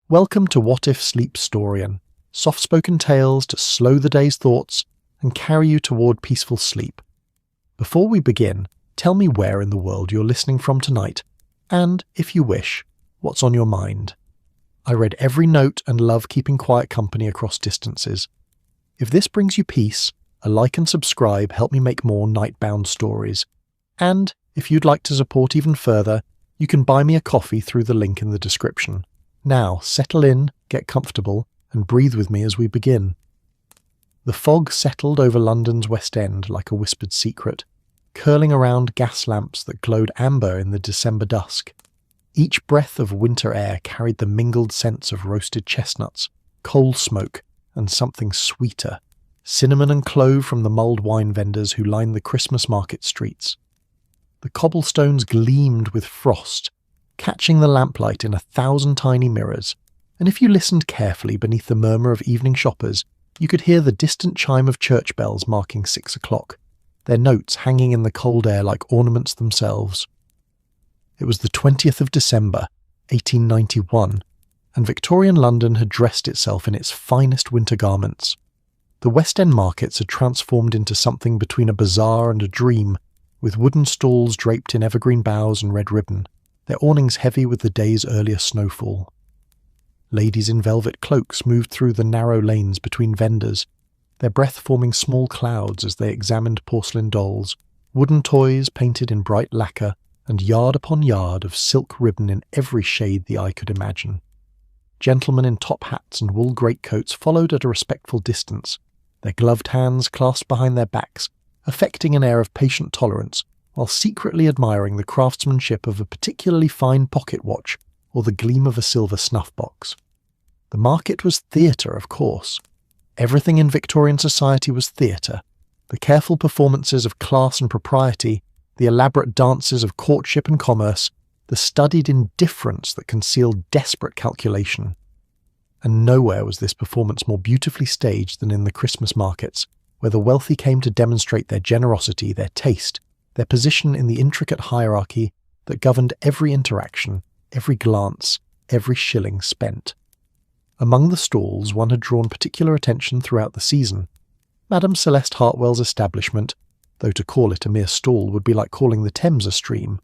Welcome to What If Sleepstorian, soft-spoken tales to slow the day's thoughts and carry you toward peaceful sleep. Before we begin, tell me where in the world you're listening from tonight, and, if you wish, what's on your mind. I read every note and love keeping quiet company across distances. If this brings you peace, a like and subscribe help me make more nightbound stories. And, if you'd like to support even further, you can buy me a coffee through the link in the description. Now, settle in, get comfortable, and breathe with me as we begin. The fog settled over London's West End like a whispered secret, curling around gas lamps that glowed amber in the December dusk. Each breath of winter air carried the mingled scents of roasted chestnuts, coal smoke, and something sweeter, cinnamon and clove from the mulled wine vendors who lined the Christmas market streets. The cobblestones gleamed with frost, catching the lamplight in 1,000 tiny mirrors, and if you listened carefully beneath the murmur of evening shoppers, you could hear the distant chime of church bells marking 6 o'clock, their notes hanging in the cold air like ornaments themselves. It was the 20th of December, 1891, and Victorian London had dressed itself in its finest winter garments. The West End markets had transformed into something between a bazaar and a dream, with wooden stalls draped in evergreen boughs and red ribbon, their awnings heavy with the day's earlier snowfall. Ladies in velvet cloaks moved through the narrow lanes between vendors, their breath forming small clouds as they examined porcelain dolls, wooden toys painted in bright lacquer, and yard upon yard of silk ribbon in every shade the eye could imagine. Gentlemen in top hats and wool greatcoats followed at a respectful distance, their gloved hands clasped behind their backs, affecting an air of patient tolerance, while secretly admiring the craftsmanship of a particularly fine pocket watch or the gleam of a silver snuff-box. The market was theatre, of course. Everything in Victorian society was theatre. The careful performances of class and propriety, the elaborate dances of courtship and commerce, the studied indifference that concealed desperate calculation. And nowhere was this performance more beautifully staged than in the Christmas markets, where the wealthy came to demonstrate their generosity, their taste, their position in the intricate hierarchy that governed every interaction, every glance, every shilling spent. Among the stalls one had drawn particular attention throughout the season. Madame Celeste Hartwell's establishment, though to call it a mere stall would be like calling the Thames a stream,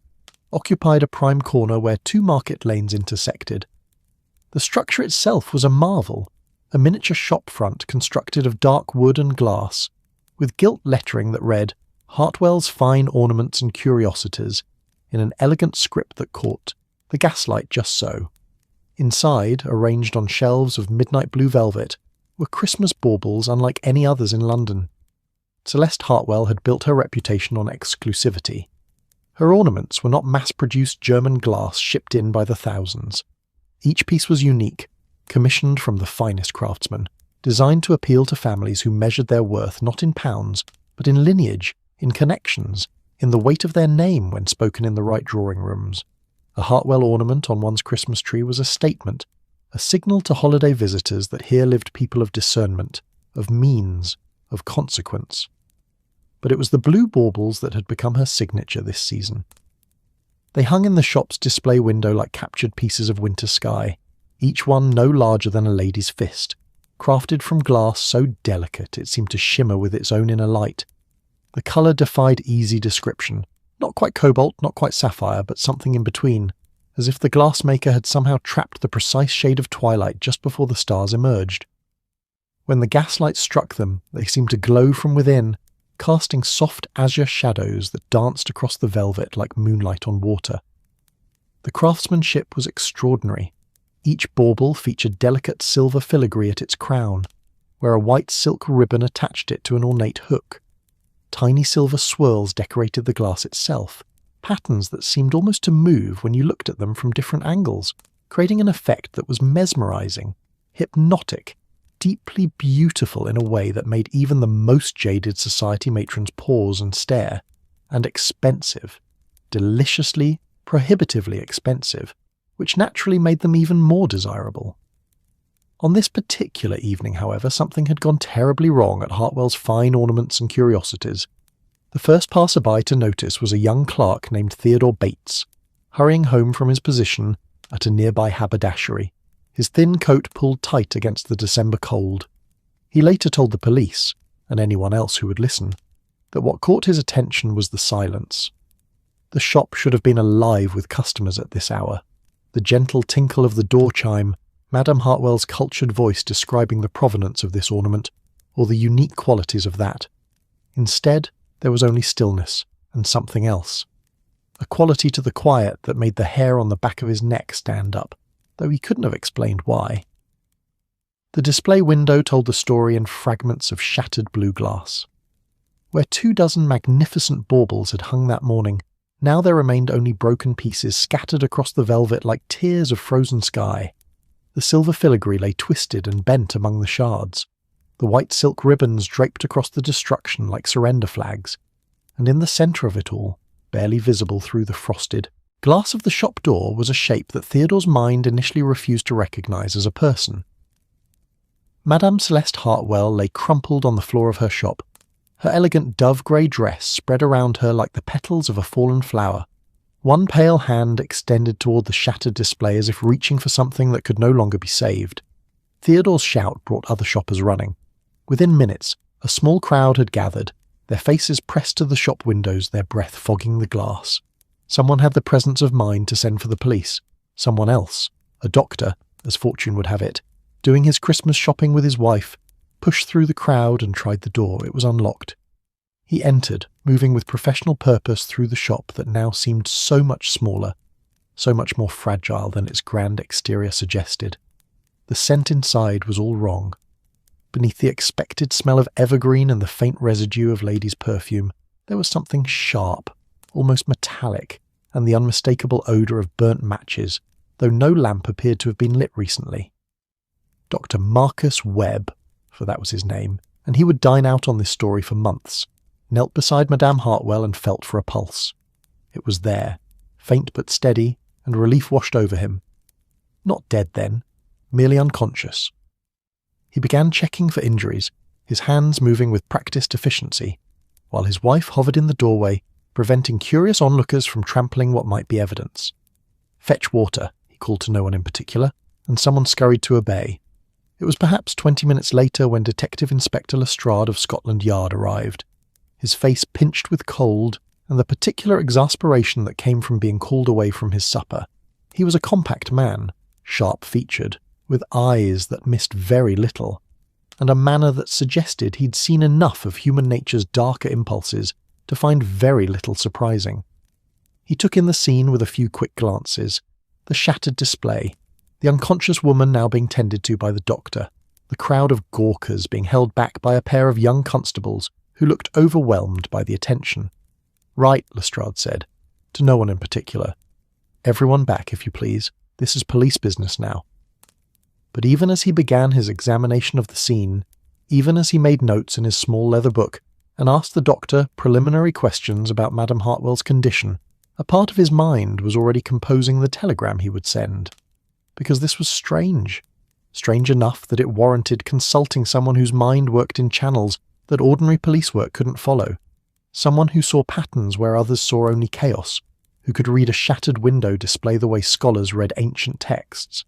occupied a prime corner where 2 market lanes intersected. The structure itself was a marvel, a miniature shop front constructed of dark wood and glass, with gilt lettering that read, Hartwell's Fine Ornaments and Curiosities, in an elegant script that caught, the gaslight just so. Inside, arranged on shelves of midnight blue velvet, were Christmas baubles unlike any others in London. Celeste Hartwell had built her reputation on exclusivity. Her ornaments were not mass-produced German glass shipped in by the thousands. Each piece was unique, commissioned from the finest craftsmen, designed to appeal to families who measured their worth not in pounds, but in lineage, in connections, in the weight of their name when spoken in the right drawing rooms. A Hartwell ornament on one's Christmas tree was a statement, a signal to holiday visitors that here lived people of discernment, of means, of consequence. But it was the blue baubles that had become her signature this season. They hung in the shop's display window like captured pieces of winter sky, each one no larger than a lady's fist, crafted from glass so delicate it seemed to shimmer with its own inner light. The colour defied easy description, not quite cobalt, not quite sapphire, but something in between, as if the glassmaker had somehow trapped the precise shade of twilight just before the stars emerged. When the gaslight struck them, they seemed to glow from within, casting soft azure shadows that danced across the velvet like moonlight on water. The craftsmanship was extraordinary. Each bauble featured delicate silver filigree at its crown, where a white silk ribbon attached it to an ornate hook. Tiny silver swirls decorated the glass itself, patterns that seemed almost to move when you looked at them from different angles, creating an effect that was mesmerizing, hypnotic, deeply beautiful in a way that made even the most jaded society matrons pause and stare, and expensive, deliciously, prohibitively expensive, which naturally made them even more desirable. On this particular evening, however, something had gone terribly wrong at Hartwell's Fine Ornaments and Curiosities. The first passer-by to notice was a young clerk named Theodore Bates, hurrying home from his position at a nearby haberdashery. his thin coat pulled tight against the December cold. He later told the police, and anyone else who would listen, that what caught his attention was the silence. The shop should have been alive with customers at this hour. The gentle tinkle of the door chime, Madame Hartwell's cultured voice describing the provenance of this ornament, or the unique qualities of that. Instead, there was only stillness and something else. A quality to the quiet that made the hair on the back of his neck stand up, though he couldn't have explained why. The display window told the story in fragments of shattered blue glass. Where 24 magnificent baubles had hung that morning, now there remained only broken pieces scattered across the velvet like tears of frozen sky. The silver filigree lay twisted and bent among the shards. The white silk ribbons draped across the destruction like surrender flags. And in the centre of it all, barely visible through the frosted glass of the shop door, was a shape that Theodore's mind initially refused to recognise as a person. Madame Celeste Hartwell lay crumpled on the floor of her shop, her elegant dove-grey dress spread around her like the petals of a fallen flower. One pale hand extended toward the shattered display as if reaching for something that could no longer be saved. Theodore's shout brought other shoppers running. Within minutes, a small crowd had gathered, their faces pressed to the shop windows, their breath fogging the glass. Someone had the presence of mind to send for the police. Someone else, a doctor, as fortune would have it, doing his Christmas shopping with his wife, pushed through the crowd and tried the door. It was unlocked. He entered, moving with professional purpose through the shop that now seemed so much smaller, so much more fragile than its grand exterior suggested. The scent inside was all wrong. Beneath the expected smell of evergreen and the faint residue of ladies' perfume, there was something sharp, almost metallic, and the unmistakable odour of burnt matches, though no lamp appeared to have been lit recently. Dr. Marcus Webb, for that was his name, and he would dine out on this story for months, knelt beside Madame Hartwell and felt for a pulse. It was there, faint but steady, and relief washed over him. Not dead then, merely unconscious. He began checking for injuries, his hands moving with practised efficiency, while his wife hovered in the doorway, preventing curious onlookers from trampling what might be evidence. "Fetch water," he called to no one in particular, and someone scurried to obey. It was perhaps 20 minutes later when Detective Inspector Lestrade of Scotland Yard arrived, his face pinched with cold and the particular exasperation that came from being called away from his supper. He was a compact man, sharp-featured, with eyes that missed very little, and a manner that suggested he'd seen enough of human nature's darker impulses to find very little surprising. He took in the scene with a few quick glances, the shattered display, the unconscious woman now being tended to by the doctor, the crowd of gawkers being held back by a pair of young constables who looked overwhelmed by the attention. "Right," Lestrade said, to no one in particular. "Everyone back, if you please. This is police business now." But even as he began his examination of the scene, even as he made notes in his small leather book and asked the doctor preliminary questions about Madame Hartwell's condition, a part of his mind was already composing the telegram he would send. Because this was strange. Strange enough that it warranted consulting someone whose mind worked in channels that ordinary police work couldn't follow. Someone who saw patterns where others saw only chaos, who could read a shattered window display the way scholars read ancient texts.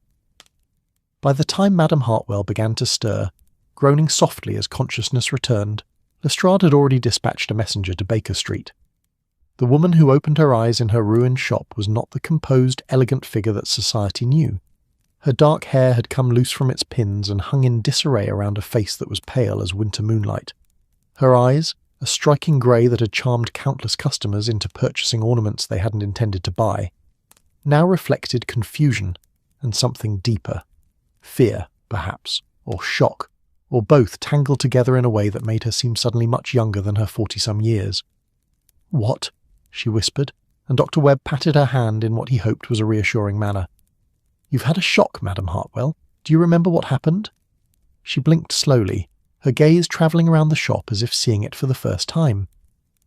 By the time Madame Hartwell began to stir, groaning softly as consciousness returned, Lestrade had already dispatched a messenger to Baker Street. The woman who opened her eyes in her ruined shop was not the composed, elegant figure that society knew. Her dark hair had come loose from its pins and hung in disarray around a face that was pale as winter moonlight. Her eyes, a striking grey that had charmed countless customers into purchasing ornaments they hadn't intended to buy, now reflected confusion and something deeper. Fear, perhaps, or shock, or both tangled together in a way that made her seem suddenly much younger than her 40-some years. "What?" she whispered, and Dr. Webb patted her hand in what he hoped was a reassuring manner. "You've had a shock, Madame Hartwell. Do you remember what happened?" She blinked slowly, her gaze travelling around the shop as if seeing it for the first time.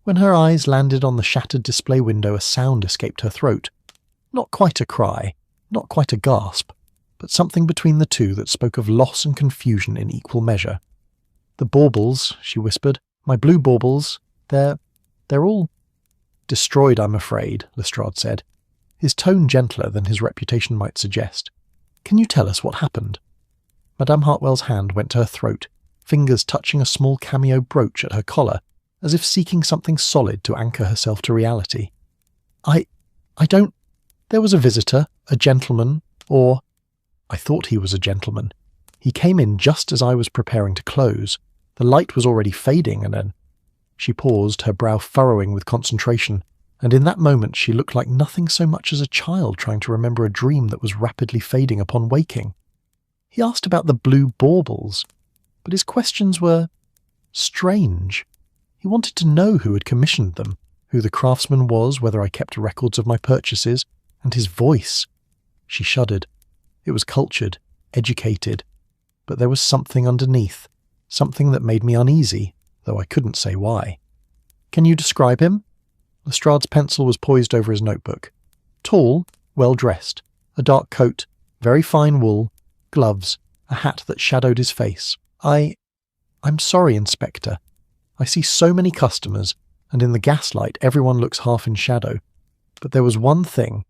When her eyes landed on the shattered display window, a sound escaped her throat. Not quite a cry, not quite a gasp, but something between the two that spoke of loss and confusion in equal measure. "The baubles," she whispered, "my blue baubles, they're all—" "Destroyed, I'm afraid," Lestrade said, his tone gentler than his reputation might suggest. Can you tell us what happened?" Madame Hartwell's hand went to her throat, fingers touching a small cameo brooch at her collar, as if seeking something solid to anchor herself to reality. I don't... There was a visitor, a gentleman, or... I thought he was a gentleman. He came in just as I was preparing to close. The light was already fading, and then... She paused, her brow furrowing with concentration, and in that moment she looked like nothing so much as a child trying to remember a dream that was rapidly fading upon waking. He asked about the blue baubles, but his questions were... strange. He wanted to know who had commissioned them, who the craftsman was, whether I kept records of my purchases, and his voice. She shuddered. It was cultured, educated, but there was something underneath, something that made me uneasy, though I couldn't say why. "Can you describe him?" Lestrade's pencil was poised over his notebook. Tall, well-dressed, a dark coat, very fine wool, gloves, a hat that shadowed his face. I'm sorry, Inspector. I see so many customers, and in the gaslight everyone looks half in shadow. But there was one thing.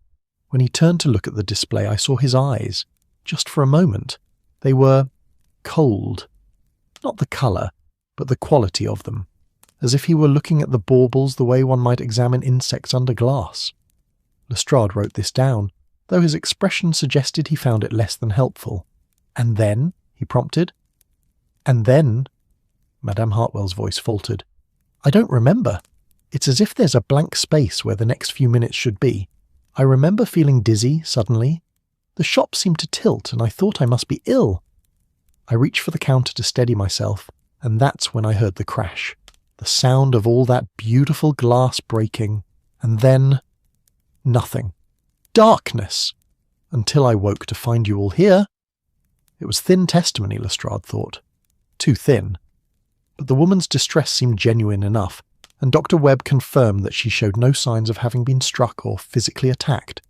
When he turned to look at the display, I saw his eyes. Just for a moment. They were cold. Not the colour, but the quality of them. As if he were looking at the baubles the way one might examine insects under glass. Lestrade wrote this down, though his expression suggested he found it less than helpful. "And then?" he prompted. "And then?" Madame Hartwell's voice faltered. "I don't remember. It's as if there's a blank space where the next few minutes should be. I remember feeling dizzy, suddenly. The shop seemed to tilt, and I thought I must be ill. I reached for the counter to steady myself, and that's when I heard the crash. The sound of all that beautiful glass breaking, and then... nothing. Darkness! Until I woke to find you all here." It was thin testimony, Lestrade thought. Too thin. But the woman's distress seemed genuine enough, and Dr. Webb confirmed that she showed no signs of having been struck or physically attacked.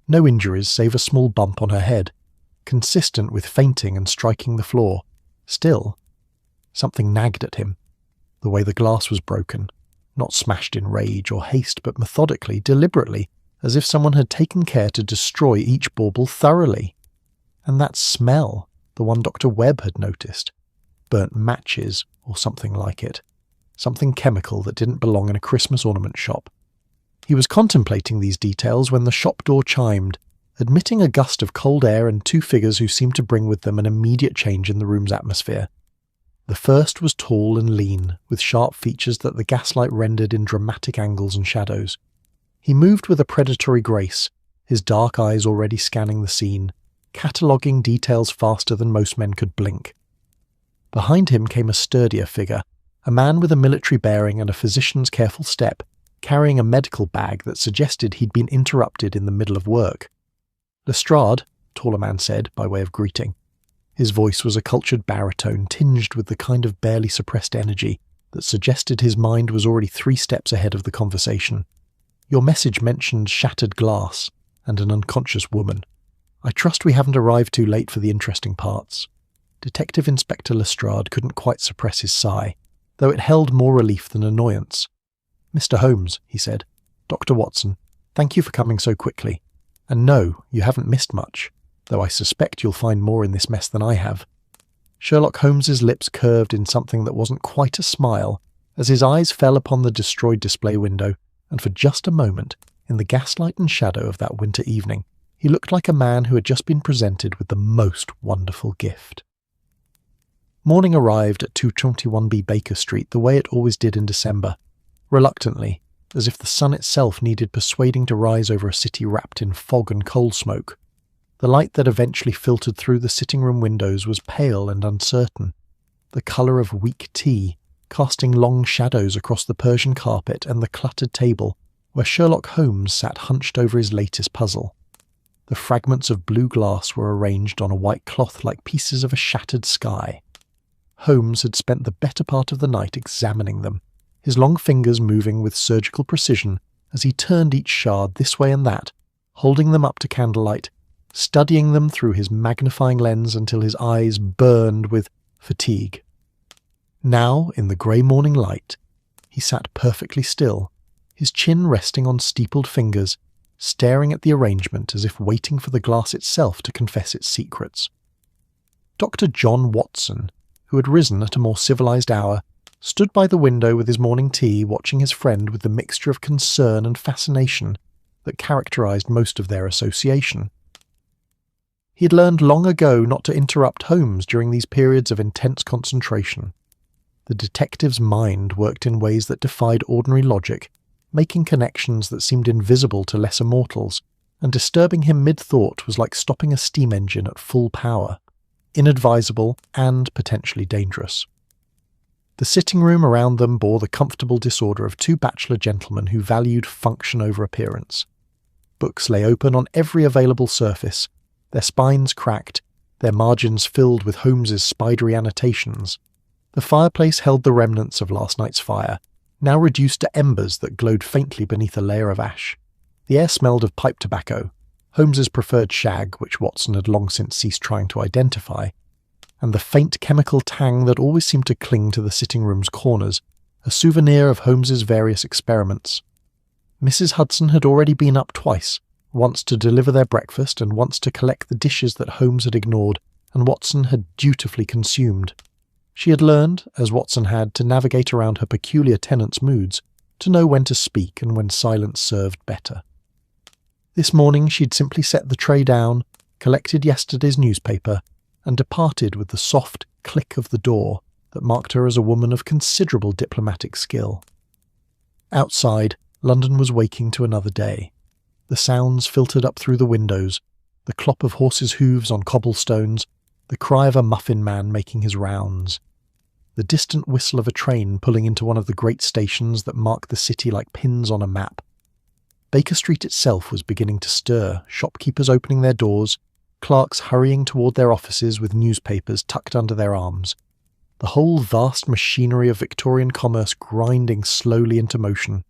No injuries save a small bump on her head, consistent with fainting and striking the floor. Still, something nagged at him. The way the glass was broken, not smashed in rage or haste, but methodically, deliberately, as if someone had taken care to destroy each bauble thoroughly. And that smell, the one Dr. Webb had noticed. Burnt matches, or something like it. Something chemical that didn't belong in a Christmas ornament shop. He was contemplating these details when the shop door chimed, admitting a gust of cold air and two figures who seemed to bring with them an immediate change in the room's atmosphere. The first was tall and lean, with sharp features that the gaslight rendered in dramatic angles and shadows. He moved with a predatory grace, his dark eyes already scanning the scene, cataloguing details faster than most men could blink. Behind him came a sturdier figure, a man with a military bearing and a physician's careful step, carrying a medical bag that suggested he'd been interrupted in the middle of work. "Lestrade," the taller man said, by way of greeting. His voice was a cultured baritone tinged with the kind of barely suppressed energy that suggested his mind was already 3 steps ahead of the conversation. "Your message mentioned shattered glass and an unconscious woman. I trust we haven't arrived too late for the interesting parts." Detective Inspector Lestrade couldn't quite suppress his sigh, though it held more relief than annoyance. "Mr. Holmes," he said, "Dr. Watson, thank you for coming so quickly. And no, you haven't missed much, though I suspect you'll find more in this mess than I have." Sherlock Holmes's lips curved in something that wasn't quite a smile as his eyes fell upon the destroyed display window, and for just a moment, in the gaslight and shadow of that winter evening, he looked like a man who had just been presented with the most wonderful gift. Morning arrived at 221B Baker Street the way it always did in December, reluctantly, as if the sun itself needed persuading to rise over a city wrapped in fog and coal smoke. The light that eventually filtered through the sitting-room windows was pale and uncertain, the colour of weak tea, casting long shadows across the Persian carpet and the cluttered table where Sherlock Holmes sat hunched over his latest puzzle. The fragments of blue glass were arranged on a white cloth like pieces of a shattered sky. Holmes had spent the better part of the night examining them, his long fingers moving with surgical precision as he turned each shard this way and that, holding them up to candlelight, studying them through his magnifying lens until his eyes burned with fatigue. Now, in the grey morning light, he sat perfectly still, his chin resting on steepled fingers, staring at the arrangement as if waiting for the glass itself to confess its secrets. Dr. John Watson, who had risen at a more civilized hour, stood by the window with his morning tea, watching his friend with the mixture of concern and fascination that characterized most of their association. He had learned long ago not to interrupt Holmes during these periods of intense concentration. The detective's mind worked in ways that defied ordinary logic, making connections that seemed invisible to lesser mortals, and disturbing him mid-thought was like stopping a steam engine at full power, inadvisable and potentially dangerous. The sitting room around them bore the comfortable disorder of two bachelor gentlemen who valued function over appearance. Books lay open on every available surface, their spines cracked, their margins filled with Holmes's spidery annotations. The fireplace held the remnants of last night's fire, now reduced to embers that glowed faintly beneath a layer of ash. The air smelled of pipe tobacco, Holmes's preferred shag, which Watson had long since ceased trying to identify, and the faint chemical tang that always seemed to cling to the sitting room's corners, a souvenir of Holmes's various experiments. Mrs. Hudson had already been up twice, once to deliver their breakfast and once to collect the dishes that Holmes had ignored and Watson had dutifully consumed. She had learned, as Watson had, to navigate around her peculiar tenant's moods, to know when to speak and when silence served better. This morning she'd simply set the tray down, collected yesterday's newspaper, and departed with the soft click of the door that marked her as a woman of considerable diplomatic skill. Outside, London was waking to another day. The sounds filtered up through the windows, the clop of horses' hooves on cobblestones, the cry of a muffin man making his rounds, the distant whistle of a train pulling into one of the great stations that mark the city like pins on a map. Baker Street itself was beginning to stir, shopkeepers opening their doors, clerks hurrying toward their offices with newspapers tucked under their arms, the whole vast machinery of Victorian commerce grinding slowly into motion.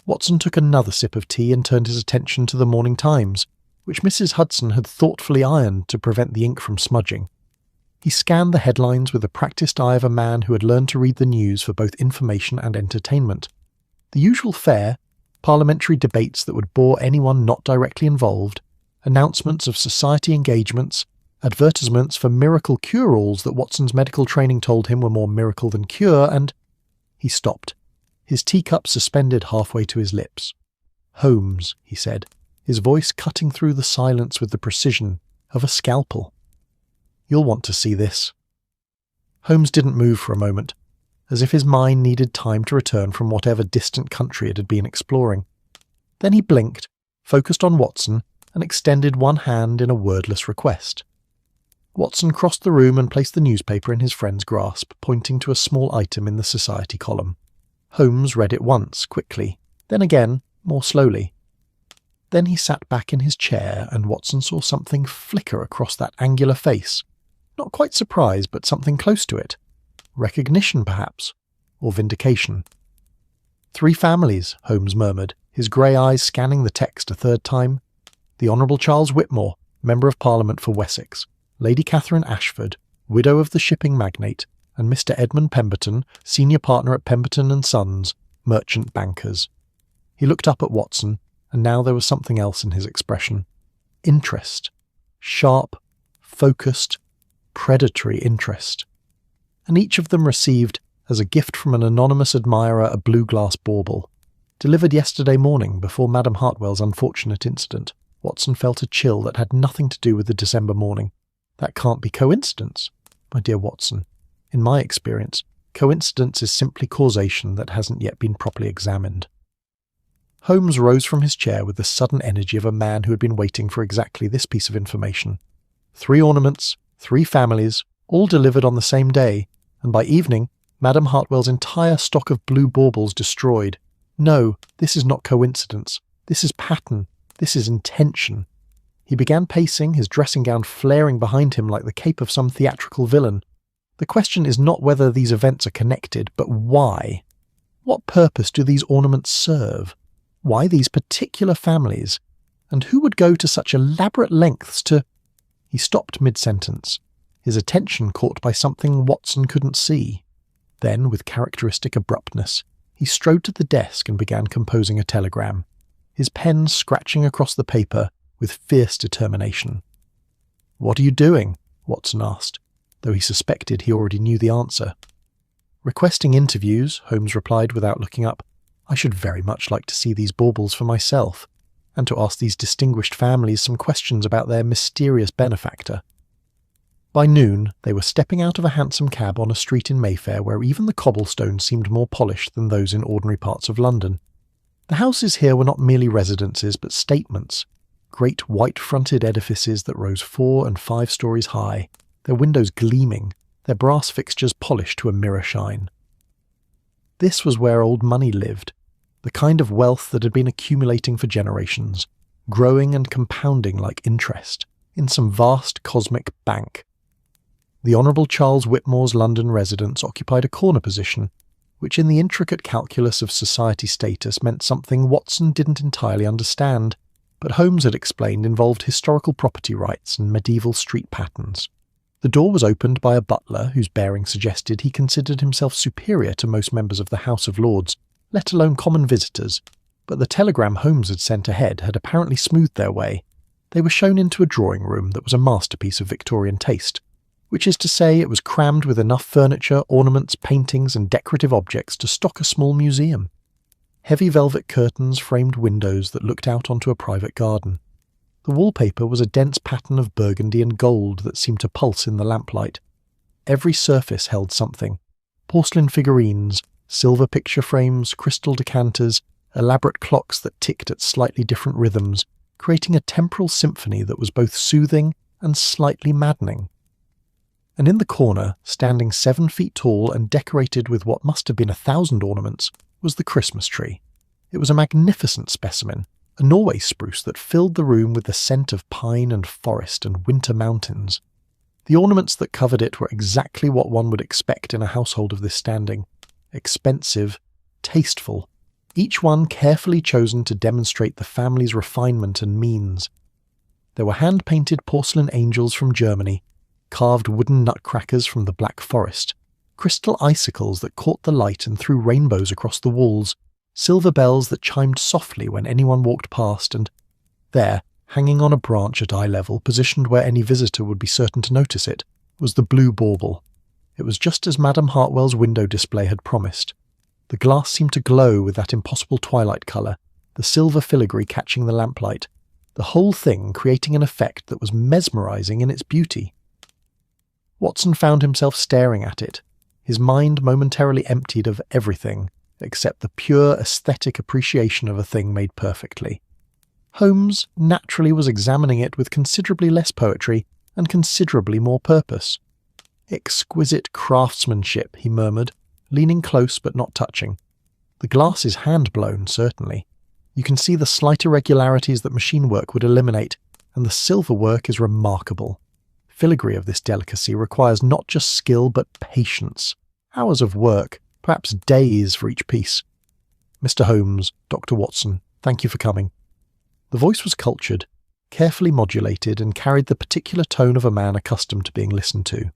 Watson took another sip of tea and turned his attention to the Morning Times, which Mrs. Hudson had thoughtfully ironed to prevent the ink from smudging. He scanned the headlines with the practised eye of a man who had learned to read the news for both information and entertainment. The usual fare, parliamentary debates that would bore anyone not directly involved, announcements of society engagements, advertisements for miracle cure-alls that Watson's medical training told him were more miracle than cure, and... He stopped, his teacup suspended halfway to his lips. "Holmes," he said, his voice cutting through the silence with the precision of a scalpel. "You'll want to see this." Holmes didn't move for a moment, as if his mind needed time to return from whatever distant country it had been exploring. Then he blinked, focused on Watson, and extended one hand in a wordless request. Watson crossed the room and placed the newspaper in his friend's grasp, pointing to a small item in the society column. Holmes read it once, quickly, then again, more slowly. Then he sat back in his chair and Watson saw something flicker across that angular face. Not quite surprise, but something close to it. Recognition, perhaps, or vindication. "3 families," Holmes murmured, his grey eyes scanning the text a third time. "The Honourable Charles Whitmore, Member of Parliament for Wessex, Lady Catherine Ashford, widow of the shipping magnate, and Mr. Edmund Pemberton, senior partner at Pemberton and Sons, merchant bankers." He looked up at Watson, and now there was something else in his expression. Interest. Sharp, focused, predatory interest. And each of them received, as a gift from an anonymous admirer, a blue-glass bauble. Delivered yesterday morning, before Madame Hartwell's unfortunate incident. Watson felt a chill that had nothing to do with the December morning. That can't be coincidence, my dear Watson. In my experience, coincidence is simply causation that hasn't yet been properly examined. Holmes rose from his chair with the sudden energy of a man who had been waiting for exactly this piece of information. 3 ornaments, 3 families, all delivered on the same day, and by evening, Madame Hartwell's entire stock of blue baubles destroyed. No, this is not coincidence. This is pattern. This is intention. He began pacing, his dressing gown flaring behind him like the cape of some theatrical villain. The question is not whether these events are connected, but why? What purpose do these ornaments serve? Why these particular families? And who would go to such elaborate lengths to... He stopped mid-sentence, his attention caught by something Watson couldn't see. Then, with characteristic abruptness, he strode to the desk and began composing a telegram. his pen scratching across the paper with fierce determination. "What are you doing?" Watson asked, though he suspected he already knew the answer. "Requesting interviews," Holmes replied without looking up. "I should very much like to see these baubles for myself, and to ask these distinguished families some questions about their mysterious benefactor." By noon, they were stepping out of a hansom cab on a street in Mayfair where even the cobblestones seemed more polished than those in ordinary parts of London. The houses here were not merely residences, but statements, great white-fronted edifices that rose 4 and 5 stories high, their windows gleaming, their brass fixtures polished to a mirror shine. This was where old money lived, the kind of wealth that had been accumulating for generations, growing and compounding like interest, in some vast cosmic bank. The Honourable Charles Whitmore's London residence occupied a corner position, which in the intricate calculus of society status meant something Watson didn't entirely understand, but Holmes had explained involved historical property rights and medieval street patterns. The door was opened by a butler whose bearing suggested he considered himself superior to most members of the House of Lords, let alone common visitors, but the telegram Holmes had sent ahead had apparently smoothed their way. They were shown into a drawing room that was a masterpiece of Victorian taste, which is to say it was crammed with enough furniture, ornaments, paintings and decorative objects to stock a small museum. Heavy velvet curtains framed windows that looked out onto a private garden. The wallpaper was a dense pattern of burgundy and gold that seemed to pulse in the lamplight. Every surface held something: porcelain figurines, silver picture frames, crystal decanters, elaborate clocks that ticked at slightly different rhythms, creating a temporal symphony that was both soothing and slightly maddening. And in the corner, standing 7 feet tall and decorated with what must have been 1,000 ornaments, was the Christmas tree. It was a magnificent specimen, a Norway spruce that filled the room with the scent of pine and forest and winter mountains. The ornaments that covered it were exactly what one would expect in a household of this standing: expensive, tasteful, each one carefully chosen to demonstrate the family's refinement and means. There were hand-painted porcelain angels from Germany, carved wooden nutcrackers from the Black Forest, crystal icicles that caught the light and threw rainbows across the walls, silver bells that chimed softly when anyone walked past, and there, hanging on a branch at eye level, positioned where any visitor would be certain to notice it, was the blue bauble. It was just as Madame Hartwell's window display had promised. The glass seemed to glow with that impossible twilight colour, the silver filigree catching the lamplight, the whole thing creating an effect that was mesmerising in its beauty. Watson found himself staring at it, his mind momentarily emptied of everything except the pure aesthetic appreciation of a thing made perfectly. Holmes naturally was examining it with considerably less poetry and considerably more purpose. "Exquisite craftsmanship," he murmured, leaning close but not touching. "The glass is hand-blown, certainly. You can see the slight irregularities that machine work would eliminate, and the silver work is remarkable. Filigree of this delicacy requires not just skill but patience. Hours of work, perhaps days for each piece. Mr. Holmes, Dr. Watson, thank you for coming." The voice was cultured, carefully modulated, and carried the particular tone of a man accustomed to being listened to.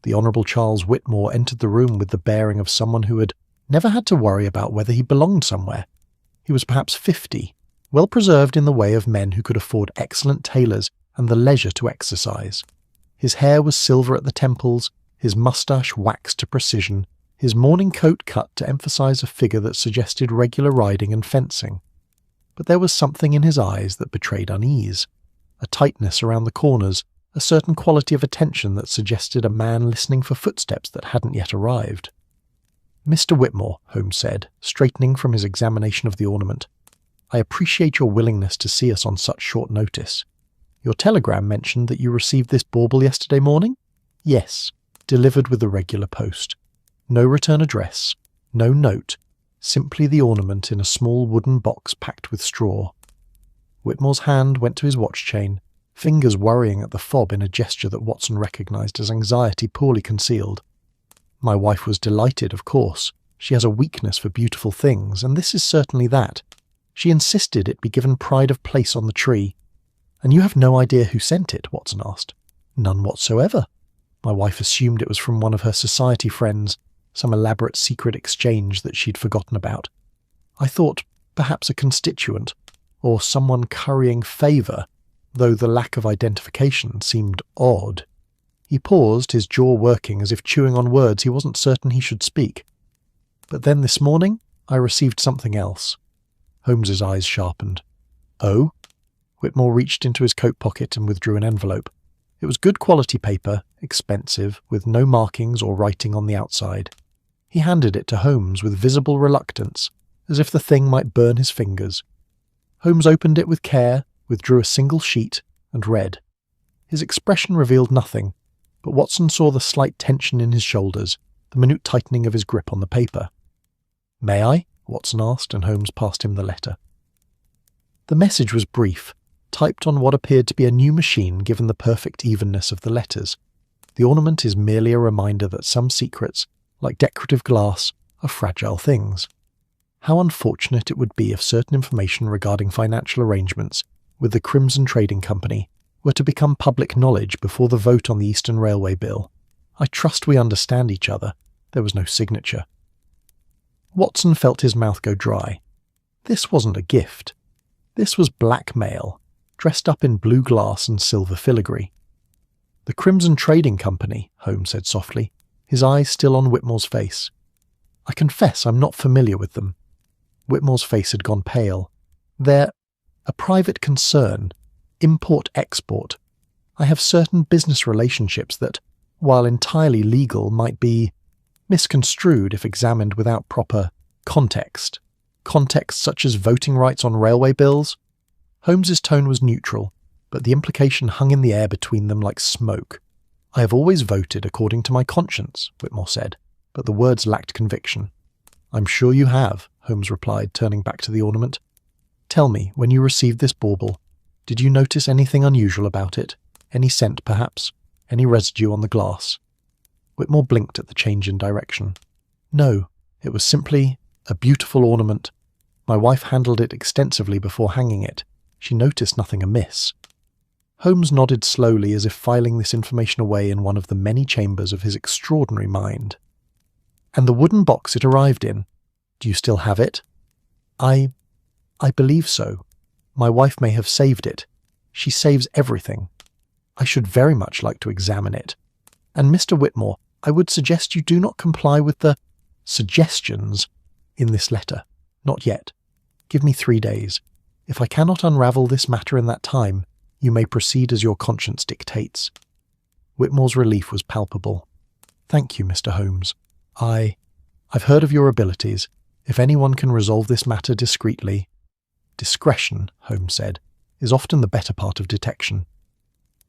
The Honourable Charles Whitmore entered the room with the bearing of someone who had never had to worry about whether he belonged somewhere. He was perhaps 50, well preserved in the way of men who could afford excellent tailors and the leisure to exercise. His hair was silver at the temples, his moustache waxed to precision, his morning coat cut to emphasise a figure that suggested regular riding and fencing. But there was something in his eyes that betrayed unease, a tightness around the corners, a certain quality of attention that suggested a man listening for footsteps that hadn't yet arrived. "Mr. Whitmore," Holmes said, straightening from his examination of the ornament, "I appreciate your willingness to see us on such short notice. Your telegram mentioned that you received this bauble yesterday morning?" "Yes, delivered with the regular post. No return address, no note, simply the ornament in a small wooden box packed with straw." Whitmore's hand went to his watch chain, fingers worrying at the fob in a gesture that Watson recognised as anxiety poorly concealed. "My wife was delighted, of course. She has a weakness for beautiful things, and this is certainly that. She insisted it be given pride of place on the tree." "And you have no idea who sent it?" Watson asked. "None whatsoever. My wife assumed it was from one of her society friends, some elaborate secret exchange that she'd forgotten about. I thought perhaps a constituent. or someone currying favour, though the lack of identification seemed odd. He paused, his jaw working as if chewing on words he wasn't certain he should speak. But then this morning, I received something else. Holmes's eyes sharpened. Oh? Whitmore reached into his coat pocket and withdrew an envelope. It was good quality paper, expensive, with no markings or writing on the outside. He handed it to Holmes with visible reluctance, as if the thing might burn his fingers. Holmes opened it with care, withdrew a single sheet, and read. His expression revealed nothing, but Watson saw the slight tension in his shoulders, the minute tightening of his grip on the paper. "May I?" Watson asked, and Holmes passed him the letter. The message was brief, typed on what appeared to be a new machine given the perfect evenness of the letters. The ornament is merely a reminder that some secrets, like decorative glass, are fragile things. How unfortunate it would be if certain information regarding financial arrangements with the Crimson Trading Company were to become public knowledge before the vote on the Eastern Railway Bill. I trust we understand each other. There was no signature. Watson felt his mouth go dry. This wasn't a gift. This was blackmail, dressed up in blue glass and silver filigree. "The Crimson Trading Company," Holmes said softly, his eyes still on Whitmore's face. "I confess I'm not familiar with them." Whitmore's face had gone pale. "They're a private concern, import-export. I have certain business relationships that, while entirely legal, might be misconstrued if examined without proper context. Context such as voting rights on railway bills." Holmes's tone was neutral, but the implication hung in the air between them like smoke. "I have always voted according to my conscience," Whitmore said, but the words lacked conviction. "I'm sure you have," Holmes replied, turning back to the ornament. "Tell me, when you received this bauble, did you notice anything unusual about it? Any scent, perhaps? Any residue on the glass?" Whitmore blinked at the change in direction. "No, it was simply a beautiful ornament. My wife handled it extensively before hanging it. She noticed nothing amiss." Holmes nodded slowly as if filing this information away in one of the many chambers of his extraordinary mind. "And the wooden box it arrived in, do you still have it?" I believe so. My wife may have saved it. She saves everything. I should very much like to examine it. And Mr. Whitmore, I would suggest you do not comply with the suggestions in this letter. Not yet. Give me 3 days. If I cannot unravel this matter in that time, you may proceed as your conscience dictates." Whitmore's relief was palpable. "Thank you, Mr. Holmes. I've heard of your abilities. If anyone can resolve this matter discreetly—" "Discretion," Holmes said, "is often the better part of detection.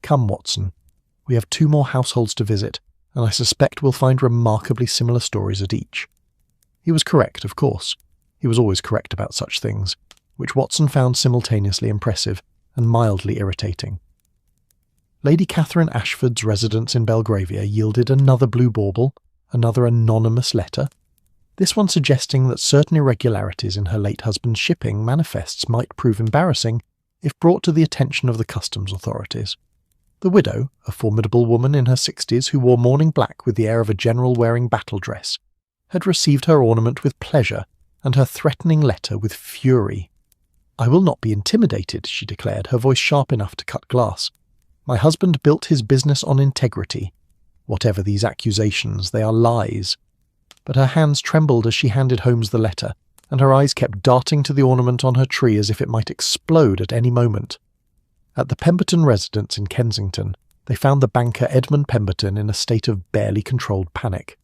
Come, Watson. We have 2 more households to visit, and I suspect we'll find remarkably similar stories at each." He was correct, of course. He was always correct about such things, which Watson found simultaneously impressive and mildly irritating. Lady Catherine Ashford's residence in Belgravia yielded another blue bauble, another anonymous letter, this one suggesting that certain irregularities in her late husband's shipping manifests might prove embarrassing if brought to the attention of the customs authorities. The widow, a formidable woman in her 60s who wore mourning black with the air of a general wearing battle dress, had received her ornament with pleasure and her threatening letter with fury. "I will not be intimidated," she declared, her voice sharp enough to cut glass. "My husband built his business on integrity. Whatever these accusations, they are lies." But her hands trembled as she handed Holmes the letter, and her eyes kept darting to the ornament on her tree as if it might explode at any moment. At the Pemberton residence in Kensington, they found the banker Edmund Pemberton in a state of barely controlled panic.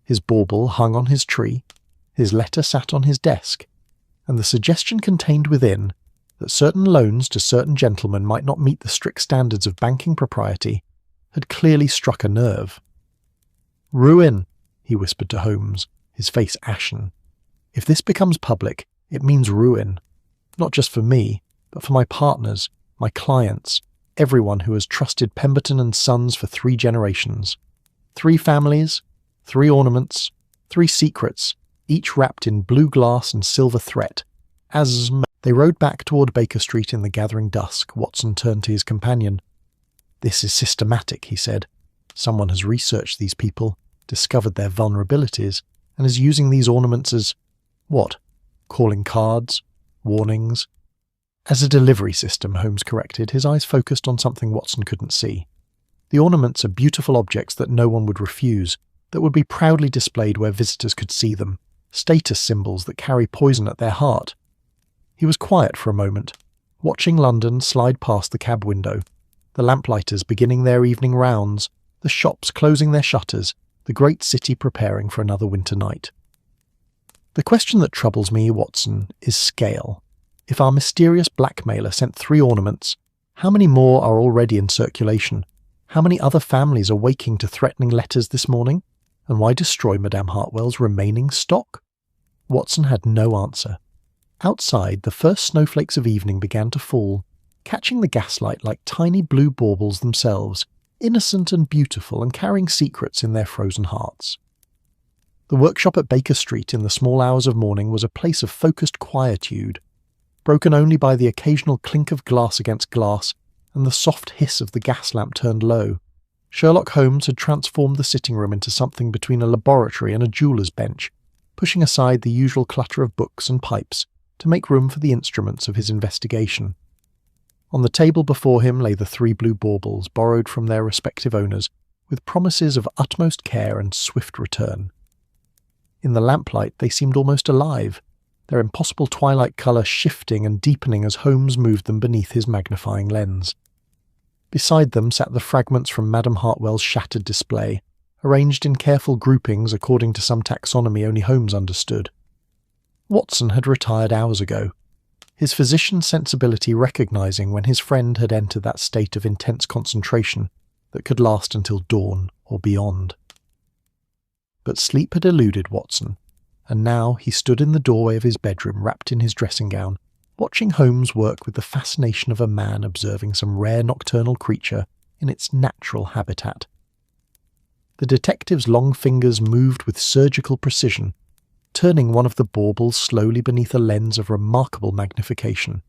His bauble hung on his tree, his letter sat on his desk, and the suggestion contained within that certain loans to certain gentlemen might not meet the strict standards of banking propriety had clearly struck a nerve. "Ruin," he whispered to Holmes, his face ashen. "If this becomes public, it means ruin. Not just for me, but for my partners, my clients, everyone who has trusted Pemberton and Sons for 3 generations. 3 families, 3 ornaments, 3 secrets, each wrapped in blue glass and silver thread. As they rode back toward Baker Street in the gathering dusk, Watson turned to his companion. "This is systematic," he said. "Someone has researched these people, discovered their vulnerabilities, and is using these ornaments as, what, calling cards, warnings?" As a delivery system, Holmes corrected, his eyes focused on something Watson couldn't see. The ornaments are beautiful objects that no one would refuse, that would be proudly displayed where visitors could see them, status symbols that carry poison at their heart. He was quiet for a moment, watching London slide past the cab window, the lamplighters beginning their evening rounds, the shops closing their shutters, the great city preparing for another winter night. The question that troubles me, Watson, is scale. If our mysterious blackmailer sent 3 ornaments, how many more are already in circulation? How many other families are waking to threatening letters this morning? And why destroy Madame Hartwell's remaining stock? Watson had no answer. Outside, the first snowflakes of evening began to fall, catching the gaslight like tiny blue baubles themselves, innocent and beautiful and carrying secrets in their frozen hearts. The workshop at Baker Street in the small hours of morning was a place of focused quietude, broken only by the occasional clink of glass against glass and the soft hiss of the gas lamp turned low. Sherlock Holmes had transformed the sitting room into something between a laboratory and a jeweller's bench, pushing aside the usual clutter of books and pipes to make room for the instruments of his investigation. On the table before him lay the 3 blue baubles borrowed from their respective owners, with promises of utmost care and swift return. In the lamplight they seemed almost alive, their impossible twilight colour shifting and deepening as Holmes moved them beneath his magnifying lens. Beside them sat the fragments from Madame Hartwell's shattered display, arranged in careful groupings according to some taxonomy only Holmes understood. Watson had retired hours ago, his physician's sensibility recognising when his friend had entered that state of intense concentration that could last until dawn or beyond. But sleep had eluded Watson, and now he stood in the doorway of his bedroom wrapped in his dressing gown, watching Holmes work with the fascination of a man observing some rare nocturnal creature in its natural habitat. The detective's long fingers moved with surgical precision, turning one of the baubles slowly beneath a lens of remarkable magnification.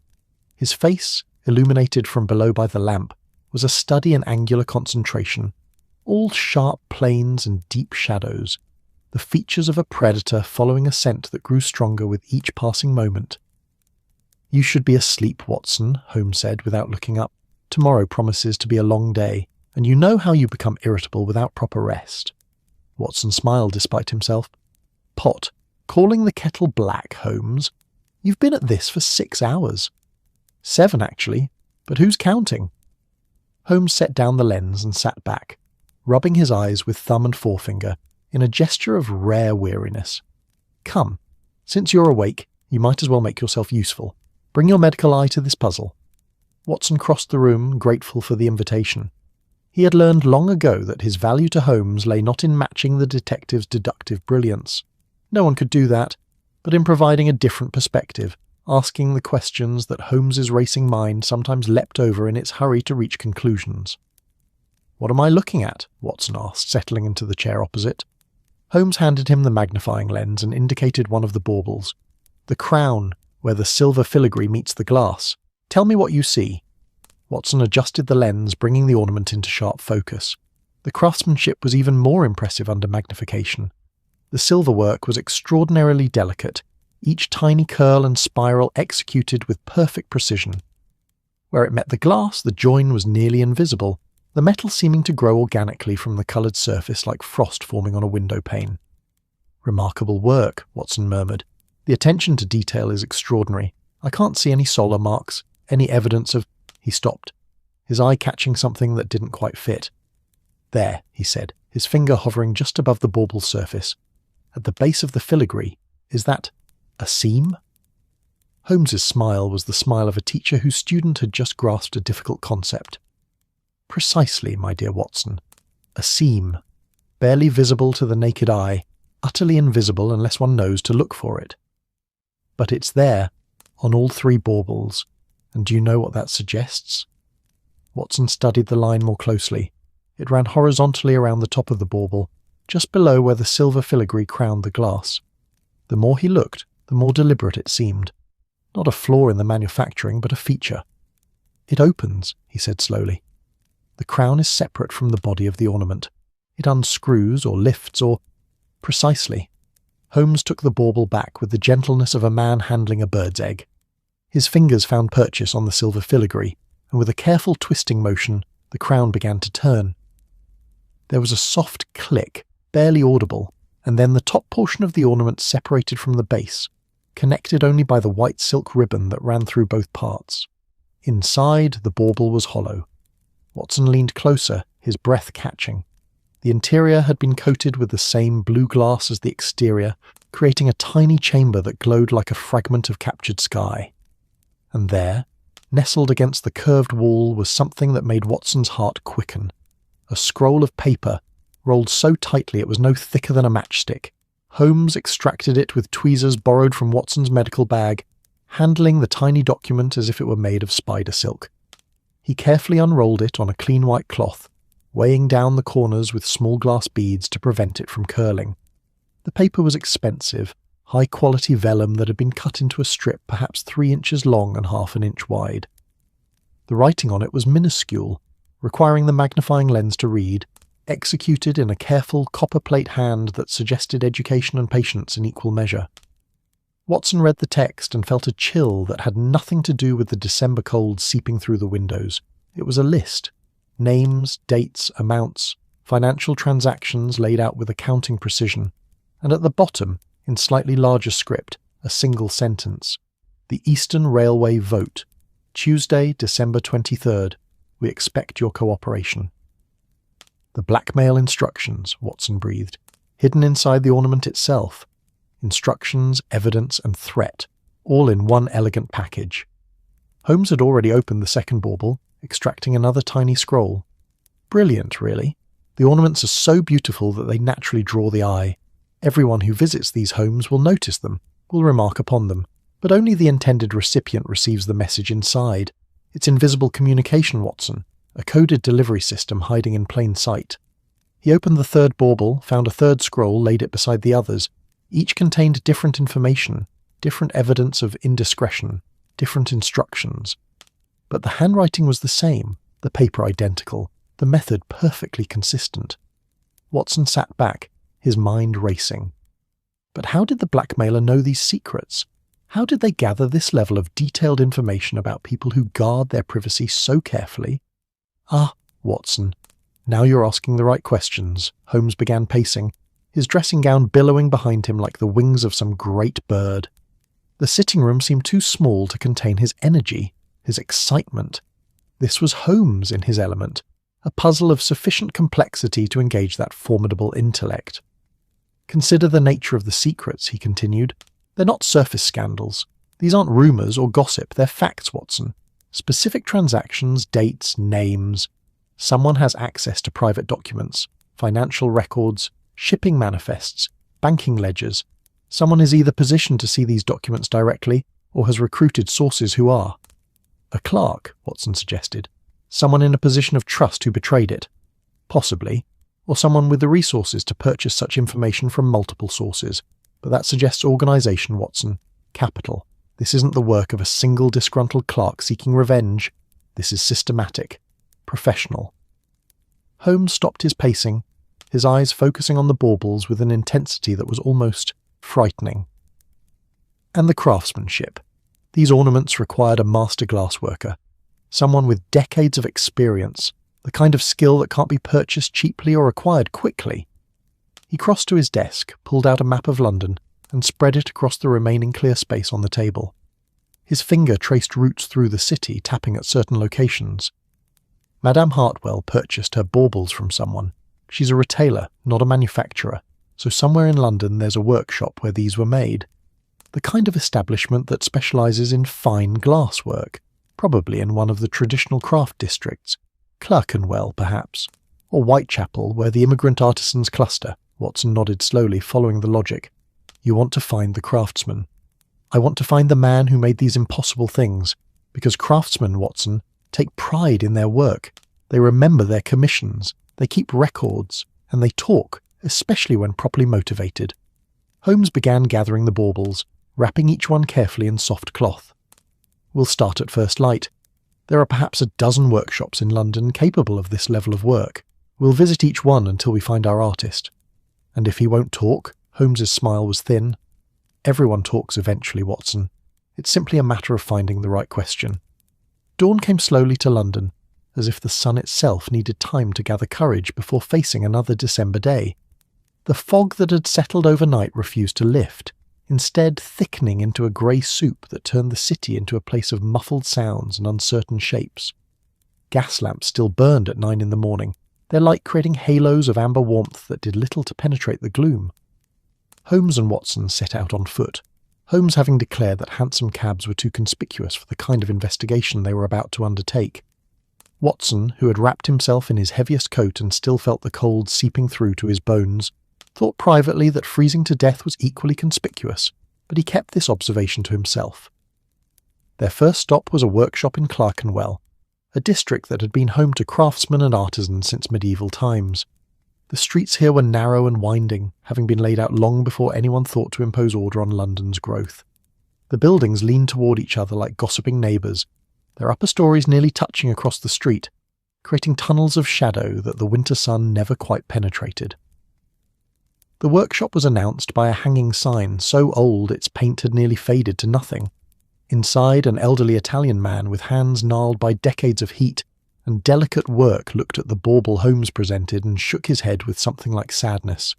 His face, illuminated from below by the lamp, was a study in angular concentration, all sharp planes and deep shadows, the features of a predator following a scent that grew stronger with each passing moment. "You should be asleep, Watson," Holmes said without looking up. "Tomorrow promises to be a long day, and you know how you become irritable without proper rest." Watson smiled despite himself. "Pot, calling the kettle black, Holmes? You've been at this for 6 hours. 7, actually, but who's counting?" Holmes set down the lens and sat back, rubbing his eyes with thumb and forefinger in a gesture of rare weariness. "Come, since you're awake, you might as well make yourself useful. Bring your medical eye to this puzzle." Watson crossed the room, grateful for the invitation. He had learned long ago that his value to Holmes lay not in matching the detective's deductive brilliance. No one could do that, but in providing a different perspective, asking the questions that Holmes's racing mind sometimes leapt over in its hurry to reach conclusions. "What am I looking at?" Watson asked, settling into the chair opposite. Holmes handed him the magnifying lens and indicated one of the baubles. "The crown, where the silver filigree meets the glass. Tell me what you see." Watson adjusted the lens, bringing the ornament into sharp focus. The craftsmanship was even more impressive under magnification. The silver work was extraordinarily delicate, each tiny curl and spiral executed with perfect precision. Where it met the glass, the join was nearly invisible, the metal seeming to grow organically from the coloured surface like frost forming on a window pane. "Remarkable work," Watson murmured. "The attention to detail is extraordinary. I can't see any solar marks, any evidence of—" He stopped, his eye catching something that didn't quite fit. "There," he said, his finger hovering just above the bauble's surface. "At the base of the filigree, is that a seam?" Holmes's smile was the smile of a teacher whose student had just grasped a difficult concept. "Precisely, my dear Watson. A seam, barely visible to the naked eye, utterly invisible unless one knows to look for it. But it's there, on all 3 baubles, and do you know what that suggests?" Watson studied the line more closely. It ran horizontally around the top of the bauble, just below where the silver filigree crowned the glass. The more he looked, the more deliberate it seemed. Not a flaw in the manufacturing, but a feature. "It opens," he said slowly. "The crown is separate from the body of the ornament. It unscrews or lifts or—" "Precisely." Holmes took the bauble back with the gentleness of a man handling a bird's egg. His fingers found purchase on the silver filigree, and with a careful twisting motion, the crown began to turn. There was a soft click, barely audible, and then the top portion of the ornament separated from the base, connected only by the white silk ribbon that ran through both parts. Inside, the bauble was hollow. Watson leaned closer, his breath catching. The interior had been coated with the same blue glass as the exterior, creating a tiny chamber that glowed like a fragment of captured sky. And there, nestled against the curved wall, was something that made Watson's heart quicken. A scroll of paper, rolled so tightly it was no thicker than a matchstick. Holmes extracted it with tweezers borrowed from Watson's medical bag, handling the tiny document as if it were made of spider silk. He carefully unrolled it on a clean white cloth, weighing down the corners with small glass beads to prevent it from curling. The paper was expensive, high-quality vellum that had been cut into a strip perhaps 3 inches long and half an inch wide. The writing on it was minuscule, requiring the magnifying lens to read, executed in a careful copperplate hand that suggested education and patience in equal measure. Watson read the text and felt a chill that had nothing to do with the December cold seeping through the windows. It was a list. Names, dates, amounts, financial transactions laid out with accounting precision, and at the bottom, in slightly larger script, a single sentence. The Eastern Railway vote. Tuesday, December 23rd. We expect your cooperation. The blackmail instructions, Watson breathed, hidden inside the ornament itself. Instructions, evidence, and threat, all in one elegant package. Holmes had already opened the second bauble, extracting another tiny scroll. Brilliant, really. The ornaments are so beautiful that they naturally draw the eye. Everyone who visits these homes will notice them, will remark upon them, but only the intended recipient receives the message inside. It's invisible communication, Watson, a coded delivery system hiding in plain sight. He opened the third bauble, found a third scroll, laid it beside the others. Each contained different information, different evidence of indiscretion, different instructions. But the handwriting was the same, the paper identical, the method perfectly consistent. Watson sat back, his mind racing. But how did the blackmailer know these secrets? How did they gather this level of detailed information about people who guard their privacy so carefully? Ah, Watson, now you're asking the right questions. Holmes began pacing, his dressing gown billowing behind him like the wings of some great bird. The sitting room seemed too small to contain his energy, his excitement. This was Holmes in his element, a puzzle of sufficient complexity to engage that formidable intellect. Consider the nature of the secrets, he continued. They're not surface scandals. These aren't rumours or gossip, they're facts, Watson. Specific transactions, dates, names. Someone has access to private documents, financial records, shipping manifests, banking ledgers. Someone is either positioned to see these documents directly or has recruited sources who are. A clerk, Watson suggested. Someone in a position of trust who betrayed it. Possibly. Or someone with the resources to purchase such information from multiple sources. But that suggests organisation, Watson. Capital. This isn't the work of a single disgruntled clerk seeking revenge. This is systematic. Professional. Holmes stopped his pacing, his eyes focusing on the baubles with an intensity that was almost frightening. And the craftsmanship. These ornaments required a master glassworker, someone with decades of experience, the kind of skill that can't be purchased cheaply or acquired quickly. He crossed to his desk, pulled out a map of London, and spread it across the remaining clear space on the table. His finger traced routes through the city, tapping at certain locations. Madame Hartwell purchased her baubles from someone. She's a retailer, not a manufacturer, so somewhere in London there's a workshop where these were made. The kind of establishment that specialises in fine glass work, probably in one of the traditional craft districts, Clerkenwell perhaps, or Whitechapel, where the immigrant artisans cluster. Watson nodded slowly, following the logic. You want to find the craftsman. I want to find the man who made these impossible things, because craftsmen, Watson, take pride in their work. They remember their commissions, they keep records, and they talk, especially when properly motivated. Holmes began gathering the baubles, wrapping each one carefully in soft cloth. We'll start at first light. There are perhaps a dozen workshops in London capable of this level of work. We'll visit each one until we find our artist. And if he won't talk, Holmes's smile was thin. Everyone talks eventually, Watson. It's simply a matter of finding the right question. Dawn came slowly to London, as if the sun itself needed time to gather courage before facing another December day. The fog that had settled overnight refused to lift, instead thickening into a grey soup that turned the city into a place of muffled sounds and uncertain shapes. Gas lamps still burned at 9 in the morning, their light creating halos of amber warmth that did little to penetrate the gloom. Holmes and Watson set out on foot, Holmes having declared that hansom cabs were too conspicuous for the kind of investigation they were about to undertake. Watson, who had wrapped himself in his heaviest coat and still felt the cold seeping through to his bones, thought privately that freezing to death was equally conspicuous, but he kept this observation to himself. Their first stop was a workshop in Clerkenwell, a district that had been home to craftsmen and artisans since medieval times. The streets here were narrow and winding, having been laid out long before anyone thought to impose order on London's growth. The buildings leaned toward each other like gossiping neighbours, their upper stories nearly touching across the street, creating tunnels of shadow that the winter sun never quite penetrated. The workshop was announced by a hanging sign so old its paint had nearly faded to nothing. Inside, an elderly Italian man with hands gnarled by decades of heat and delicate work looked at the bauble Holmes presented and shook his head with something like sadness.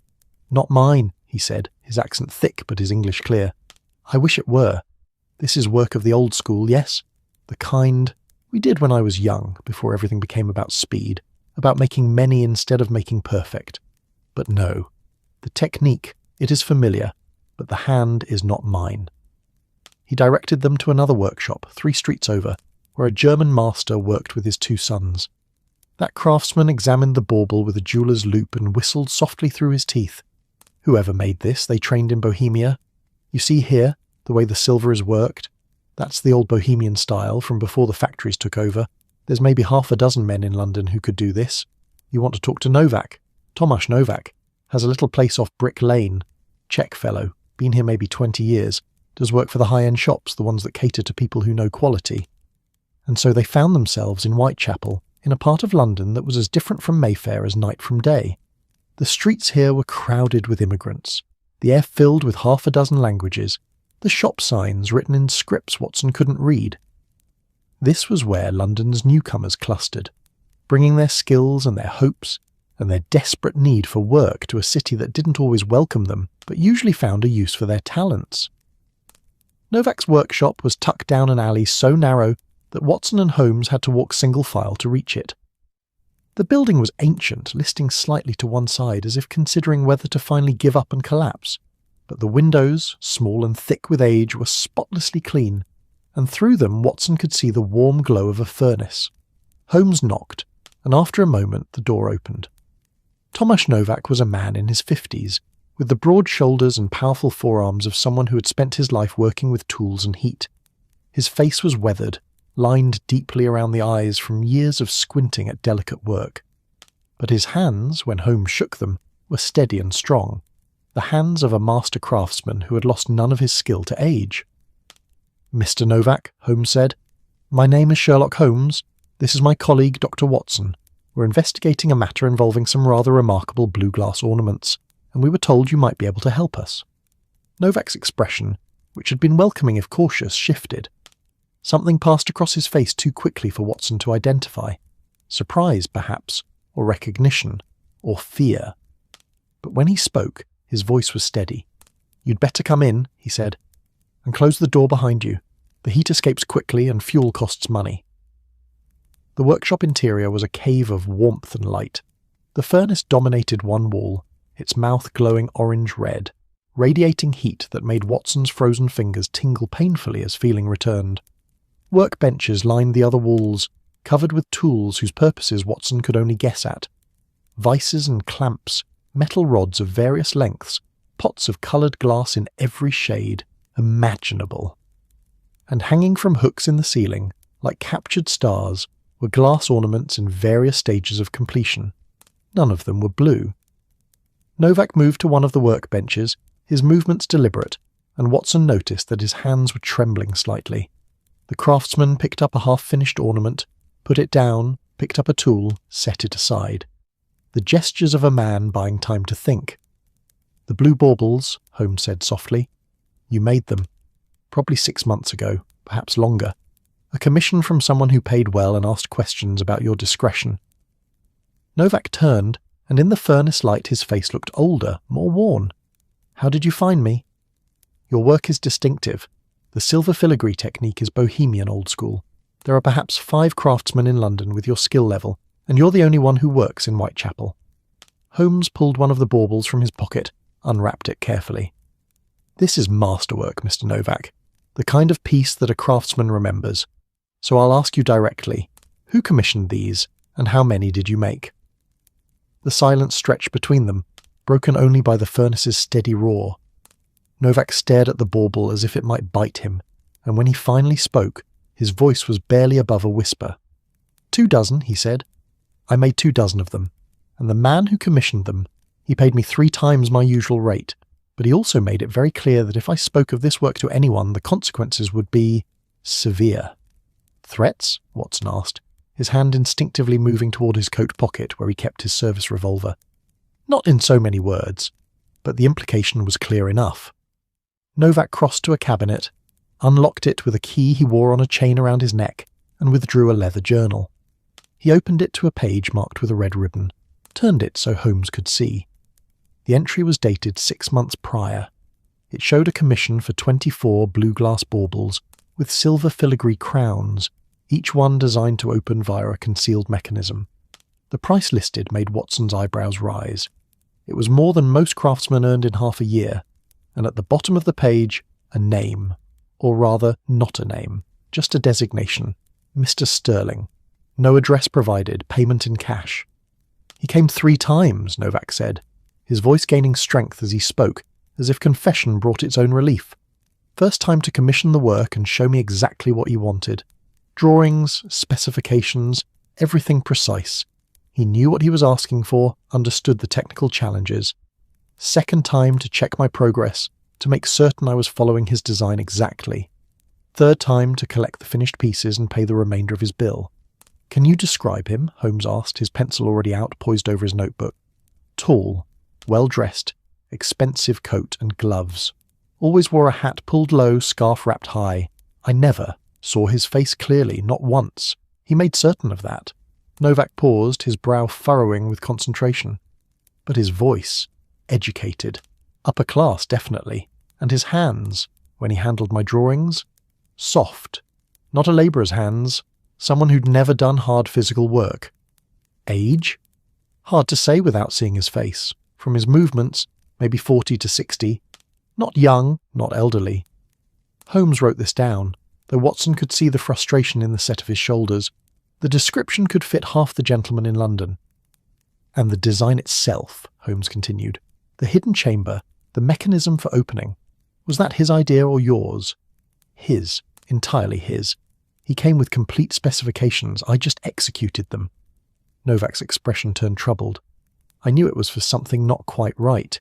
"Not mine," he said, his accent thick but his English clear. "I wish it were. This is work of the old school, yes? The kind we did when I was young, before everything became about speed, about making many instead of making perfect. But no. The technique, it is familiar, but the hand is not mine." He directed them to another workshop, 3 streets over, where a German master worked with his 2 sons. That craftsman examined the bauble with a jeweller's loupe and whistled softly through his teeth. "Whoever made this, they trained in Bohemia. You see here, the way the silver is worked. That's the old Bohemian style from before the factories took over. There's maybe half a dozen men in London who could do this. You want to talk to Novak? Tomasz Novak. Has a little place off Brick Lane. Czech fellow, been here maybe 20 years, does work for the high-end shops, the ones that cater to people who know quality." And so they found themselves in Whitechapel, in a part of London that was as different from Mayfair as night from day. The streets here were crowded with immigrants, the air filled with half a dozen languages, the shop signs written in scripts Watson couldn't read. This was where London's newcomers clustered, bringing their skills and their hopes and their desperate need for work to a city that didn't always welcome them, but usually found a use for their talents. Novak's workshop was tucked down an alley so narrow that Watson and Holmes had to walk single file to reach it. The building was ancient, listing slightly to one side as if considering whether to finally give up and collapse, but the windows, small and thick with age, were spotlessly clean, and through them Watson could see the warm glow of a furnace. Holmes knocked, and after a moment the door opened. Tomasz Novak was a man in his 50s, with the broad shoulders and powerful forearms of someone who had spent his life working with tools and heat. His face was weathered, lined deeply around the eyes from years of squinting at delicate work. But his hands, when Holmes shook them, were steady and strong, the hands of a master craftsman who had lost none of his skill to age. "Mr. Novak," Holmes said, "my name is Sherlock Holmes. This is my colleague, Dr. Watson. We're investigating a matter involving some rather remarkable blue glass ornaments, and we were told you might be able to help us." Novak's expression, which had been welcoming if cautious, shifted. Something passed across his face too quickly for Watson to identify. Surprise, perhaps, or recognition, or fear. But when he spoke, his voice was steady. "You'd better come in," he said, "and close the door behind you. The heat escapes quickly and fuel costs money." The workshop interior was a cave of warmth and light. The furnace dominated one wall, its mouth glowing orange-red, radiating heat that made Watson's frozen fingers tingle painfully as feeling returned. Workbenches lined the other walls, covered with tools whose purposes Watson could only guess at. Vices and clamps, metal rods of various lengths, pots of coloured glass in every shade imaginable. And hanging from hooks in the ceiling, like captured stars, were glass ornaments in various stages of completion. None of them were blue. Novak moved to one of the workbenches, his movements deliberate, and Watson noticed that his hands were trembling slightly. The craftsman picked up a half-finished ornament, put it down, picked up a tool, set it aside. The gestures of a man buying time to think. "The blue baubles," Holmes said softly. "You made them." probably 6 months ago, perhaps longer. A commission from someone who paid well and asked questions about your discretion." Novak turned, and in the furnace light his face looked older, more worn. "How did you find me?" "Your work is distinctive. The silver filigree technique is bohemian old school. There are perhaps 5 craftsmen in London with your skill level, and you're the only one who works in Whitechapel." Holmes pulled one of the baubles from his pocket, unwrapped it carefully. "This is masterwork, Mr. Novak, the kind of piece that a craftsman remembers. So I'll ask you directly, who commissioned these, and how many did you make?" The silence stretched between them, broken only by the furnace's steady roar. Novak stared at the bauble as if it might bite him, and when he finally spoke, his voice was barely above a whisper. 2 dozen, he said. "I made 2 dozen of them, and the man who commissioned them, he paid me 3 times my usual rate, but he also made it very clear that if I spoke of this work to anyone, the consequences would be severe." "Threats?" Watson asked, his hand instinctively moving toward his coat pocket where he kept his service revolver. "Not in so many words, but the implication was clear enough." Novak crossed to a cabinet, unlocked it with a key he wore on a chain around his neck, and withdrew a leather journal. He opened it to a page marked with a red ribbon, turned it so Holmes could see. The entry was dated 6 months prior. It showed a commission for 24 blue-glass baubles with silver filigree crowns, each one designed to open via a concealed mechanism. The price listed made Watson's eyebrows rise. It was more than most craftsmen earned in half a year, and at the bottom of the page, a name. Or rather, not a name, just a designation. Mr. Sterling. No address provided, payment in cash. "He came 3 times, Novak said, his voice gaining strength as he spoke, as if confession brought its own relief. "First time to commission the work and show me exactly what he wanted. Drawings, specifications, everything precise. He knew what he was asking for, understood the technical challenges. Second time to check my progress, to make certain I was following his design exactly. Third time to collect the finished pieces and pay the remainder of his bill." "Can you describe him?" Holmes asked, his pencil already out, poised over his notebook. "Tall, well-dressed, expensive coat and gloves. Always wore a hat pulled low, scarf wrapped high. I never saw his face clearly, not once. He made certain of that." Novak paused, his brow furrowing with concentration. But his voice, educated, upper class definitely, and his hands, when he handled my drawings, soft, not a labourer's hands, someone who'd never done hard physical work. Age? Hard to say without seeing his face. From his movements, maybe 40 to 60. Not young, not elderly. Holmes wrote this down, though Watson could see the frustration in the set of his shoulders. The description could fit half the gentlemen in London. "And the design itself," Holmes continued. "The hidden chamber, the mechanism for opening. Was that his idea or yours?" "His. Entirely his. He came with complete specifications. I just executed them." Novak's expression turned troubled. "I knew it was for something not quite right.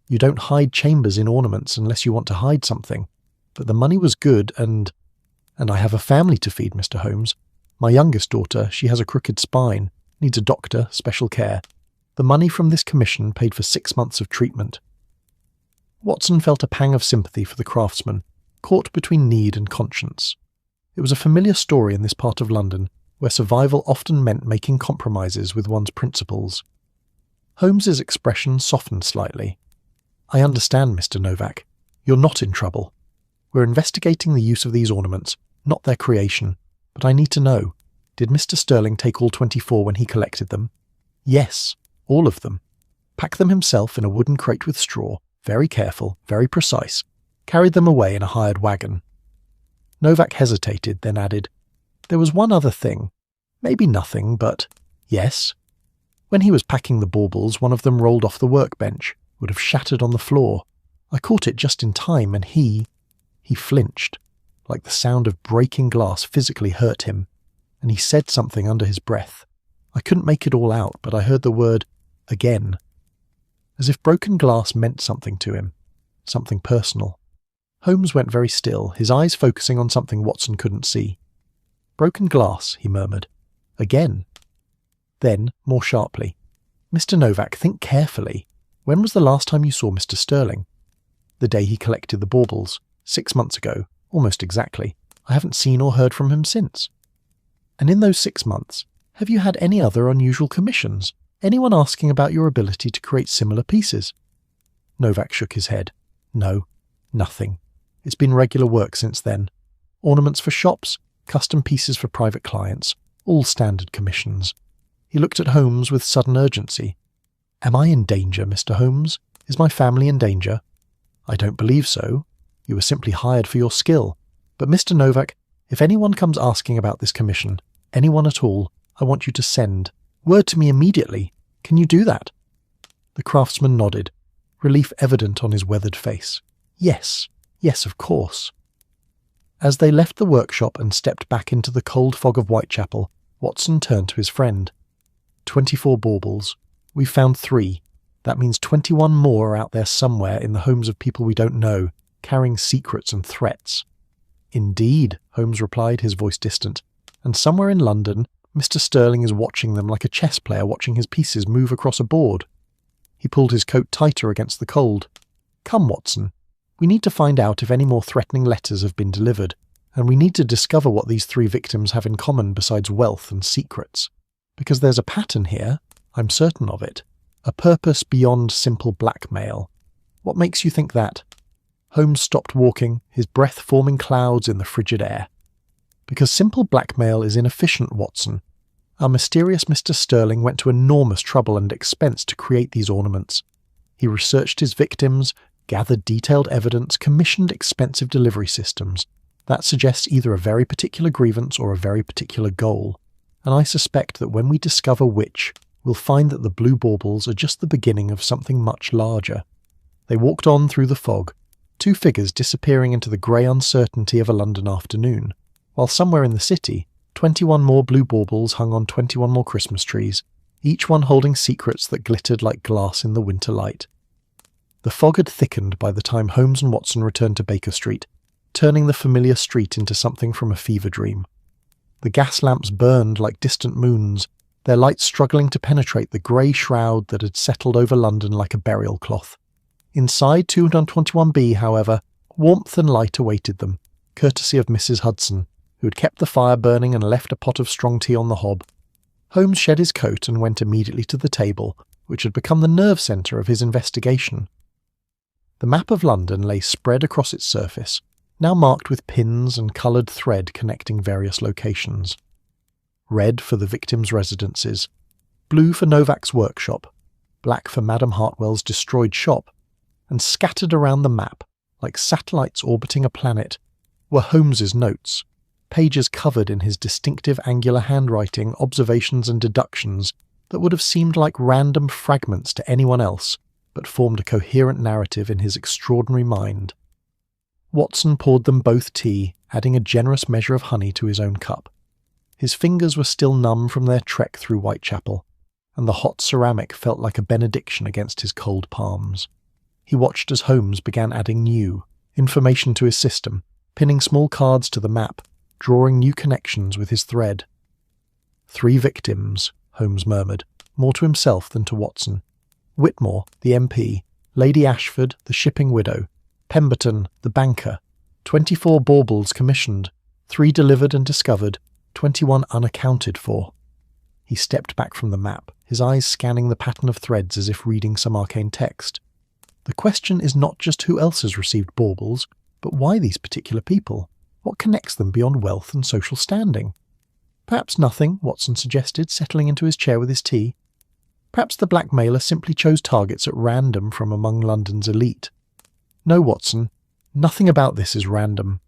You don't hide chambers in ornaments unless you want to hide something. But the money was good, and I have a family to feed, Mr. Holmes. My youngest daughter, she has a crooked spine, needs a doctor, special care. The money from this commission paid for 6 months of treatment." Watson felt a pang of sympathy for the craftsman, caught between need and conscience. It was a familiar story in this part of London, where survival often meant making compromises with one's principles. Holmes's expression softened slightly. "I understand, Mr. Novak. You're not in trouble. We're investigating the use of these ornaments, not their creation. But I need to know, did Mr. Sterling take all 24 when he collected them?" "Yes, all of them. Packed them himself in a wooden crate with straw, very careful, very precise. Carried them away in a hired wagon." Novak hesitated, then added, "There was one other thing. Maybe nothing, but yes. When he was packing the baubles, one of them rolled off the workbench, would have shattered on the floor. I caught it just in time, and he flinched, like the sound of breaking glass physically hurt him, and he said something under his breath. I couldn't make it all out, but I heard the word, again. As if broken glass meant something to him, something personal." Holmes went very still, his eyes focusing on something Watson couldn't see. "Broken glass," he murmured. "Again." Then, more sharply, "Mr. Novak, think carefully. When was the last time you saw Mr. Sterling?" "The day he collected the baubles, 6 months ago, Almost exactly. I haven't seen or heard from him since. And in those 6 months, have you had any other unusual commissions? Anyone asking about your ability to create similar pieces? Novak shook his head. No, nothing. It's been regular work since then. Ornaments for shops, custom pieces for private clients, all standard commissions. He looked at Holmes with sudden urgency. Am I in danger, Mr. Holmes? Is my family in danger? I don't believe so. You were simply hired for your skill. But Mr. Novak, if anyone comes asking about this commission, anyone at all, I want you to send word to me immediately. Can you do that? The craftsman nodded, relief evident on his weathered face. Yes, of course. As they left the workshop and stepped back into the cold fog of Whitechapel, Watson turned to his friend. 24 baubles. We've found 3. That means 21 more are out there somewhere in the homes of people we don't know, carrying secrets and threats. Indeed, Holmes replied, his voice distant. And somewhere in London, Mr. Sterling is watching them like a chess player watching his pieces move across a board. He pulled his coat tighter against the cold. Come, Watson. We need to find out if any more threatening letters have been delivered, and we need to discover what these 3 victims have in common besides wealth and secrets. Because there's a pattern here, I'm certain of it. A purpose beyond simple blackmail. What makes you think that? Holmes stopped walking, his breath forming clouds in the frigid air. Because simple blackmail is inefficient, Watson. Our mysterious Mr. Sterling went to enormous trouble and expense to create these ornaments. He researched his victims, gathered detailed evidence, commissioned expensive delivery systems. That suggests either a very particular grievance or a very particular goal. And I suspect that when we discover which, we'll find that the blue baubles are just the beginning of something much larger. They walked on through the fog, 2 figures disappearing into the grey uncertainty of a London afternoon, while somewhere in the city, 21 more blue baubles hung on 21 more Christmas trees, each one holding secrets that glittered like glass in the winter light. The fog had thickened by the time Holmes and Watson returned to Baker Street, turning the familiar street into something from a fever dream. The gas lamps burned like distant moons, their light struggling to penetrate the grey shroud that had settled over London like a burial cloth. Inside 221B, however, warmth and light awaited them, courtesy of Mrs. Hudson, who had kept the fire burning and left a pot of strong tea on the hob. Holmes shed his coat and went immediately to the table, which had become the nerve centre of his investigation. The map of London lay spread across its surface, now marked with pins and coloured thread connecting various locations. Red for the victims' residences, blue for Novak's workshop, black for Madame Hartwell's destroyed shop, and scattered around the map, like satellites orbiting a planet, were Holmes's notes, pages covered in his distinctive angular handwriting, observations and deductions that would have seemed like random fragments to anyone else, but formed a coherent narrative in his extraordinary mind. Watson poured them both tea, adding a generous measure of honey to his own cup. His fingers were still numb from their trek through Whitechapel, and the hot ceramic felt like a benediction against his cold palms. He watched as Holmes began adding new information to his system, pinning small cards to the map, drawing new connections with his thread. 3 victims, Holmes murmured, more to himself than to Watson. Whitmore, the MP, Lady Ashford, the shipping widow, Pemberton, the banker, 24 baubles commissioned, 3 delivered and discovered, 21 unaccounted for. He stepped back from the map, his eyes scanning the pattern of threads as if reading some arcane text. The question is not just who else has received baubles, but why these particular people? What connects them beyond wealth and social standing? Perhaps nothing, Watson suggested, settling into his chair with his tea. Perhaps the blackmailer simply chose targets at random from among London's elite. No, Watson, nothing about this is random.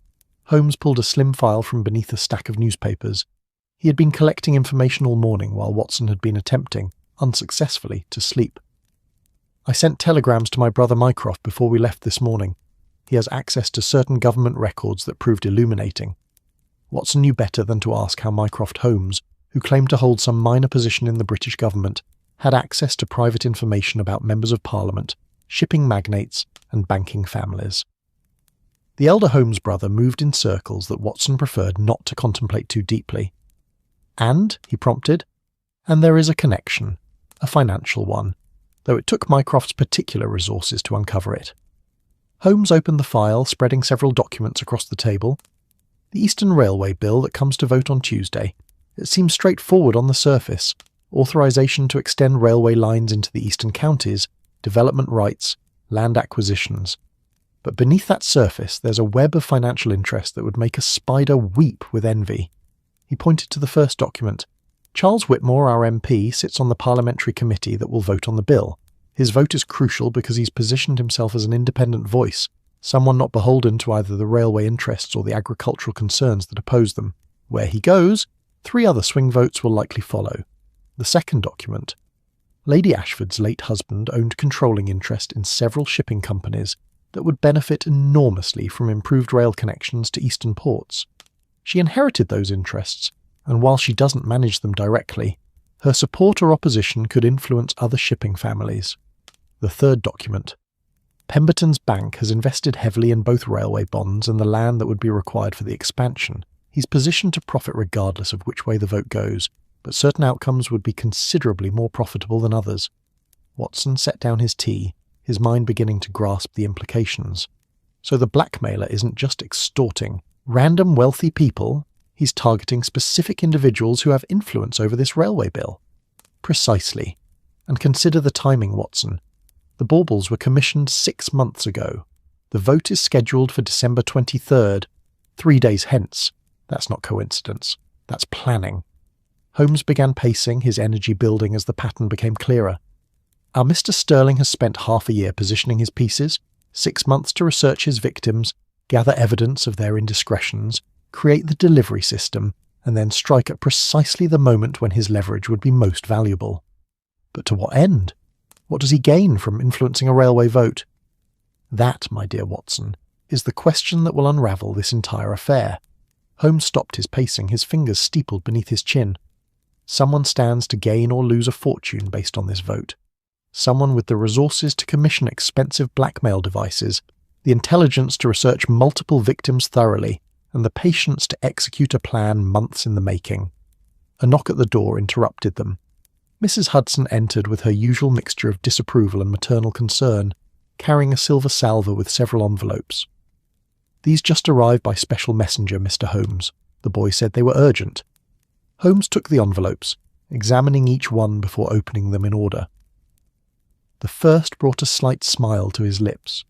Holmes pulled a slim file from beneath a stack of newspapers. He had been collecting information all morning while Watson had been attempting, unsuccessfully, to sleep. I sent telegrams to my brother Mycroft before we left this morning. He has access to certain government records that proved illuminating. Watson knew better than to ask how Mycroft Holmes, who claimed to hold some minor position in the British government, had access to private information about members of Parliament, shipping magnates, and banking families. The elder Holmes brother moved in circles that Watson preferred not to contemplate too deeply. And, he prompted, and there is a connection, a financial one, though it took Mycroft's particular resources to uncover it. Holmes opened the file, spreading several documents across the table. The Eastern Railway Bill that comes to vote on Tuesday. It seems straightforward on the surface. Authorisation to extend railway lines into the eastern counties, development rights, land acquisitions. But beneath that surface there's a web of financial interest that would make a spider weep with envy. He pointed to the first document. Charles Whitmore, our MP, sits on the parliamentary committee that will vote on the bill. His vote is crucial because he's positioned himself as an independent voice, someone not beholden to either the railway interests or the agricultural concerns that oppose them. Where he goes, 3 other swing votes will likely follow. The second document. Lady Ashford's late husband owned controlling interest in several shipping companies that would benefit enormously from improved rail connections to eastern ports. She inherited those interests, and while she doesn't manage them directly, her support or opposition could influence other shipping families. The third document. Pemberton's bank has invested heavily in both railway bonds and the land that would be required for the expansion. He's positioned to profit regardless of which way the vote goes, but certain outcomes would be considerably more profitable than others. Watson set down his tea, his mind beginning to grasp the implications. So the blackmailer isn't just extorting random wealthy people, he's targeting specific individuals who have influence over this railway bill. Precisely. And consider the timing, Watson. The baubles were commissioned 6 months ago. The vote is scheduled for December 23rd, 3 days hence. That's not coincidence. That's planning. Holmes began pacing, his energy building as the pattern became clearer. Our Mr. Sterling has spent half a year positioning his pieces, 6 months to research his victims, gather evidence of their indiscretions, create the delivery system, and then strike at precisely the moment when his leverage would be most valuable. But to what end? What does he gain from influencing a railway vote? That, my dear Watson, is the question that will unravel this entire affair. Holmes stopped his pacing, his fingers steepled beneath his chin. Someone stands to gain or lose a fortune based on this vote. Someone with the resources to commission expensive blackmail devices, the intelligence to research multiple victims thoroughly, and the patience to execute a plan months in the making. A knock at the door interrupted them. Mrs. Hudson entered with her usual mixture of disapproval and maternal concern, carrying a silver salver with several envelopes. "These just arrived by special messenger, Mr. Holmes." The boy said they were urgent. Holmes took the envelopes, examining each one before opening them in order. The first brought a slight smile to his lips.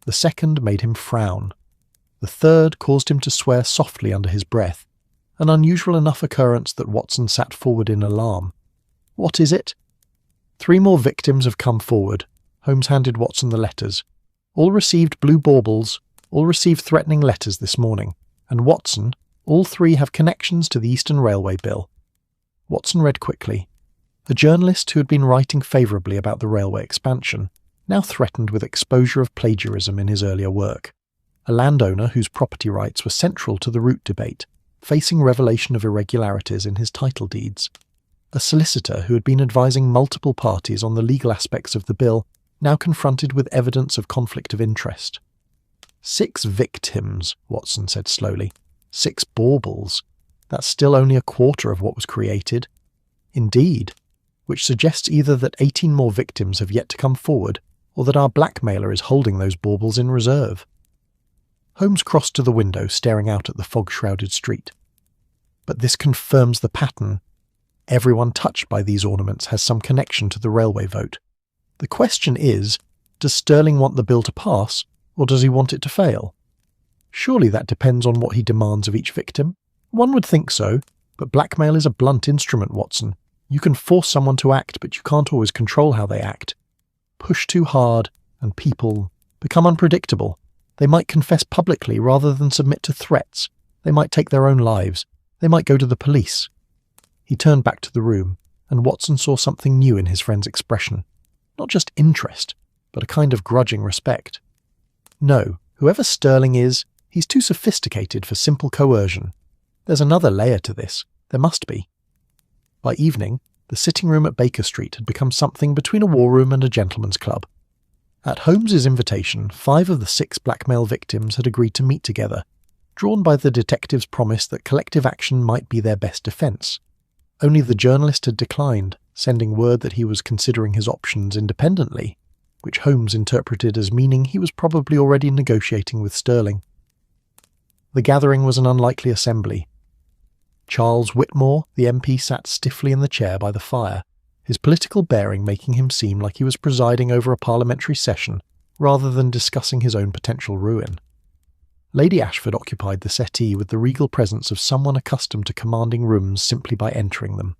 The second made him frown. The third caused him to swear softly under his breath, an unusual enough occurrence that Watson sat forward in alarm. "What is it?" "3 more victims have come forward." Holmes handed Watson the letters. "All received blue baubles, all received threatening letters this morning. And Watson, all 3 have connections to the Eastern Railway Bill." Watson read quickly. A journalist who had been writing favourably about the railway expansion, now threatened with exposure of plagiarism in his earlier work. A landowner whose property rights were central to the route debate, facing revelation of irregularities in his title deeds. A solicitor who had been advising multiple parties on the legal aspects of the bill, now confronted with evidence of conflict of interest. 6 victims, Watson said slowly. 6 baubles. That's still only a quarter of what was created. Indeed. Which suggests either that 18 more victims have yet to come forward, or that our blackmailer is holding those baubles in reserve. Holmes crossed to the window, staring out at the fog-shrouded street. But this confirms the pattern. Everyone touched by these ornaments has some connection to the railway vote. The question is, does Sterling want the bill to pass, or does he want it to fail? Surely that depends on what he demands of each victim. One would think so, but blackmail is a blunt instrument, Watson. You can force someone to act, but you can't always control how they act. Push too hard, and people become unpredictable. They might confess publicly rather than submit to threats. They might take their own lives. They might go to the police. He turned back to the room, and Watson saw something new in his friend's expression. Not just interest, but a kind of grudging respect. No, whoever Sterling is, he's too sophisticated for simple coercion. There's another layer to this. There must be. By evening, the sitting room at Baker Street had become something between a war room and a gentleman's club. At Holmes's invitation, 5 of the 6 blackmail victims had agreed to meet together, drawn by the detective's promise that collective action might be their best defence. Only the journalist had declined, sending word that he was considering his options independently. which Holmes interpreted as meaning he was probably already negotiating with Sterling. The gathering was an unlikely assembly. Charles Whitmore, the MP, sat stiffly in the chair by the fire, his political bearing making him seem like he was presiding over a parliamentary session rather than discussing his own potential ruin. Lady Ashford occupied the settee with the regal presence of someone accustomed to commanding rooms simply by entering them.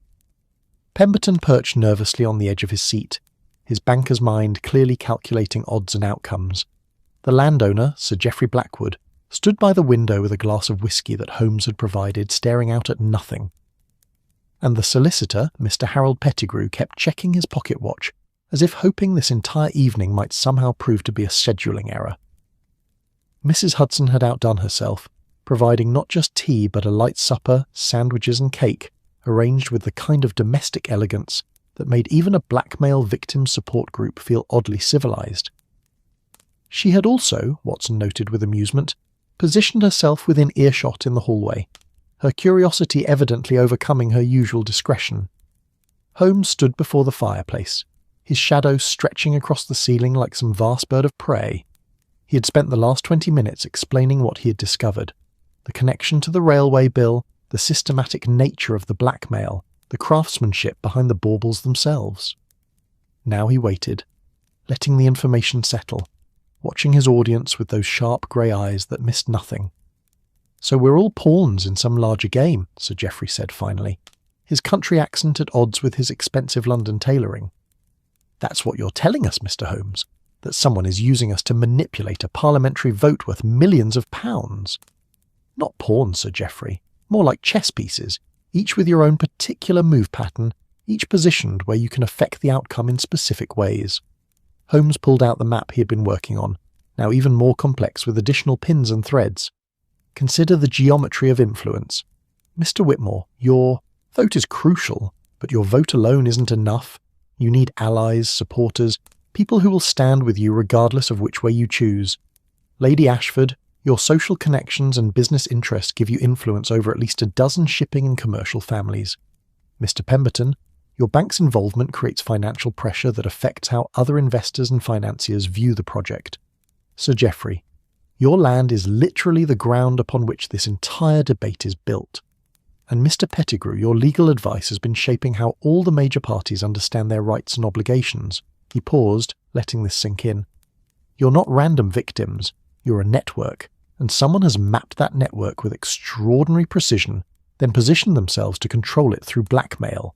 Pemberton perched nervously on the edge of his seat, his banker's mind clearly calculating odds and outcomes. The landowner, Sir Geoffrey Blackwood, stood by the window with a glass of whisky that Holmes had provided, staring out at nothing. And the solicitor, Mr. Harold Pettigrew, kept checking his pocket watch, as if hoping this entire evening might somehow prove to be a scheduling error. Mrs. Hudson had outdone herself, providing not just tea but a light supper, sandwiches and cake, arranged with the kind of domestic elegance that made even a blackmail victim support group feel oddly civilized. She had also, Watson noted with amusement, positioned herself within earshot in the hallway, her curiosity evidently overcoming her usual discretion. Holmes stood before the fireplace, his shadow stretching across the ceiling like some vast bird of prey. He had spent the last 20 minutes explaining what he had discovered, the connection to the railway bill, the systematic nature of the blackmail, the craftsmanship behind the baubles themselves. Now he waited, letting the information settle, watching his audience with those sharp grey eyes that missed nothing. "So we're all pawns in some larger game," Sir Geoffrey said finally, his country accent at odds with his expensive London tailoring. "That's what you're telling us, Mr. Holmes, that someone is using us to manipulate a parliamentary vote worth millions of pounds." "Not pawns, Sir Geoffrey, more like chess pieces, each with your own particular move pattern, each positioned where you can affect the outcome in specific ways." Holmes pulled out the map he had been working on, now even more complex with additional pins and threads. "Consider the geometry of influence. Mr. Whitmore, your vote is crucial, but your vote alone isn't enough. You need allies, supporters, people who will stand with you regardless of which way you choose. Lady Ashford, your social connections and business interests give you influence over at least a dozen shipping and commercial families. Mr. Pemberton, your bank's involvement creates financial pressure that affects how other investors and financiers view the project. Sir Geoffrey, your land is literally the ground upon which this entire debate is built. And Mr. Pettigrew, your legal advice has been shaping how all the major parties understand their rights and obligations." He paused, letting this sink in. "You're not random victims, you're a network, and someone has mapped that network with extraordinary precision, then positioned themselves to control it through blackmail."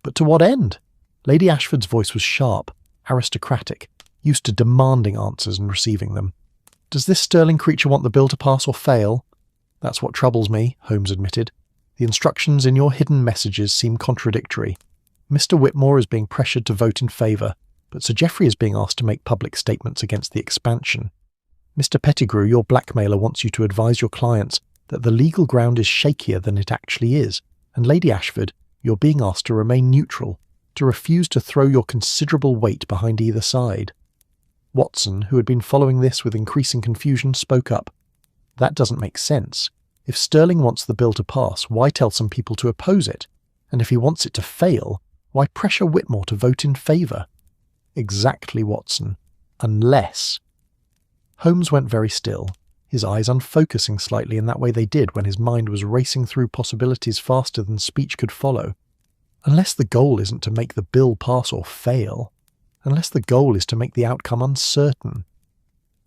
"But to what end?" Lady Ashford's voice was sharp, aristocratic, used to demanding answers and receiving them. "Does this sterling creature want the bill to pass or fail?" "That's what troubles me," Holmes admitted. "The instructions in your hidden messages seem contradictory. Mr. Whitmore is being pressured to vote in favour, but Sir Geoffrey is being asked to make public statements against the expansion. Mr. Pettigrew, your blackmailer, wants you to advise your clients that the legal ground is shakier than it actually is, and Lady Ashford, you're being asked to remain neutral, to refuse to throw your considerable weight behind either side." Watson, who had been following this with increasing confusion, spoke up. "That doesn't make sense. If Sterling wants the bill to pass, why tell some people to oppose it? And if he wants it to fail, why pressure Whitmore to vote in favour?" "Exactly, Watson. Unless—" Holmes went very still, his eyes unfocusing slightly in that way they did when his mind was racing through possibilities faster than speech could follow. "Unless the goal isn't to make the bill pass or fail. Unless the goal is to make the outcome uncertain."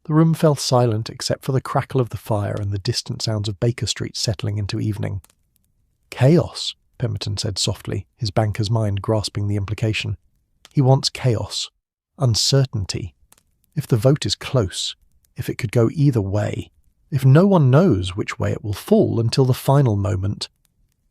The room fell silent except for the crackle of the fire and the distant sounds of Baker Street settling into evening. "Chaos," Pemberton said softly, his banker's mind grasping the implication. "He wants chaos. Uncertainty. If the vote is close, if it could go either way, if no one knows which way it will fall until the final moment.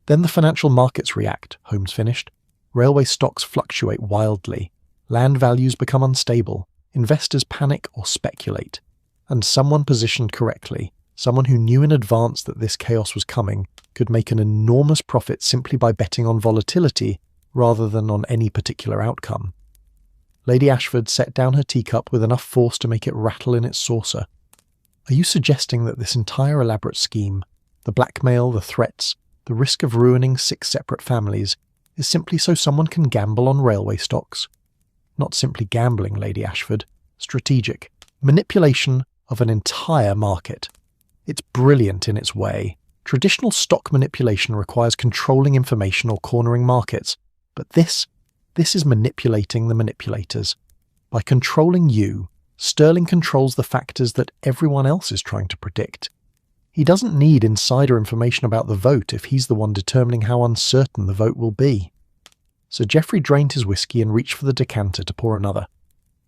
Then the financial markets react," Holmes finished. "Railway stocks fluctuate wildly. Land values become unstable. Investors panic or speculate. And someone positioned correctly, someone who knew in advance that this chaos was coming, could make an enormous profit simply by betting on volatility rather than on any particular outcome." Lady Ashford set down her teacup with enough force to make it rattle in its saucer. "Are you suggesting that this entire elaborate scheme, the blackmail, the threats, the risk of ruining 6 separate families, is simply so someone can gamble on railway stocks?" Not simply gambling, Lady Ashford. Strategic. Manipulation of an entire market. It's brilliant in its way. Traditional stock manipulation requires controlling information or cornering markets, but this is manipulating the manipulators. By controlling you, Sterling controls the factors that everyone else is trying to predict. He doesn't need insider information about the vote if he's the one determining how uncertain the vote will be. Sir Geoffrey drained his whiskey and reached for the decanter to pour another.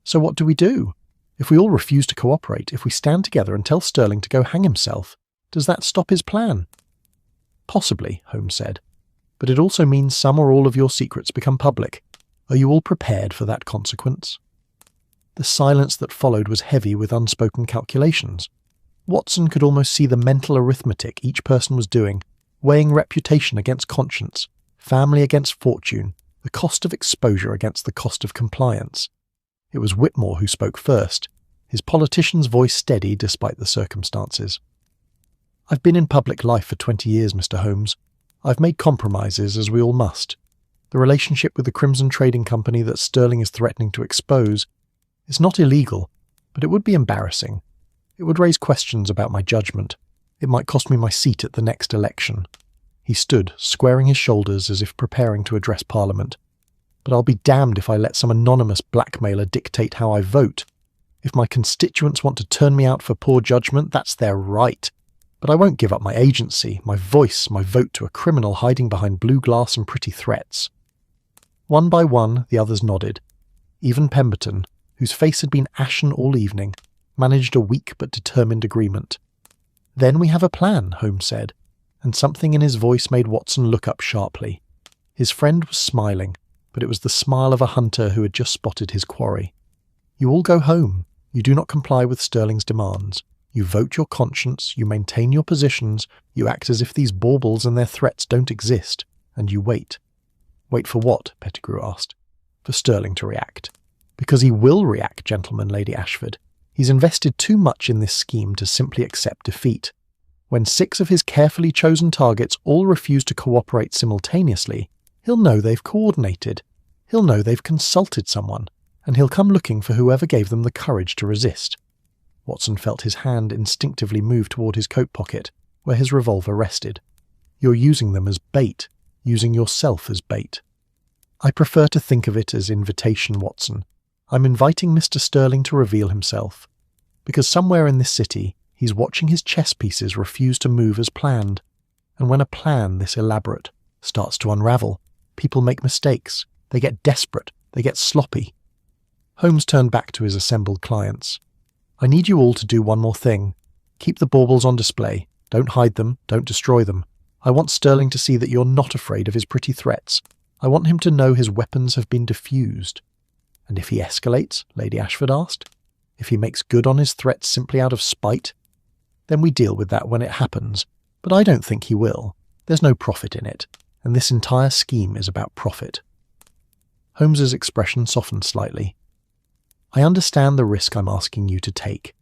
So what do we do? If we all refuse to cooperate, if we stand together and tell Sterling to go hang himself, does that stop his plan? Possibly, Holmes said. But it also means some or all of your secrets become public. Are you all prepared for that consequence? The silence that followed was heavy with unspoken calculations. Watson could almost see the mental arithmetic each person was doing, weighing reputation against conscience, family against fortune, the cost of exposure against the cost of compliance. It was Whitmore who spoke first, his politician's voice steady despite the circumstances. I've been in public life for 20 years, Mr. Holmes. I've made compromises, as we all must. The relationship with the Crimson Trading Company that Sterling is threatening to expose is not illegal, but it would be embarrassing. It would raise questions about my judgment. It might cost me my seat at the next election. He stood, squaring his shoulders as if preparing to address Parliament. But I'll be damned if I let some anonymous blackmailer dictate how I vote. If my constituents want to turn me out for poor judgment, that's their right. But I won't give up my agency, my voice, my vote to a criminal hiding behind blue glass and pretty threats. One by one, the others nodded. Even Pemberton, whose face had been ashen all evening, managed a weak but determined agreement. Then we have a plan, Holmes said, and something in his voice made Watson look up sharply. His friend was smiling, but it was the smile of a hunter who had just spotted his quarry. You all go home. You do not comply with Sterling's demands. You vote your conscience, you maintain your positions, you act as if these baubles and their threats don't exist, and you wait. Wait for what? Pettigrew asked. For Sterling to react. Because he will react, gentlemen, Lady Ashford. He's invested too much in this scheme to simply accept defeat. When 6 of his carefully chosen targets all refuse to cooperate simultaneously, he'll know they've coordinated. He'll know they've consulted someone, and he'll come looking for whoever gave them the courage to resist. Watson felt his hand instinctively move toward his coat pocket, where his revolver rested. You're using them as bait, using yourself as bait. I prefer to think of it as invitation, Watson. I'm inviting Mr. Sterling to reveal himself. Because somewhere in this city, he's watching his chess pieces refuse to move as planned. And when a plan this elaborate starts to unravel, people make mistakes. They get desperate. They get sloppy. Holmes turned back to his assembled clients. I need you all to do one more thing. Keep the baubles on display. Don't hide them. Don't destroy them. I want Sterling to see that you're not afraid of his pretty threats. I want him to know his weapons have been diffused. And if he escalates, Lady Ashford asked, if he makes good on his threats simply out of spite, then we deal with that when it happens. But I don't think he will. There's no profit in it, and this entire scheme is about profit. Holmes's expression softened slightly. I understand the risk I'm asking you to take,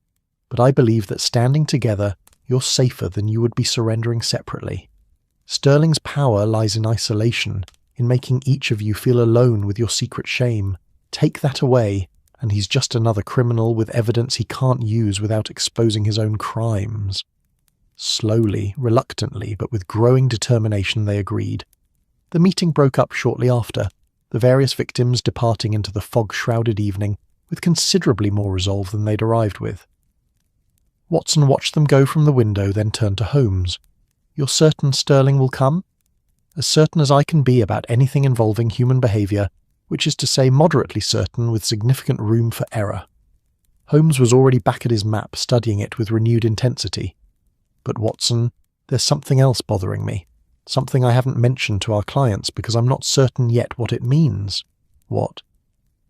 but I believe that standing together, you're safer than you would be surrendering separately. Sterling's power lies in isolation, in making each of you feel alone with your secret shame. Take that away, and he's just another criminal with evidence he can't use without exposing his own crimes. Slowly, reluctantly, but with growing determination, they agreed. The meeting broke up shortly after, the various victims departing into the fog-shrouded evening with considerably more resolve than they'd arrived with. Watson watched them go from the window, then turned to Holmes. You're certain Sterling will come? As certain as I can be about anything involving human behaviour, which is to say moderately certain with significant room for error. Holmes was already back at his map, studying it with renewed intensity. But Watson, there's something else bothering me. Something I haven't mentioned to our clients because I'm not certain yet what it means. What?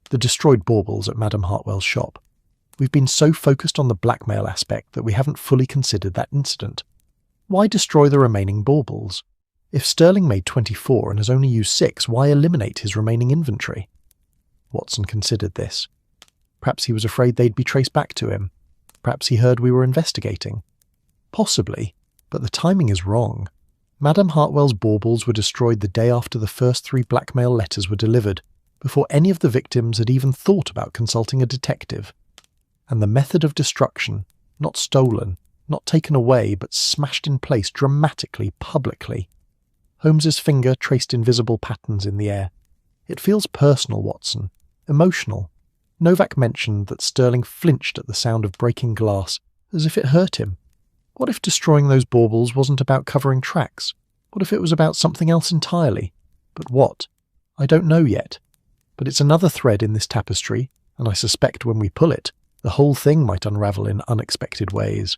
The destroyed baubles at Madame Hartwell's shop. We've been so focused on the blackmail aspect that we haven't fully considered that incident. Why destroy the remaining baubles? If Sterling made 24 and has only used 6, why eliminate his remaining inventory? Watson considered this. Perhaps he was afraid they'd be traced back to him. Perhaps he heard we were investigating. Possibly, but the timing is wrong. Madame Hartwell's baubles were destroyed the day after the first 3 blackmail letters were delivered, before any of the victims had even thought about consulting a detective. And the method of destruction, not stolen, not taken away, but smashed in place dramatically, publicly. Holmes's finger traced invisible patterns in the air. It feels personal, Watson. Emotional. Novak mentioned that Sterling flinched at the sound of breaking glass, as if it hurt him. What if destroying those baubles wasn't about covering tracks? What if it was about something else entirely? But what? I don't know yet. But it's another thread in this tapestry, and I suspect when we pull it, the whole thing might unravel in unexpected ways.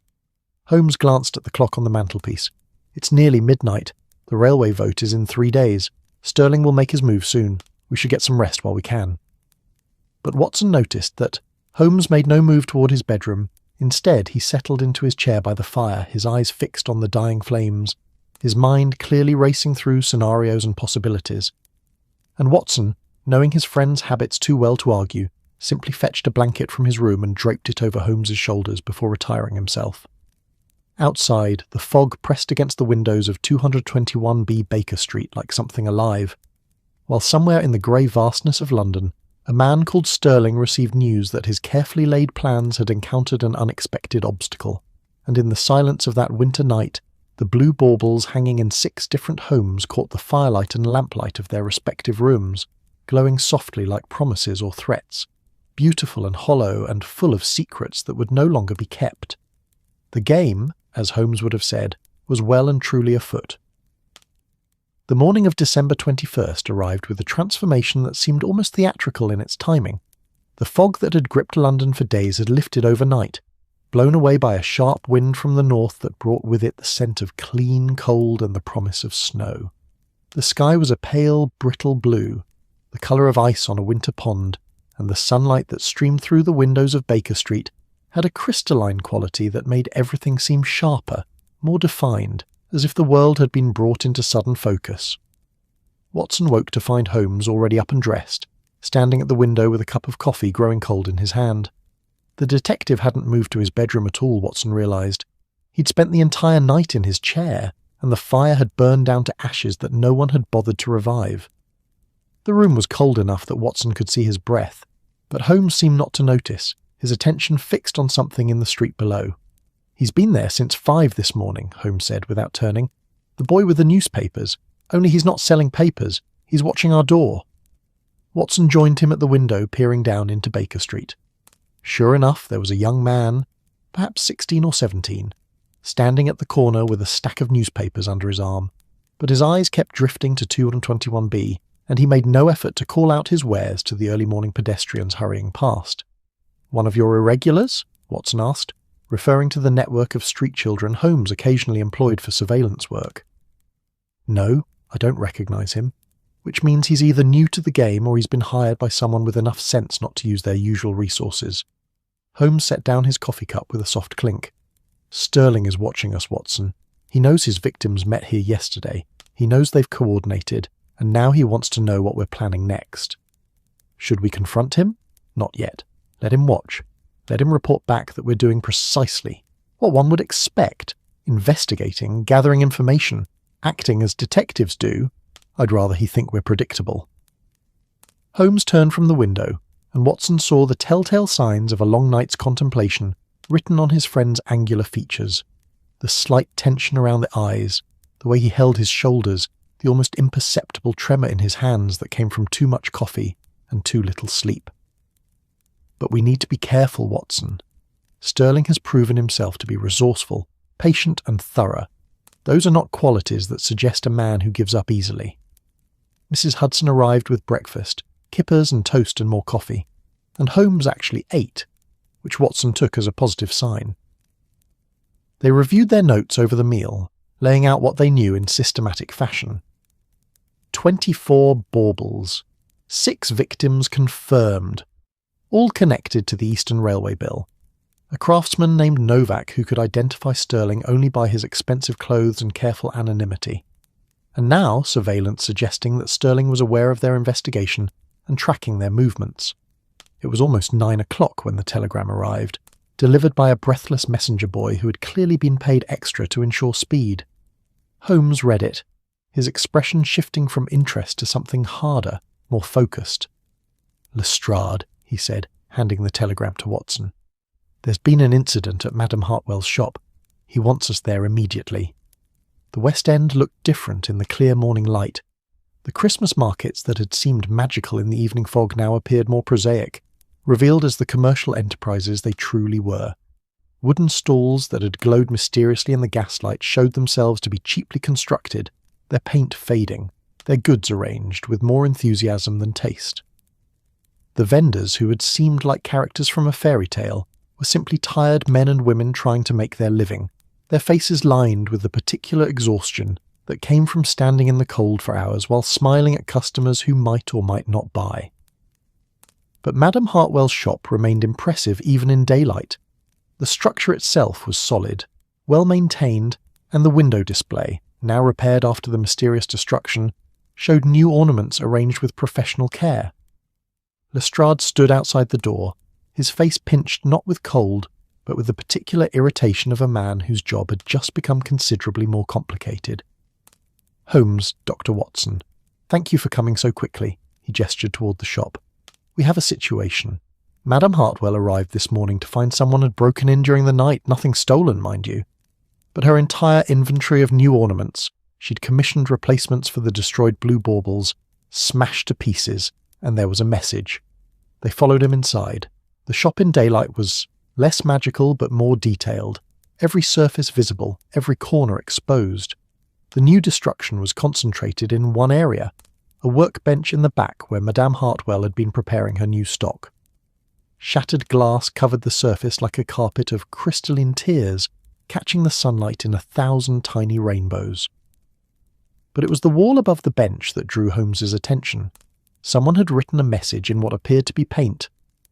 Holmes glanced at the clock on the mantelpiece. It's nearly midnight. The railway vote is in 3 days. Sterling will make his move soon. We should get some rest while we can. But Watson noticed that Holmes made no move toward his bedroom. Instead, he settled into his chair by the fire, his eyes fixed on the dying flames, his mind clearly racing through scenarios and possibilities. And Watson, knowing his friend's habits too well to argue, simply fetched a blanket from his room and draped it over Holmes's shoulders before retiring himself. Outside, the fog pressed against the windows of 221B Baker Street like something alive, while somewhere in the grey vastness of London, a man called Sterling received news that his carefully laid plans had encountered an unexpected obstacle, and in the silence of that winter night, the blue baubles hanging in 6 different homes caught the firelight and lamplight of their respective rooms, glowing softly like promises or threats, beautiful and hollow and full of secrets that would no longer be kept. The game, as Holmes would have said, was well and truly afoot. The morning of December 21st arrived with a transformation that seemed almost theatrical in its timing. The fog that had gripped London for days had lifted overnight, blown away by a sharp wind from the north that brought with it the scent of clean cold and the promise of snow. The sky was a pale, brittle blue, the colour of ice on a winter pond, and the sunlight that streamed through the windows of Baker Street had a crystalline quality that made everything seem sharper, more defined, as if the world had been brought into sudden focus. Watson woke to find Holmes already up and dressed, standing at the window with a cup of coffee growing cold in his hand. The detective hadn't moved to his bedroom at all, Watson realised. He'd spent the entire night in his chair, and the fire had burned down to ashes that no one had bothered to revive. The room was cold enough that Watson could see his breath, but Holmes seemed not to notice, his attention fixed on something in the street below. "He's been there since 5 this morning," Holmes said without turning. "The boy with the newspapers. Only he's not selling papers. He's watching our door." Watson joined him at the window, peering down into Baker Street. Sure enough, there was a young man, perhaps 16 or 17, standing at the corner with a stack of newspapers under his arm. But his eyes kept drifting to 221B, and he made no effort to call out his wares to the early morning pedestrians hurrying past. "One of your irregulars?" Watson asked, referring to the network of street children Holmes occasionally employed for surveillance work. "No, I don't recognise him," which means he's either new to the game or he's been hired by someone with enough sense not to use their usual resources. Holmes set down his coffee cup with a soft clink. "Sterling is watching us, Watson. He knows his victims met here yesterday. He knows they've coordinated, and now he wants to know what we're planning next. Should we confront him? Not yet. Let him watch. Let him report back that we're doing precisely what one would expect, investigating, gathering information, acting as detectives do. I'd rather he think we're predictable." Holmes turned from the window, and Watson saw the telltale signs of a long night's contemplation written on his friend's angular features. The slight tension around the eyes, the way he held his shoulders, the almost imperceptible tremor in his hands that came from too much coffee and too little sleep. "But we need to be careful, Watson. Sterling has proven himself to be resourceful, patient and thorough. Those are not qualities that suggest a man who gives up easily." Mrs. Hudson arrived with breakfast, kippers and toast and more coffee, and Holmes actually ate, which Watson took as a positive sign. They reviewed their notes over the meal, laying out what they knew in systematic fashion. 24 baubles, 6 victims confirmed, all connected to the Eastern Railway bill. A craftsman named Novak who could identify Sterling only by his expensive clothes and careful anonymity. And now surveillance suggesting that Sterling was aware of their investigation and tracking their movements. It was almost 9 o'clock when the telegram arrived, delivered by a breathless messenger boy who had clearly been paid extra to ensure speed. Holmes read it, his expression shifting from interest to something harder, more focused. Lestrade, he said, handing the telegram to Watson. There's been an incident at Madame Hartwell's shop. He wants us there immediately. The West End looked different in the clear morning light. The Christmas markets that had seemed magical in the evening fog now appeared more prosaic, revealed as the commercial enterprises they truly were. Wooden stalls that had glowed mysteriously in the gaslight showed themselves to be cheaply constructed, their paint fading, their goods arranged with more enthusiasm than taste. The vendors, who had seemed like characters from a fairy tale, were simply tired men and women trying to make their living, their faces lined with the particular exhaustion that came from standing in the cold for hours while smiling at customers who might or might not buy. But Madame Hartwell's shop remained impressive even in daylight. The structure itself was solid, well maintained, and the window display, now repaired after the mysterious destruction, showed new ornaments arranged with professional care. Lestrade stood outside the door, his face pinched not with cold, but with the particular irritation of a man whose job had just become considerably more complicated. Holmes, Dr. Watson. Thank you for coming so quickly, he gestured toward the shop. We have a situation. Madame Hartwell arrived this morning to find someone had broken in during the night, nothing stolen, mind you. But her entire inventory of new ornaments, she'd commissioned replacements for the destroyed blue baubles, smashed to pieces, and there was a message. They followed him inside. The shop in daylight was less magical but more detailed, every surface visible, every corner exposed. The new destruction was concentrated in one area, a workbench in the back where Madame Hartwell had been preparing her new stock. Shattered glass covered the surface like a carpet of crystalline tears, catching the sunlight in 1,000 tiny rainbows. But it was the wall above the bench that drew Holmes's attention. Someone had written a message in what appeared to be paint.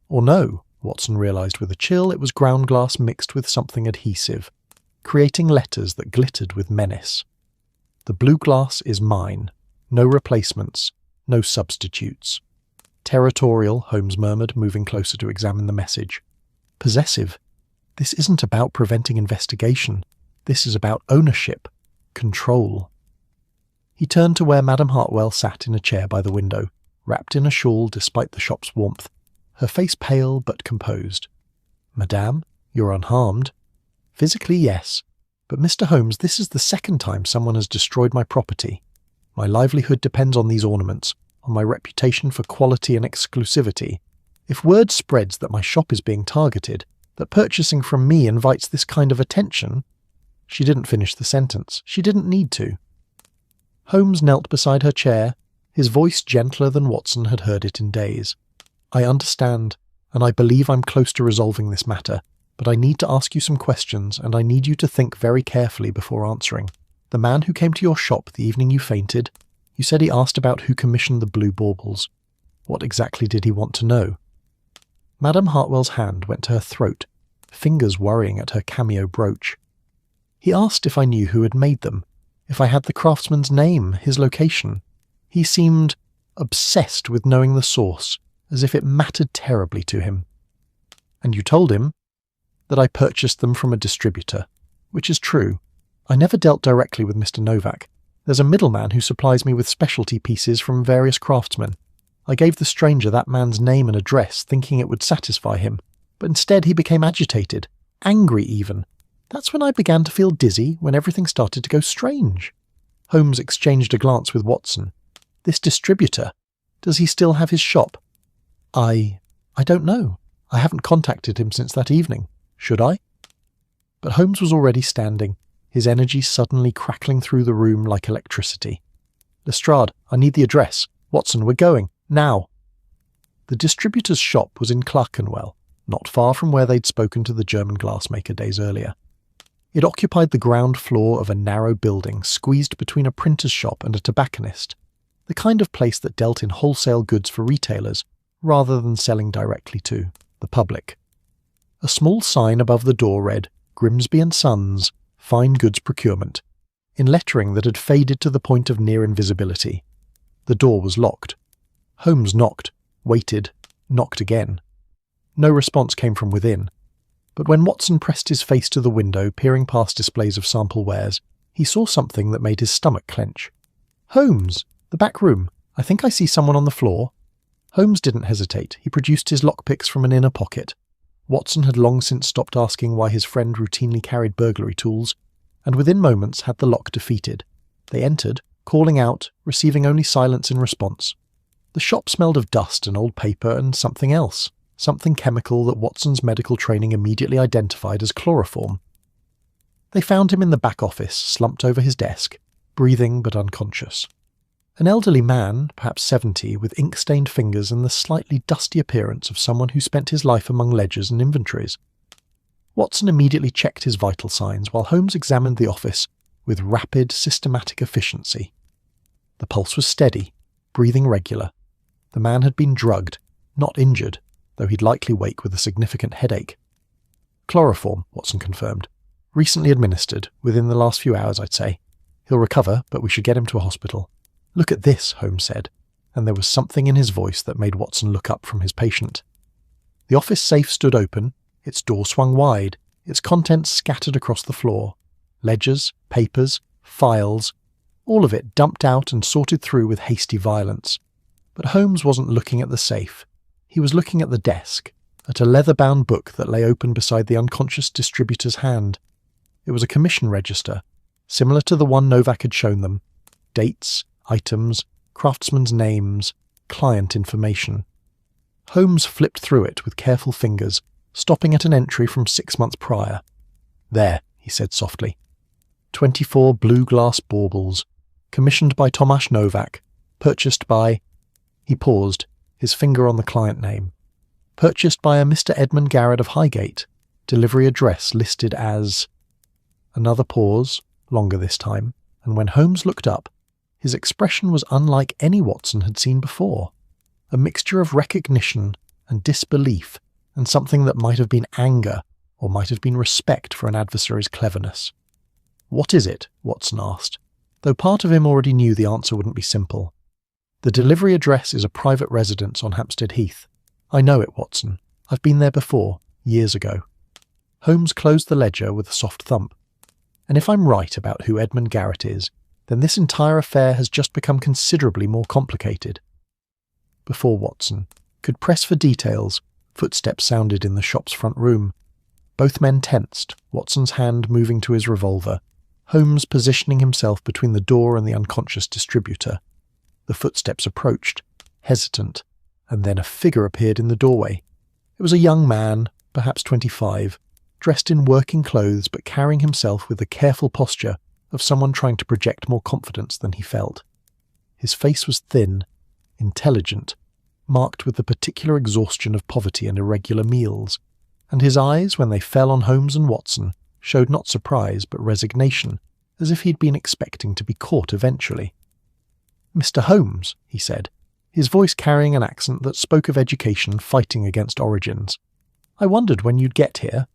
Or no, Watson realised with a chill, it was ground glass mixed with something adhesive, creating letters that glittered with menace. The blue glass is mine. No replacements. No substitutes. Territorial, Holmes murmured, moving closer to examine the message. Possessive. This isn't about preventing investigation. This is about ownership. Control. He turned to where Madame Hartwell sat in a chair by the window, wrapped in a shawl despite the shop's warmth, her face pale but composed. Madame, you're unharmed. Physically, yes. But Mr. Holmes, this is the second time someone has destroyed my property. My livelihood depends on these ornaments, on my reputation for quality and exclusivity. If word spreads that my shop is being targeted, that purchasing from me invites this kind of attention... She didn't finish the sentence. She didn't need to. Holmes knelt beside her chair, his voice gentler than Watson had heard it in days. I understand, and I believe I'm close to resolving this matter, but I need to ask you some questions, and I need you to think very carefully before answering. The man who came to your shop the evening you fainted, you said he asked about who commissioned the blue baubles. What exactly did he want to know? Madame Hartwell's hand went to her throat, fingers worrying at her cameo brooch. He asked if I knew who had made them, if I had the craftsman's name, his location. He seemed obsessed with knowing the source, as if it mattered terribly to him. And you told him that I purchased them from a distributor, which is true. I never dealt directly with Mr. Novak. There's a middleman who supplies me with specialty pieces from various craftsmen. I gave the stranger that man's name and address, thinking it would satisfy him, but instead he became agitated, angry even. That's when I began to feel dizzy, when everything started to go strange. Holmes exchanged a glance with Watson. This distributor, does he still have his shop? I don't know. I haven't contacted him since that evening. Should I? But Holmes was already standing, his energy suddenly crackling through the room like electricity. Lestrade, I need the address. Watson, we're going. Now. The distributor's shop was in Clerkenwell, not far from where they'd spoken to the German glassmaker days earlier. It occupied the ground floor of a narrow building squeezed between a printer's shop and a tobacconist, the kind of place that dealt in wholesale goods for retailers, rather than selling directly to the public. A small sign above the door read, Grimsby & Sons, Fine Goods Procurement, in lettering that had faded to the point of near invisibility. The door was locked. Holmes knocked, waited, knocked again. No response came from within. But when Watson pressed his face to the window, peering past displays of sample wares, he saw something that made his stomach clench. Holmes! The back room. I think I see someone on the floor. Holmes didn't hesitate. He produced his lockpicks from an inner pocket. Watson had long since stopped asking why his friend routinely carried burglary tools, and within moments had the lock defeated. They entered, calling out, receiving only silence in response. The shop smelled of dust and old paper and something else, something chemical that Watson's medical training immediately identified as chloroform. They found him in the back office, slumped over his desk, breathing but unconscious. An elderly man, perhaps 70, with ink-stained fingers and the slightly dusty appearance of someone who spent his life among ledgers and inventories. Watson immediately checked his vital signs while Holmes examined the office with rapid, systematic efficiency. The pulse was steady, breathing regular. The man had been drugged, not injured, though he'd likely wake with a significant headache. Chloroform, Watson confirmed. Recently administered, within the last few hours, I'd say. He'll recover, but we should get him to a hospital. Look at this, Holmes said, and there was something in his voice that made Watson look up from his patient. The office safe stood open, its door swung wide, its contents scattered across the floor. Ledgers, papers, files, all of it dumped out and sorted through with hasty violence. But Holmes wasn't looking at the safe. He was looking at the desk, at a leather-bound book that lay open beside the unconscious distributor's hand. It was a commission register, similar to the one Novak had shown them. Dates, items, craftsmen's names, client information. Holmes flipped through it with careful fingers, stopping at an entry from 6 months prior. There, he said softly. 24 blue glass baubles, commissioned by Tomasz Novak, purchased by... He paused, his finger on the client name. Purchased by a Mr. Edmund Garrett of Highgate, delivery address listed as... Another pause, longer this time, and when Holmes looked up, his expression was unlike any Watson had seen before, a mixture of recognition and disbelief, and something that might have been anger or might have been respect for an adversary's cleverness. "What is it?" Watson asked, though part of him already knew the answer wouldn't be simple. "The delivery address is a private residence on Hampstead Heath. I know it, Watson. I've been there before, years ago." Holmes closed the ledger with a soft thump. "And if I'm right about who Edmund Garrett is, then this entire affair has just become considerably more complicated." Before Watson could press for details, footsteps sounded in the shop's front room. Both men tensed, Watson's hand moving to his revolver, Holmes positioning himself between the door and the unconscious distributor. The footsteps approached, hesitant, and then a figure appeared in the doorway. It was a young man, perhaps 25, dressed in working clothes but carrying himself with the careful posture of someone trying to project more confidence than he felt. His face was thin, intelligent, marked with the particular exhaustion of poverty and irregular meals, and his eyes, when they fell on Holmes and Watson, showed not surprise but resignation, as if he'd been expecting to be caught eventually. "Mr. Holmes," he said, his voice carrying an accent that spoke of education fighting against origins. "I wondered when you'd get here,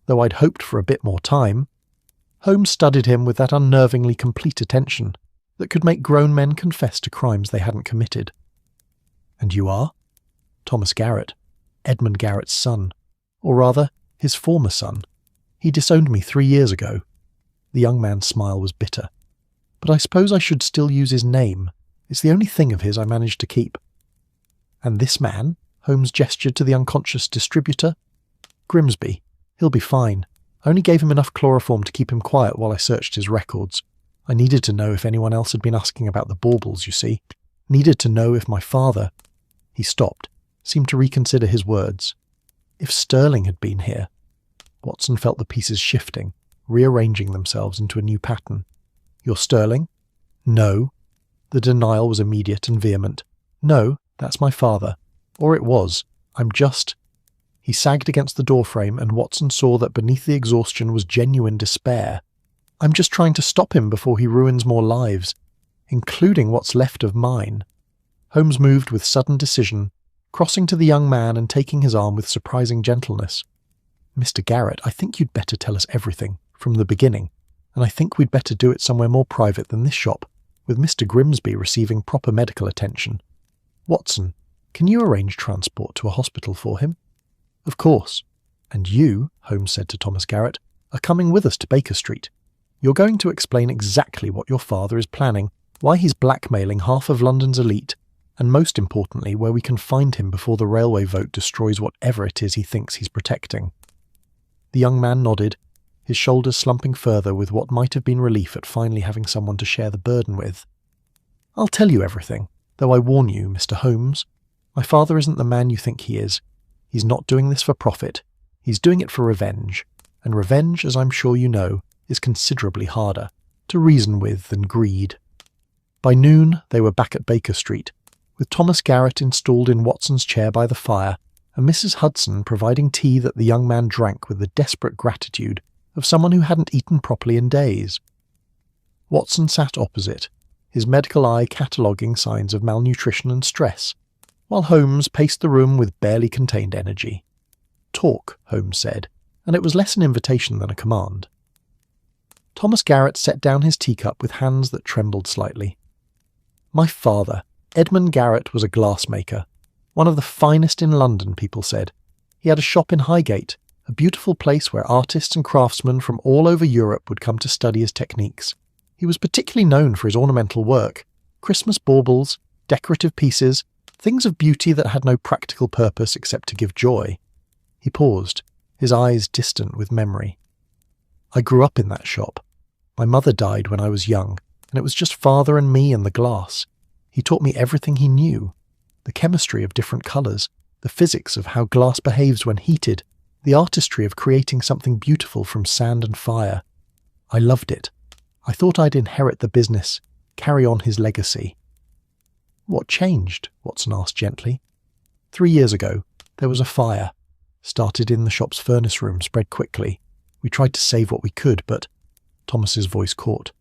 though I'd hoped for a bit more time." Holmes studied him with that unnervingly complete attention that could make grown men confess to crimes they hadn't committed. "And you are?" "Thomas Garrett, Edmund Garrett's son. Or rather, his former son. He disowned me 3 years ago." The young man's smile was bitter. "But I suppose I should still use his name. It's the only thing of his I managed to keep." "And this man?" Holmes gestured to the unconscious distributor. "Grimsby. He'll be fine. I only gave him enough chloroform to keep him quiet while I searched his records. I needed to know if anyone else had been asking about the baubles, you see. Needed to know if my father..." He stopped, seemed to reconsider his words. "If Sterling had been here..." Watson felt the pieces shifting, rearranging themselves into a new pattern. "You're Sterling?" "No." The denial was immediate and vehement. "No, that's my father. Or it was. I'm just..." He sagged against the doorframe, and Watson saw that beneath the exhaustion was genuine despair. "I'm just trying to stop him before he ruins more lives, including what's left of mine." Holmes moved with sudden decision, crossing to the young man and taking his arm with surprising gentleness. "Mr. Garrett, I think you'd better tell us everything, from the beginning, and I think we'd better do it somewhere more private than this shop, with Mr. Grimsby receiving proper medical attention. Watson, can you arrange transport to a hospital for him?" "Of course. And you," Holmes said to Thomas Garrett, "are coming with us to Baker Street. You're going to explain exactly what your father is planning, why he's blackmailing half of London's elite, and most importantly, where we can find him before the railway vote destroys whatever it is he thinks he's protecting. The young man nodded, his shoulders slumping further with what might have been relief at finally having someone to share the burden with. I'll tell you everything, though I warn you, Mr. Holmes, my father isn't the man you think he is. He's not doing this for profit. He's doing it for revenge, and revenge, as I'm sure you know, is considerably harder to reason with than greed. By noon, they were back at Baker Street, with Thomas Garrett installed in Watson's chair by the fire, and Mrs. Hudson providing tea that the young man drank with the desperate gratitude of someone who hadn't eaten properly in days. Watson sat opposite, his medical eye cataloguing signs of malnutrition and stress, while Holmes paced the room with barely contained energy. Talk, Holmes said, and it was less an invitation than a command. Thomas Garrett set down his teacup with hands that trembled slightly. My father, Edmund Garrett, was a glassmaker, one of the finest in London, people said. He had a shop in Highgate, a beautiful place where artists and craftsmen from all over Europe would come to study his techniques. He was particularly known for his ornamental work, Christmas baubles, decorative pieces, things of beauty that had no practical purpose except to give joy. He paused, his eyes distant with memory. I grew up in that shop. My mother died when I was young, and it was just father and me and the glass. He taught me everything he knew, the chemistry of different colours, the physics of how glass behaves when heated, the artistry of creating something beautiful from sand and fire. I loved it. I thought I'd inherit the business, carry on his legacy. What changed? Watson asked gently. 3 years ago, there was a fire. Started in the shop's furnace room, spread quickly. We tried to save what we could, but Thomas's voice caught.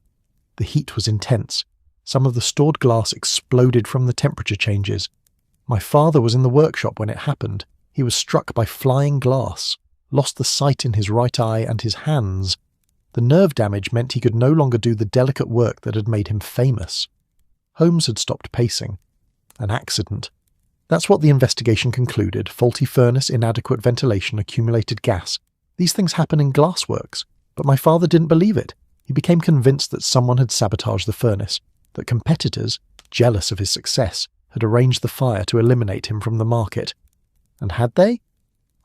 The heat was intense. Some of the stored glass exploded from the temperature changes. My father was in the workshop when it happened. He was struck by flying glass, lost the sight in his right eye and his hands. The nerve damage meant he could no longer do the delicate work that had made him famous. Holmes had stopped pacing. An accident. That's what the investigation concluded. Faulty furnace, inadequate ventilation, accumulated gas. These things happen in glassworks. But my father didn't believe it. He became convinced that someone had sabotaged the furnace, that competitors, jealous of his success, had arranged the fire to eliminate him from the market. And had they?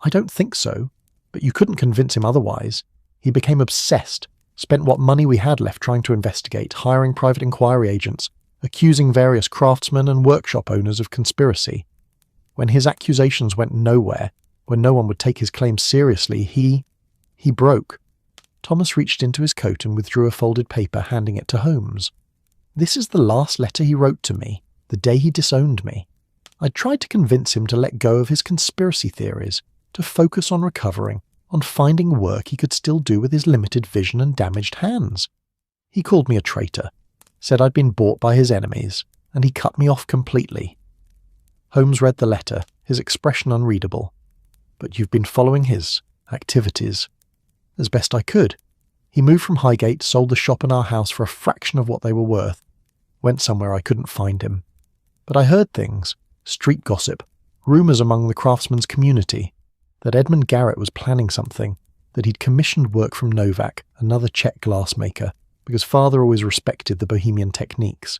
I don't think so, but you couldn't convince him otherwise. He became obsessed, spent what money we had left trying to investigate, hiring private inquiry agents, accusing various craftsmen and workshop owners of conspiracy. When his accusations went nowhere, when no one would take his claims seriously, he broke. Thomas reached into his coat and withdrew a folded paper, handing it to Holmes. This is the last letter he wrote to me, the day he disowned me. I tried to convince him to let go of his conspiracy theories, to focus on recovering, on finding work he could still do with his limited vision and damaged hands. He called me a traitor, said I'd been bought by his enemies, and he cut me off completely. Holmes read the letter, his expression unreadable. But you've been following his activities. As best I could. He moved from Highgate, sold the shop and our house for a fraction of what they were worth. Went somewhere I couldn't find him. But I heard things, street gossip, rumours among the craftsmen's community, that Edmund Garrett was planning something, that he'd commissioned work from Novak, another Czech glassmaker, because father always respected the Bohemian techniques,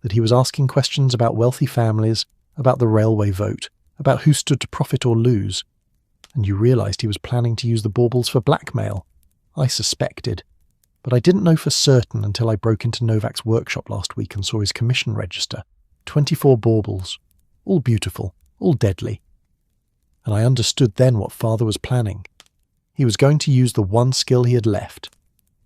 that he was asking questions about wealthy families, about the railway vote, about who stood to profit or lose. And you realised he was planning to use the baubles for blackmail. I suspected, but I didn't know for certain until I broke into Novak's workshop last week and saw his commission register. 24 baubles, all beautiful, all deadly. And I understood then what father was planning. He was going to use the one skill he had left,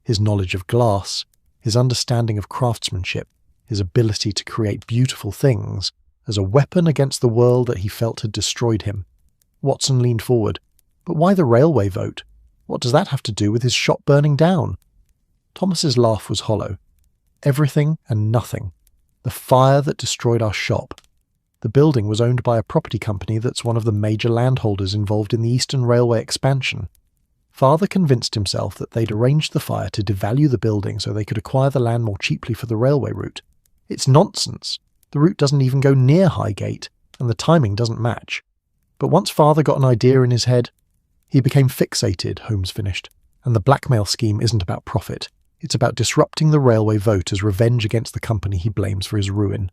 his knowledge of glass, his understanding of craftsmanship, his ability to create beautiful things, as a weapon against the world that he felt had destroyed him. Watson leaned forward. But why the railway vote? What does that have to do with his shop burning down? Thomas's laugh was hollow. Everything and nothing. The fire that destroyed our shop. The building was owned by a property company that's one of the major landholders involved in the Eastern Railway expansion. Father convinced himself that they'd arranged the fire to devalue the building so they could acquire the land more cheaply for the railway route. It's nonsense. The route doesn't even go near Highgate, and the timing doesn't match. But once father got an idea in his head, he became fixated, Holmes finished, and the blackmail scheme isn't about profit. It's about disrupting the railway vote as revenge against the company he blames for his ruin.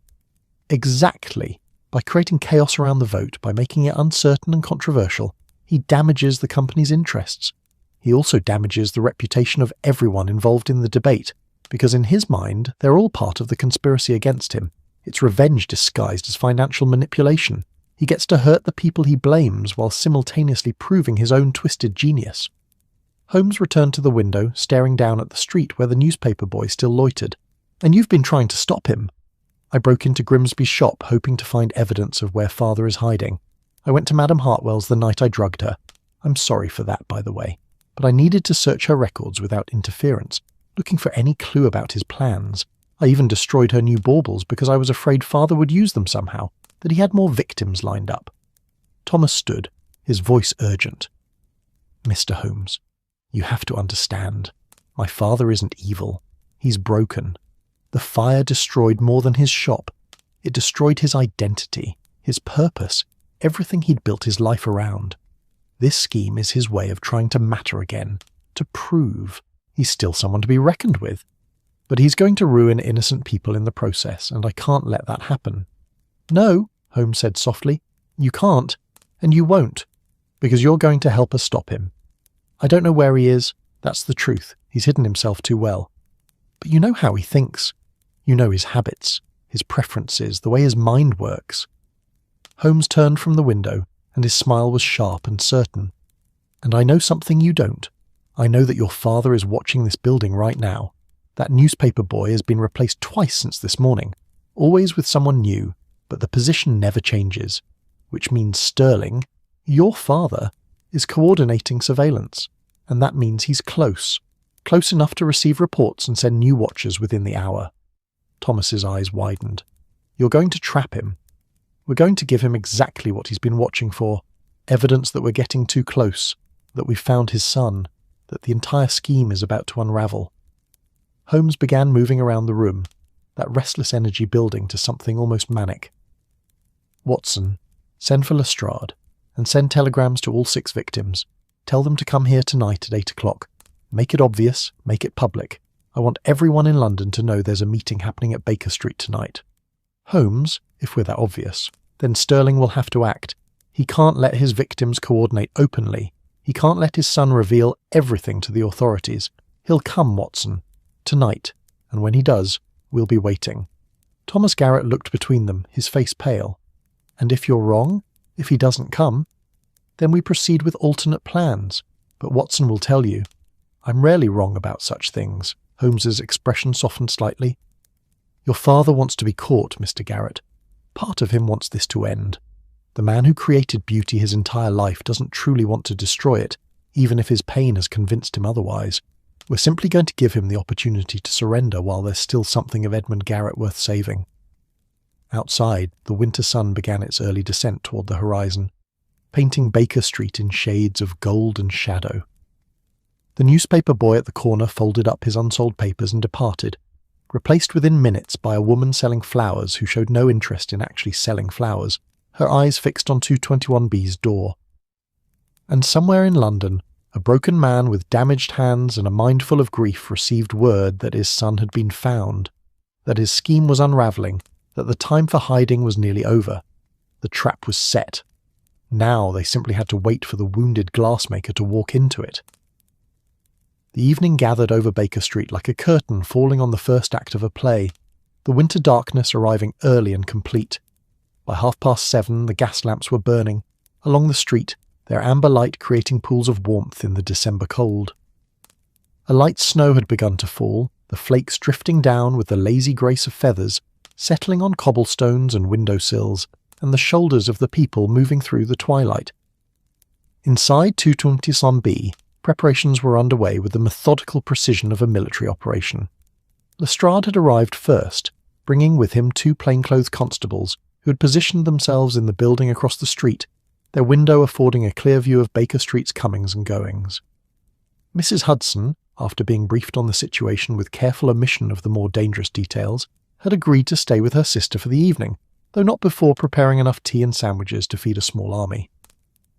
Exactly. By creating chaos around the vote, by making it uncertain and controversial, he damages the company's interests. He also damages the reputation of everyone involved in the debate, because in his mind, they're all part of the conspiracy against him. It's revenge disguised as financial manipulation. He gets to hurt the people he blames while simultaneously proving his own twisted genius. Holmes returned to the window, staring down at the street where the newspaper boy still loitered. "And you've been trying to stop him." "I broke into Grimsby's shop, hoping to find evidence of where father is hiding. I went to Madame Hartwell's the night I drugged her. I'm sorry for that, by the way. But I needed to search her records without interference, looking for any clue about his plans. I even destroyed her new baubles because I was afraid father would use them somehow, that he had more victims lined up." Thomas stood, his voice urgent. "Mr. Holmes, you have to understand. My father isn't evil. He's broken. The fire destroyed more than his shop. It destroyed his identity, his purpose, everything he'd built his life around. This scheme is his way of trying to matter again, to prove he's still someone to be reckoned with. But he's going to ruin innocent people in the process, and I can't let that happen." "No," Holmes said softly, "you can't, and you won't, because you're going to help us stop him. I don't know where he is, that's the truth, he's hidden himself too well. But you know how he thinks. You know his habits, his preferences, the way his mind works." Holmes turned from the window, and his smile was sharp and certain. "And I know something you don't. I know that your father is watching this building right now. That newspaper boy has been replaced twice since this morning, always with someone new, but the position never changes, which means Sterling, your father, is coordinating surveillance, and that means he's close enough to receive reports and send new watchers within the hour." Thomas's eyes widened. "You're going to trap him. We're going to give him exactly what he's been watching for, evidence that we're getting too close, that we've found his son, that the entire scheme is about to unravel." Holmes began moving around the room, that restless energy building to something almost manic. "Watson, send for Lestrade, and send telegrams to all 6 victims. Tell them to come here tonight at 8 o'clock. Make it obvious, make it public. I want everyone in London to know there's a meeting happening at Baker Street tonight. Holmes, if we're that obvious, then Sterling will have to act. He can't let his victims coordinate openly. He can't let his son reveal everything to the authorities. He'll come, Watson, tonight, and when he does, we'll be waiting." Thomas Garrett looked between them, his face pale. "And if you're wrong, if he doesn't come, then we proceed with alternate plans. But Watson will tell you. I'm rarely wrong about such things." Holmes's expression softened slightly. "Your father wants to be caught, Mr. Garrett. Part of him wants this to end. The man who created beauty his entire life doesn't truly want to destroy it, even if his pain has convinced him otherwise. We're simply going to give him the opportunity to surrender while there's still something of Edmund Garrett worth saving." Outside, the winter sun began its early descent toward the horizon, painting Baker Street in shades of gold and shadow. The newspaper boy at the corner folded up his unsold papers and departed, replaced within minutes by a woman selling flowers who showed no interest in actually selling flowers, her eyes fixed on 221B's door. And somewhere in London, a broken man with damaged hands and a mind full of grief received word that his son had been found, that his scheme was unravelling, that the time for hiding was nearly over. The trap was set. Now they simply had to wait for the wounded glassmaker to walk into it. The evening gathered over Baker Street like a curtain falling on the first act of a play, the winter darkness arriving early and complete. By 7:30, the gas lamps were burning, along the street, their amber light creating pools of warmth in the December cold. A light snow had begun to fall, the flakes drifting down with the lazy grace of feathers, settling on cobblestones and windowsills, and the shoulders of the people moving through the twilight. Inside 221B, preparations were underway with the methodical precision of a military operation. Lestrade had arrived first, bringing with him 2 plainclothes constables who had positioned themselves in the building across the street, their window affording a clear view of Baker Street's comings and goings. Mrs. Hudson, after being briefed on the situation with careful omission of the more dangerous details, had agreed to stay with her sister for the evening, though not before preparing enough tea and sandwiches to feed a small army.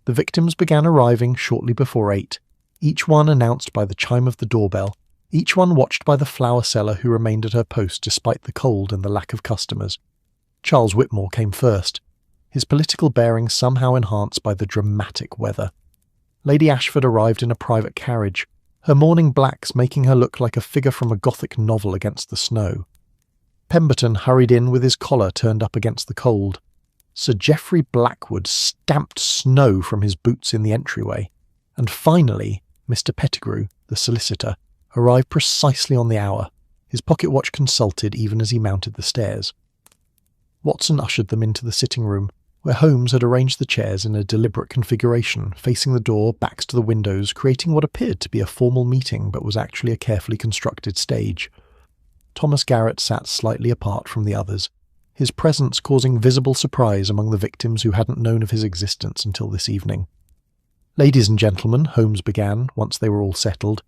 The victims began arriving shortly before 8, each one announced by the chime of the doorbell, each one watched by the flower seller who remained at her post despite the cold and the lack of customers. Charles Whitmore came first, his political bearing somehow enhanced by the dramatic weather. Lady Ashford arrived in a private carriage, her morning blacks making her look like a figure from a Gothic novel against the snow. Pemberton hurried in with his collar turned up against the cold. Sir Geoffrey Blackwood stamped snow from his boots in the entryway. And finally, Mr. Pettigrew, the solicitor, arrived precisely on the hour, his pocket watch consulted even as he mounted the stairs. Watson ushered them into the sitting room, where Holmes had arranged the chairs in a deliberate configuration, facing the door, backs to the windows, creating what appeared to be a formal meeting but was actually a carefully constructed stage. Thomas Garrett sat slightly apart from the others, his presence causing visible surprise among the victims who hadn't known of his existence until this evening. "Ladies and gentlemen," Holmes began, once they were all settled,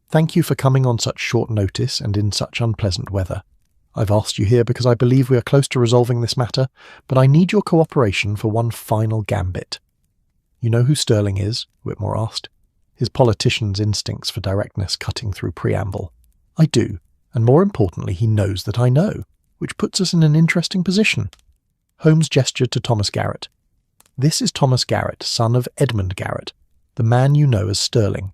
"thank you for coming on such short notice and in such unpleasant weather. I've asked you here because I believe we are close to resolving this matter, but I need your cooperation for one final gambit." "You know who Sterling is?" Whitmore asked, his politician's instincts for directness cutting through preamble. "I do, and more importantly, he knows that I know, which puts us in an interesting position." Holmes gestured to Thomas Garrett. "This is Thomas Garrett, son of Edmund Garrett, the man you know as Sterling.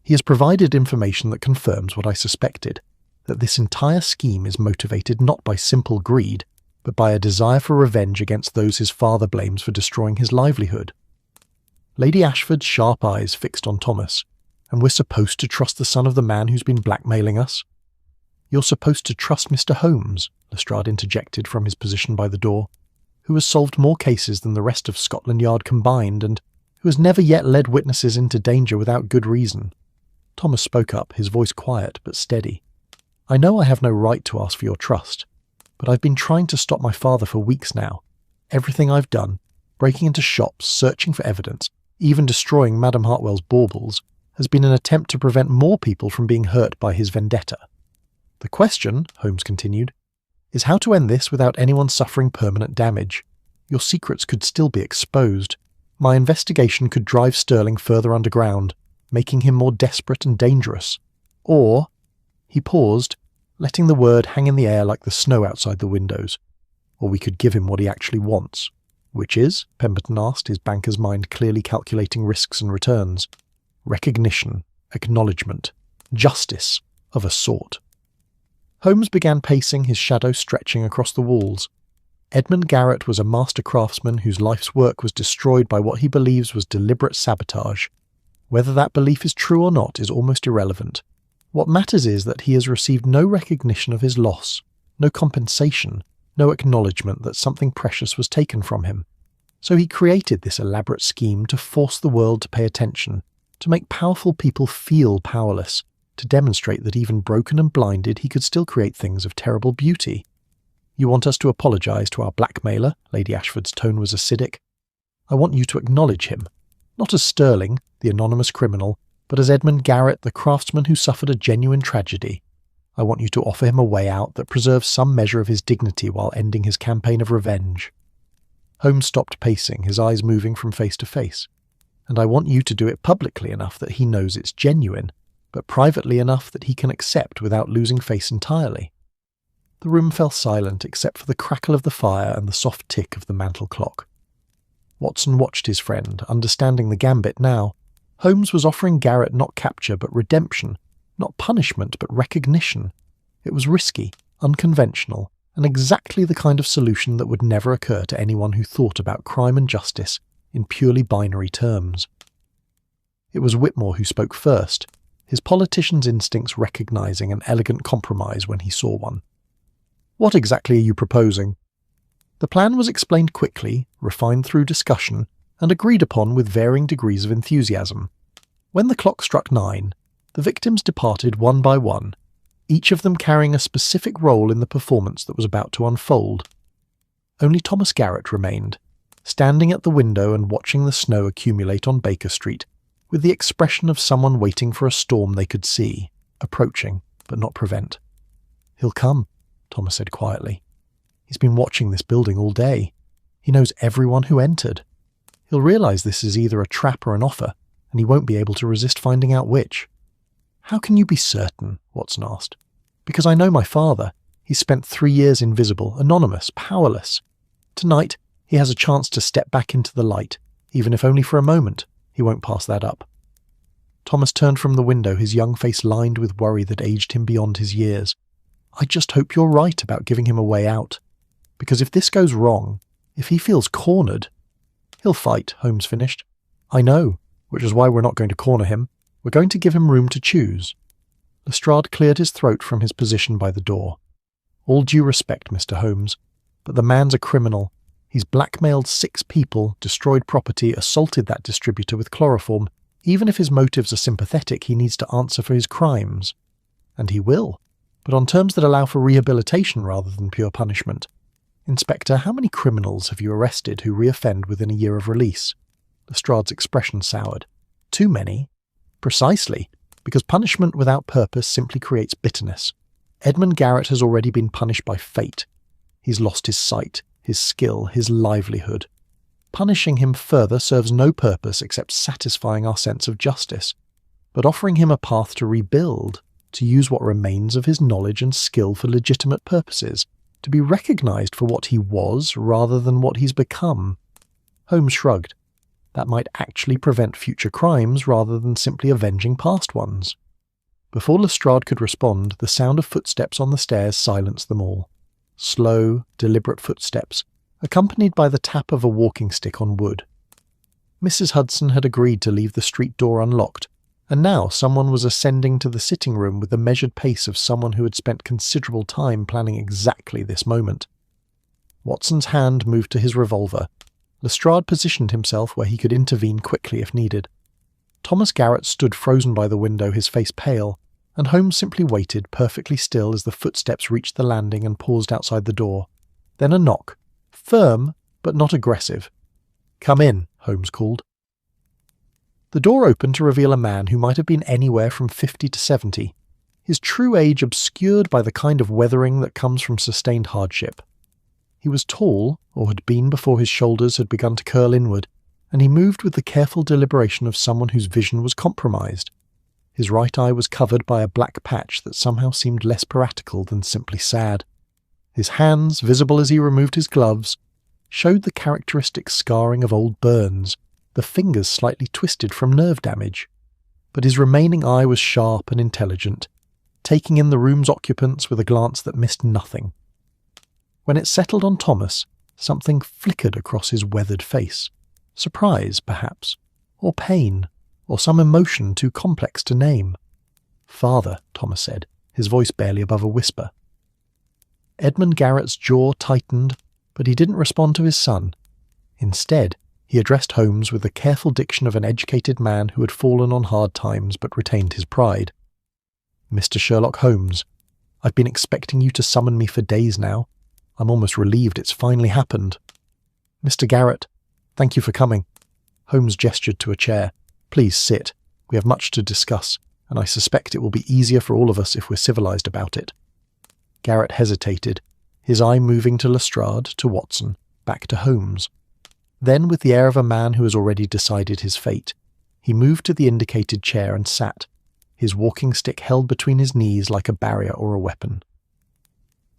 He has provided information that confirms what I suspected, that this entire scheme is motivated not by simple greed, but by a desire for revenge against those his father blames for destroying his livelihood." Lady Ashford's sharp eyes fixed on Thomas. "And we're supposed to trust the son of the man who's been blackmailing us?" "You're supposed to trust Mr. Holmes," Lestrade interjected from his position by the door, "who has solved more cases than the rest of Scotland Yard combined, and who has never yet led witnesses into danger without good reason." Thomas spoke up, his voice quiet but steady. "I know I have no right to ask for your trust, but I've been trying to stop my father for weeks now. Everything I've done, breaking into shops, searching for evidence, even destroying Madame Hartwell's baubles, has been an attempt to prevent more people from being hurt by his vendetta. The question," Holmes continued, "is how to end this without anyone suffering permanent damage. Your secrets could still be exposed. My investigation could drive Sterling further underground, making him more desperate and dangerous. Or—" he paused, letting the word hang in the air like the snow outside the windows. "Or we could give him what he actually wants." "Which is?" Pemberton asked, his banker's mind clearly calculating risks and returns. "Recognition, acknowledgement, justice, of a sort." Holmes began pacing, his shadow stretching across the walls. Edmund Garrett was a master craftsman whose life's work was destroyed by what he believes was deliberate sabotage. Whether that belief is true or not is almost irrelevant. What matters is that he has received no recognition of his loss, no compensation, no acknowledgement that something precious was taken from him. So he created this elaborate scheme to force the world to pay attention, to make powerful people feel powerless, to demonstrate that even broken and blinded he could still create things of terrible beauty. "You want us to apologise to our blackmailer?" Lady Ashford's tone was acidic. "I want you to acknowledge him, not as Sterling, the anonymous criminal, but as Edmund Garrett, the craftsman who suffered a genuine tragedy. I want you to offer him a way out that preserves some measure of his dignity while ending his campaign of revenge." Holmes stopped pacing, his eyes moving from face to face. "And I want you to do it publicly enough that he knows it's genuine, but privately enough that he can accept without losing face entirely." The room fell silent except for the crackle of the fire and the soft tick of the mantel clock. Watson watched his friend, understanding the gambit now. Holmes was offering Garrett not capture but redemption, not punishment but recognition. It was risky, unconventional, and exactly the kind of solution that would never occur to anyone who thought about crime and justice in purely binary terms. It was Whitmore who spoke first, his politician's instincts recognizing an elegant compromise when he saw one. "What exactly are you proposing?" The plan was explained quickly, refined through discussion, and agreed upon with varying degrees of enthusiasm. When the clock struck 9, the victims departed one by one, each of them carrying a specific role in the performance that was about to unfold. Only Thomas Garrett remained, standing at the window and watching the snow accumulate on Baker Street, with the expression of someone waiting for a storm they could see, approaching, but not prevent. "He'll come," Thomas said quietly. "He's been watching this building all day. He knows everyone who entered. He'll realise this is either a trap or an offer, and he won't be able to resist finding out which." "How can you be certain?" Watson asked. "Because I know my father. He's spent 3 years invisible, anonymous, powerless. Tonight, He has a chance to step back into the light, even if only for a moment. He won't pass that up. Thomas turned from the window, his young face lined with worry that aged him beyond his years. I just hope you're right about giving him a way out. Because if this goes wrong, if he feels cornered... He'll fight, Holmes finished. I know, which is why we're not going to corner him. We're going to give him room to choose. Lestrade cleared his throat from his position by the door. All due respect, Mr. Holmes, but the man's a criminal. He's blackmailed 6 people, destroyed property, assaulted that distributor with chloroform. Even if his motives are sympathetic, he needs to answer for his crimes. And he will, but on terms that allow for rehabilitation rather than pure punishment. Inspector, how many criminals have you arrested who reoffend within a year of release? Lestrade's expression soured. Too many? Precisely, because punishment without purpose simply creates bitterness. Edmund Garrett has already been punished by fate. He's lost his sight, his skill, his livelihood. Punishing him further serves no purpose except satisfying our sense of justice, but offering him a path to rebuild, to use what remains of his knowledge and skill for legitimate purposes, to be recognised for what he was rather than what he's become. Holmes shrugged. That might actually prevent future crimes rather than simply avenging past ones. Before Lestrade could respond, the sound of footsteps on the stairs silenced them all. Slow, deliberate footsteps, accompanied by the tap of a walking stick on wood. Mrs. Hudson had agreed to leave the street door unlocked, and now someone was ascending to the sitting room with the measured pace of someone who had spent considerable time planning exactly this moment. Watson's hand moved to his revolver. Lestrade positioned himself where he could intervene quickly if needed. Thomas Garrett stood frozen by the window, his face pale, and Holmes simply waited perfectly still as the footsteps reached the landing and paused outside the door. Then a knock. Firm, but not aggressive. "Come in," Holmes called. The door opened to reveal a man who might have been anywhere from 50 to 70, his true age obscured by the kind of weathering that comes from sustained hardship. He was tall, or had been before his shoulders had begun to curl inward, and he moved with the careful deliberation of someone whose vision was compromised. His right eye was covered by a black patch that somehow seemed less piratical than simply sad. His hands, visible as he removed his gloves, showed the characteristic scarring of old burns, the fingers slightly twisted from nerve damage. But his remaining eye was sharp and intelligent, taking in the room's occupants with a glance that missed nothing. When it settled on Thomas, something flickered across his weathered face. Surprise, perhaps, or pain, or some emotion too complex to name. "Father," Thomas said, his voice barely above a whisper. Edmund Garrett's jaw tightened, but he didn't respond to his son. Instead, he addressed Holmes with the careful diction of an educated man who had fallen on hard times but retained his pride. "Mr. Sherlock Holmes, I've been expecting you to summon me for days now. I'm almost relieved it's finally happened." "Mr. Garrett, thank you for coming." Holmes gestured to a chair. "Please sit. We have much to discuss, and I suspect it will be easier for all of us if we're civilized about it." Garrett hesitated, his eye moving to Lestrade, to Watson, back to Holmes. Then, with the air of a man who has already decided his fate, he moved to the indicated chair and sat, his walking stick held between his knees like a barrier or a weapon.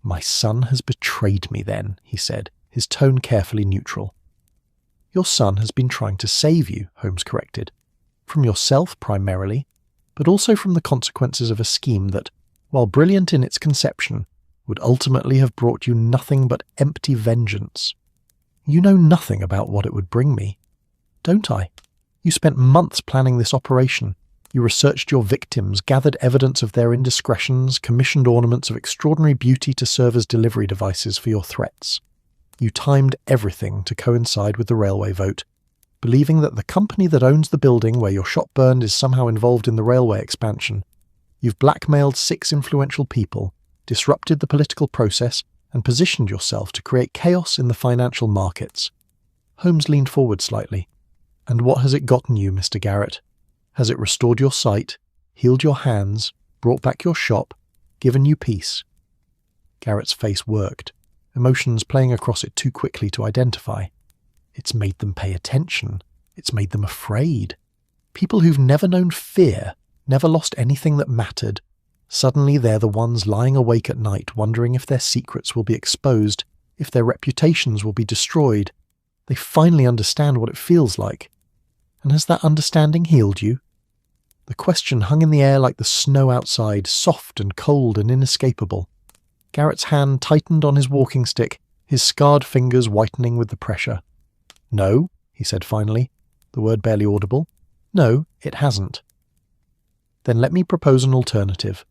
"My son has betrayed me then," he said, his tone carefully neutral. "Your son has been trying to save you," Holmes corrected. "From yourself primarily, but also from the consequences of a scheme that, while brilliant in its conception, would ultimately have brought you nothing but empty vengeance. You know nothing about what it would bring me. Don't I? You spent months planning this operation. You researched your victims, gathered evidence of their indiscretions, commissioned ornaments of extraordinary beauty to serve as delivery devices for your threats. You timed everything to coincide with the railway vote, believing that the company that owns the building where your shop burned is somehow involved in the railway expansion. You've blackmailed 6 influential people, disrupted the political process, and positioned yourself to create chaos in the financial markets." Holmes leaned forward slightly. "And what has it gotten you, Mr. Garrett? Has it restored your sight, healed your hands, brought back your shop, given you peace?" Garrett's face worked, emotions playing across it too quickly to identify. "It's made them pay attention. It's made them afraid. People who've never known fear, never lost anything that mattered. Suddenly they're the ones lying awake at night wondering if their secrets will be exposed, if their reputations will be destroyed, They finally understand what it feels like. And has that understanding healed you? The question hung in the air like the snow outside, soft and cold and inescapable. Garrett's hand tightened on his walking stick, his scarred fingers whitening with the pressure. "No," he said finally, the word barely audible. "No, it hasn't." "Then let me propose an alternative."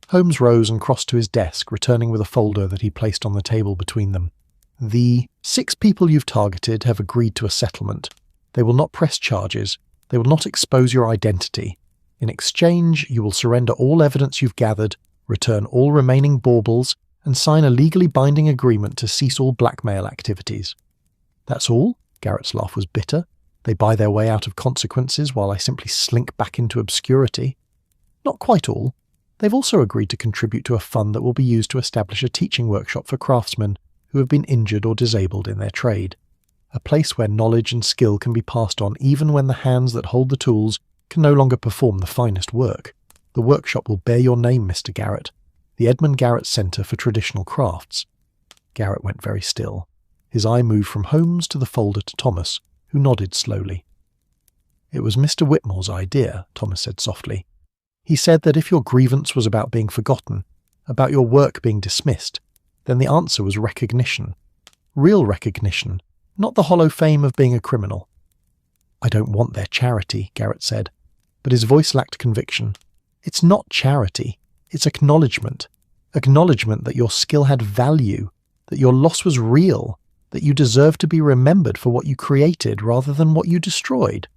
Holmes rose and crossed to his desk, returning with a folder that he placed on the table between them. "The 6 people you've targeted have agreed to a settlement. They will not press charges. They will not expose your identity. In exchange, you will surrender all evidence you've gathered, return all remaining baubles, and sign a legally binding agreement to cease all blackmail activities." "That's all?" Garrett's laugh was bitter. "They buy their way out of consequences while I simply slink back into obscurity." "Not quite all. They've also agreed to contribute to a fund that will be used to establish a teaching workshop for craftsmen who have been injured or disabled in their trade. A place where knowledge and skill can be passed on even when the hands that hold the tools can no longer perform the finest work. The workshop will bear your name, Mr. Garrett, the Edmund Garrett Centre for Traditional Crafts." Garrett went very still. His eye moved from Holmes to the folder to Thomas, who nodded slowly. "It was Mr. Whitmore's idea," Thomas said softly. "He said that if your grievance was about being forgotten, about your work being dismissed, then the answer was recognition. Real recognition, not the hollow fame of being a criminal." "I don't want their charity," Garrett said, but his voice lacked conviction. "It's not charity, it's acknowledgement. Acknowledgement that your skill had value, that your loss was real, that you deserve to be remembered for what you created rather than what you destroyed."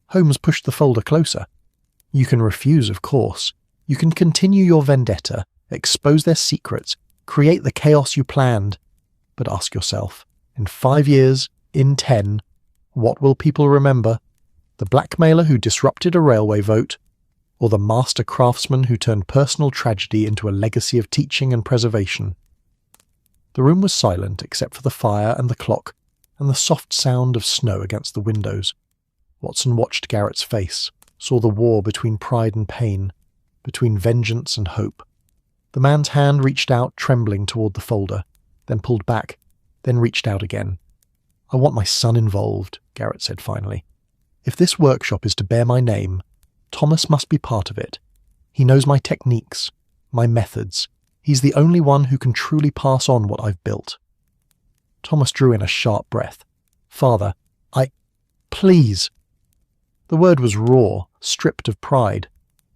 Holmes pushed the folder closer. "You can refuse, of course. You can continue your vendetta, expose their secrets, create the chaos you planned. But ask yourself, in 5 years, in 10, what will people remember? The blackmailer who disrupted a railway vote, or the master craftsman who turned personal tragedy into a legacy of teaching and preservation?" The room was silent except for the fire and the clock and the soft sound of snow against the windows. Watson watched Garrett's face, saw the war between pride and pain, between vengeance and hope. The man's hand reached out, trembling toward the folder, then pulled back, then reached out again. "I want my son involved," Garrett said finally. "If this workshop is to bear my name, Thomas must be part of it. He knows my techniques, my methods. He's the only one who can truly pass on what I've built." Thomas drew in a sharp breath. "Father, please." The word was raw, stripped of pride.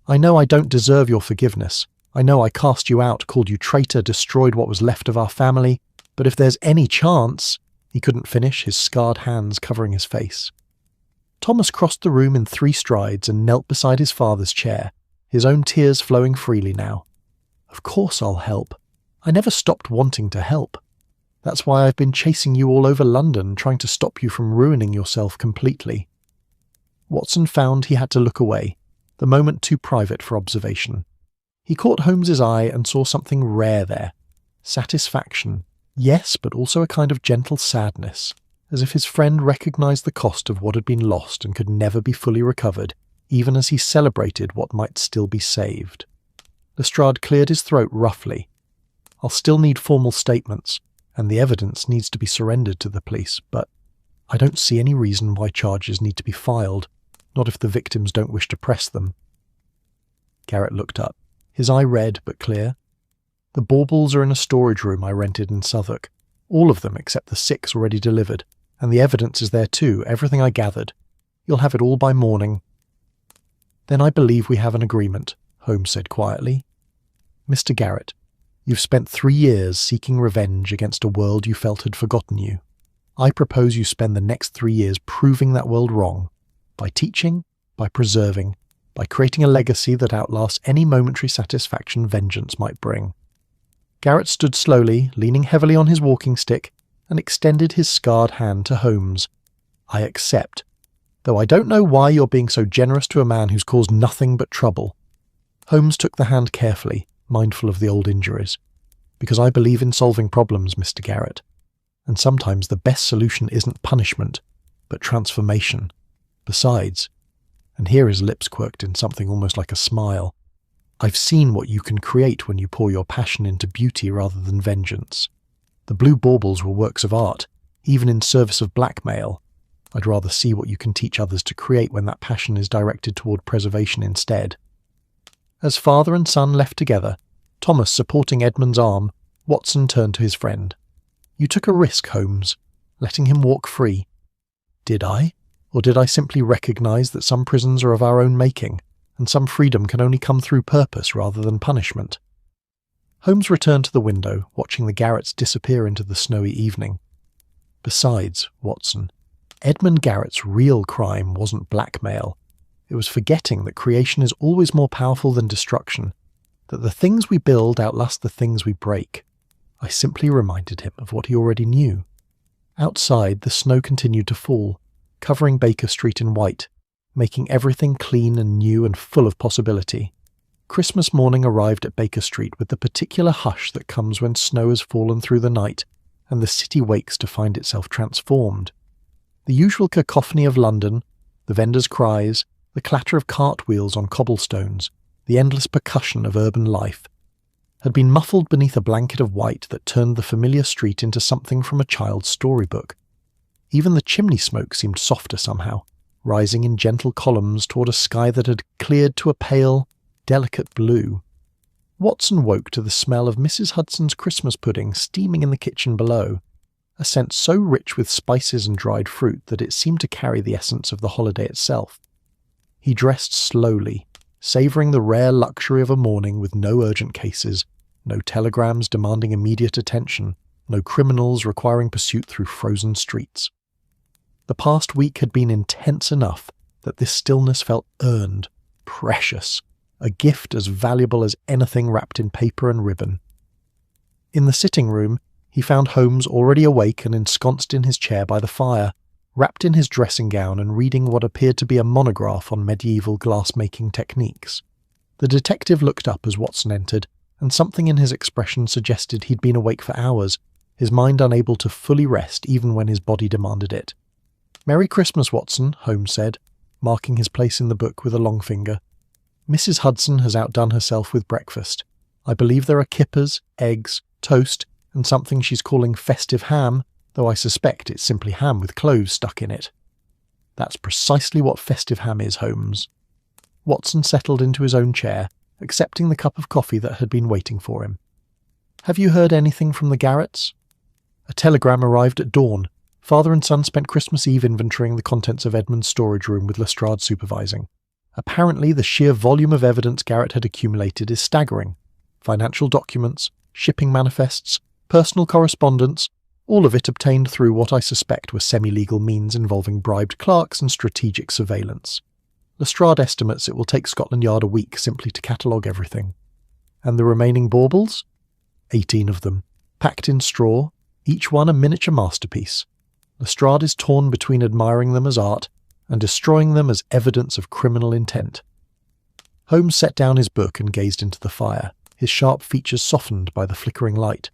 "I know I don't deserve your forgiveness. I know I cast you out, called you traitor, destroyed what was left of our family. But if there's any chance—" He couldn't finish, his scarred hands covering his face. Thomas crossed the room in 3 strides and knelt beside his father's chair, his own tears flowing freely now. "Of course I'll help. I never stopped wanting to help. That's why I've been chasing you all over London, trying to stop you from ruining yourself completely." Watson found he had to look away, the moment too private for observation. He caught Holmes's eye and saw something rare there. Satisfaction, yes, but also a kind of gentle sadness, as if his friend recognized the cost of what had been lost and could never be fully recovered, even as he celebrated what might still be saved. Lestrade cleared his throat roughly. "I'll still need formal statements, and the evidence needs to be surrendered to the police, but I don't see any reason why charges need to be filed, not if the victims don't wish to press them." Garrett looked up, his eye red but clear. "The baubles are in a storage room I rented in Southwark, all of them except the 6 already delivered, and the evidence is there too, everything I gathered. You'll have it all by morning." "Then I believe we have an agreement," Holmes said quietly. "Mr. Garrett, you've spent 3 years seeking revenge against a world you felt had forgotten you. I propose you spend the next 3 years proving that world wrong, by teaching, by preserving, by creating a legacy that outlasts any momentary satisfaction vengeance might bring." Garrett stood slowly, leaning heavily on his walking stick, and extended his scarred hand to Holmes. "I accept, though I don't know why you're being so generous to a man who's caused nothing but trouble." Holmes took the hand carefully, mindful of the old injuries. "Because I believe in solving problems, Mr. Garrett. And sometimes the best solution isn't punishment, but transformation. Besides," and here his lips quirked in something almost like a smile, "I've seen what you can create when you pour your passion into beauty rather than vengeance. The blue baubles were works of art, even in service of blackmail. I'd rather see what you can teach others to create when that passion is directed toward preservation instead. As father and son left together, Thomas supporting Edmund's arm, Watson turned to his friend. "You took a risk, Holmes, letting him walk free." "Did I? Or did I simply recognise that some prisons are of our own making, and some freedom can only come through purpose rather than punishment?" Holmes returned to the window, watching the Garretts disappear into the snowy evening. "Besides, Watson, Edmund Garrett's real crime wasn't blackmail. It was forgetting that creation is always more powerful than destruction, that the things we build outlast the things we break." I simply reminded him of what he already knew. Outside, the snow continued to fall, covering Baker Street in white, making everything clean and new and full of possibility. Christmas morning arrived at Baker Street with the particular hush that comes when snow has fallen through the night and the city wakes to find itself transformed. The usual cacophony of London, the vendors' cries, the clatter of cartwheels on cobblestones, the endless percussion of urban life, had been muffled beneath a blanket of white that turned the familiar street into something from a child's storybook. Even the chimney smoke seemed softer somehow, rising in gentle columns toward a sky that had cleared to a pale, delicate blue. Watson woke to the smell of Mrs. Hudson's Christmas pudding steaming in the kitchen below, a scent so rich with spices and dried fruit that it seemed to carry the essence of the holiday itself. He dressed slowly, savouring the rare luxury of a morning with no urgent cases, no telegrams demanding immediate attention, no criminals requiring pursuit through frozen streets. The past week had been intense enough that this stillness felt earned, precious, a gift as valuable as anything wrapped in paper and ribbon. In the sitting room, he found Holmes already awake and ensconced in his chair by the fire, wrapped in his dressing gown and reading what appeared to be a monograph on medieval glass-making techniques. The detective looked up as Watson entered, and something in his expression suggested he'd been awake for hours, his mind unable to fully rest even when his body demanded it. "Merry Christmas, Watson," Holmes said, marking his place in the book with a long finger. "Mrs. Hudson has outdone herself with breakfast. I believe there are kippers, eggs, toast, and something she's calling festive ham, though I suspect it's simply ham with cloves stuck in it." "That's precisely what festive ham is, Holmes." Watson settled into his own chair, accepting the cup of coffee that had been waiting for him. "Have you heard anything from the Garretts?" "A telegram arrived at dawn. Father and son spent Christmas Eve inventorying the contents of Edmund's storage room with Lestrade supervising. Apparently, the sheer volume of evidence Garrett had accumulated is staggering. Financial documents, shipping manifests, personal correspondence, all of it obtained through what I suspect were semi-legal means involving bribed clerks and strategic surveillance. Lestrade estimates it will take Scotland Yard a week simply to catalogue everything. And the remaining baubles? 18 of them, packed in straw, each one a miniature masterpiece. Lestrade is torn between admiring them as art and destroying them as evidence of criminal intent. Holmes set down his book and gazed into the fire, his sharp features softened by the flickering light.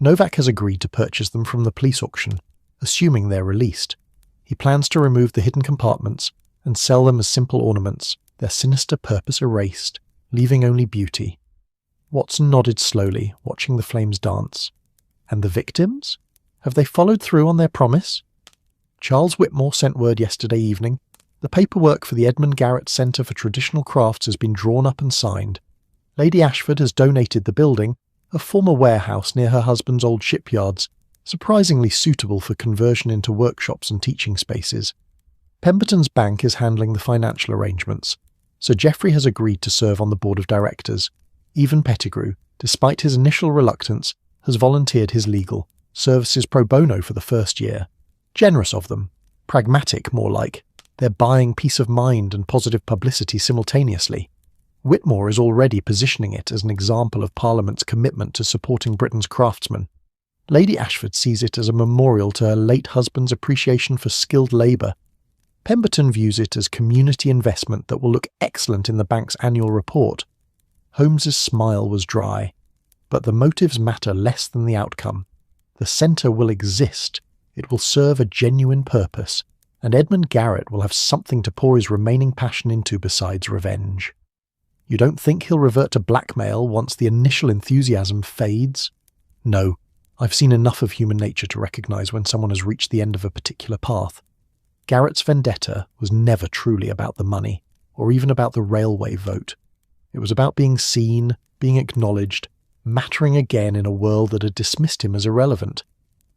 Novak has agreed to purchase them from the police auction, assuming they're released. He plans to remove the hidden compartments and sell them as simple ornaments, their sinister purpose erased, leaving only beauty. Watson nodded slowly, watching the flames dance. And the victims? Have they followed through on their promise? Charles Whitmore sent word yesterday evening. The paperwork for the Edmund Garrett Centre for Traditional Crafts has been drawn up and signed. Lady Ashford has donated the building, a former warehouse near her husband's old shipyards, surprisingly suitable for conversion into workshops and teaching spaces. Pemberton's bank is handling the financial arrangements. Sir Geoffrey has agreed to serve on the board of directors. Even Pettigrew, despite his initial reluctance, has volunteered his legal services pro bono for the first year. Generous of them. Pragmatic, more like. They're buying peace of mind and positive publicity simultaneously. Whitmore is already positioning it as an example of Parliament's commitment to supporting Britain's craftsmen. Lady Ashford sees it as a memorial to her late husband's appreciation for skilled labour. Pemberton views it as community investment that will look excellent in the bank's annual report. Holmes's smile was dry. But the motives matter less than the outcome. The centre will exist. It will serve a genuine purpose, and Edmund Garrett will have something to pour his remaining passion into besides revenge. You don't think he'll revert to blackmail once the initial enthusiasm fades? No, I've seen enough of human nature to recognise when someone has reached the end of a particular path. Garrett's vendetta was never truly about the money, or even about the railway vote. It was about being seen, being acknowledged, mattering again in a world that had dismissed him as irrelevant.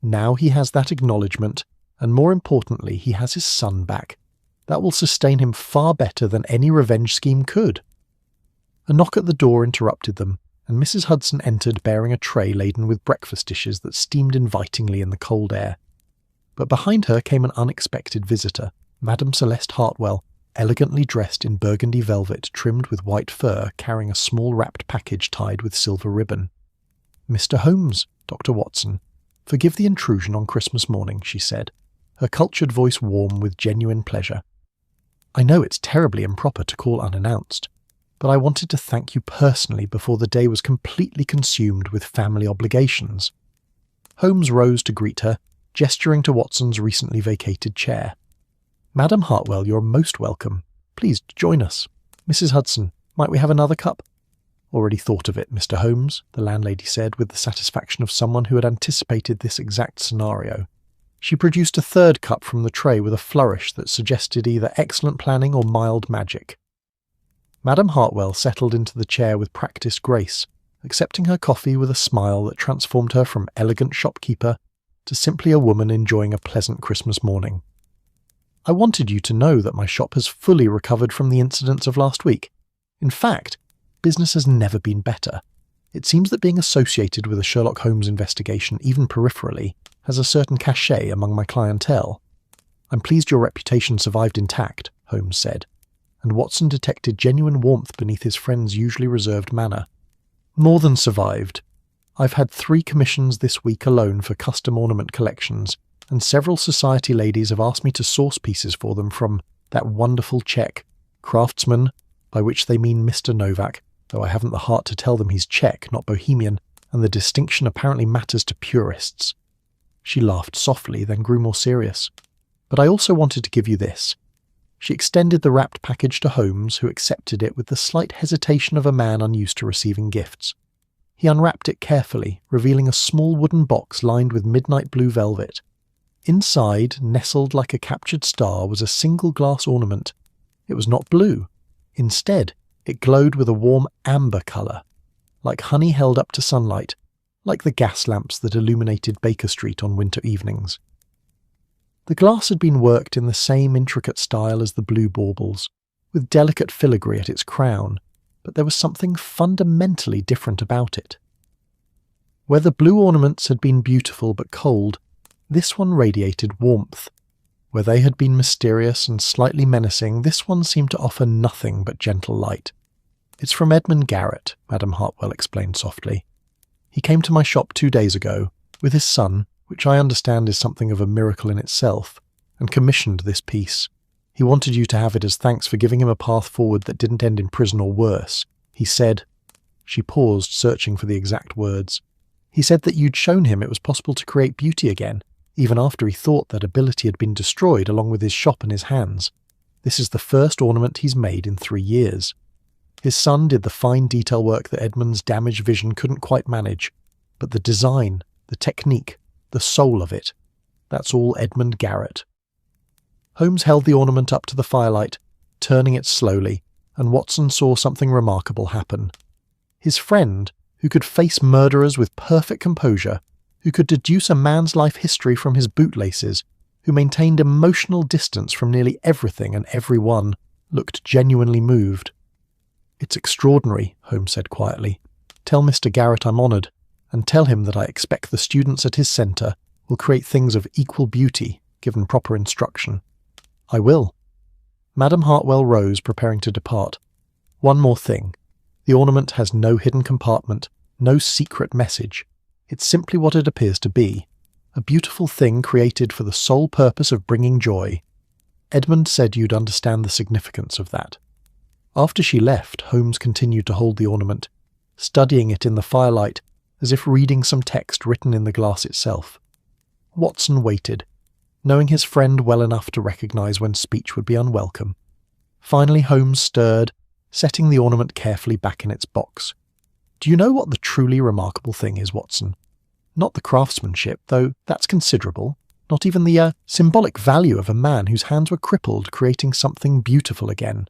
Now he has that acknowledgement, and more importantly, he has his son back. That will sustain him far better than any revenge scheme could. A knock at the door interrupted them, and Mrs. Hudson entered bearing a tray laden with breakfast dishes that steamed invitingly in the cold air. But behind her came an unexpected visitor, Madame Celeste Hartwell, elegantly dressed in burgundy velvet trimmed with white fur, carrying a small wrapped package tied with silver ribbon. "Mr. Holmes, Dr. Watson, forgive the intrusion on Christmas morning," she said, her cultured voice warm with genuine pleasure. "I know it's terribly improper to call unannounced, but I wanted to thank you personally before the day was completely consumed with family obligations." Holmes rose to greet her, gesturing to Watson's recently vacated chair. "Madam Hartwell, you're most welcome. Please join us. Mrs. Hudson, might we have another cup?" "Already thought of it, Mr. Holmes," the landlady said with the satisfaction of someone who had anticipated this exact scenario. She produced a third cup from the tray with a flourish that suggested either excellent planning or mild magic. Madam Hartwell settled into the chair with practised grace, accepting her coffee with a smile that transformed her from elegant shopkeeper to simply a woman enjoying a pleasant Christmas morning. "I wanted you to know that my shop has fully recovered from the incidents of last week. In fact, business has never been better. It seems that being associated with a Sherlock Holmes investigation, even peripherally, has a certain cachet among my clientele. I'm pleased your reputation survived intact," Holmes said, and Watson detected genuine warmth beneath his friend's usually reserved manner. "More than survived. I've had 3 commissions this week alone for custom ornament collections, and several society ladies have asked me to source pieces for them from that wonderful Czech, craftsman, by which they mean Mr. Novak, though I haven't the heart to tell them he's Czech, not Bohemian, and the distinction apparently matters to purists." She laughed softly, then grew more serious. "But I also wanted to give you this." She extended the wrapped package to Holmes, who accepted it with the slight hesitation of a man unused to receiving gifts. He unwrapped it carefully, revealing a small wooden box lined with midnight blue velvet. Inside, nestled like a captured star, was a single glass ornament. It was not blue. Instead, it glowed with a warm amber colour, like honey held up to sunlight, like the gas lamps that illuminated Baker Street on winter evenings. The glass had been worked in the same intricate style as the blue baubles, with delicate filigree at its crown, but there was something fundamentally different about it. Where the blue ornaments had been beautiful but cold, this one radiated warmth. Where they had been mysterious and slightly menacing, this one seemed to offer nothing but gentle light. "It's from Edmund Garrett," Madame Hartwell explained softly. "He came to my shop 2 days ago, with his son, which I understand is something of a miracle in itself, and commissioned this piece. He wanted you to have it as thanks for giving him a path forward that didn't end in prison or worse. He said—" She paused, searching for the exact words. "He said that you'd shown him it was possible to create beauty again, even after he thought that ability had been destroyed along with his shop and his hands. This is the first ornament he's made in 3 years. His son did the fine detail work that Edmund's damaged vision couldn't quite manage, but the design, the technique, the soul of it, that's all Edmund Garrett." Holmes held the ornament up to the firelight, turning it slowly, and Watson saw something remarkable happen. His friend, who could face murderers with perfect composure, who could deduce a man's life history from his bootlaces, who maintained emotional distance from nearly everything and everyone, looked genuinely moved. "It's extraordinary," Holmes said quietly. "Tell Mr. Garrett I'm honoured, and tell him that I expect the students at his centre will create things of equal beauty, given proper instruction." "I will." Madame Hartwell rose, preparing to depart. "One more thing. The ornament has no hidden compartment, no secret message. It's simply what it appears to be, a beautiful thing created for the sole purpose of bringing joy. Edmund said you'd understand the significance of that." After she left, Holmes continued to hold the ornament, studying it in the firelight as if reading some text written in the glass itself. Watson waited, knowing his friend well enough to recognise when speech would be unwelcome. Finally Holmes stirred, setting the ornament carefully back in its box. "Do you know what the truly remarkable thing is, Watson? Not the craftsmanship, though that's considerable. Not even the symbolic value of a man whose hands were crippled creating something beautiful again.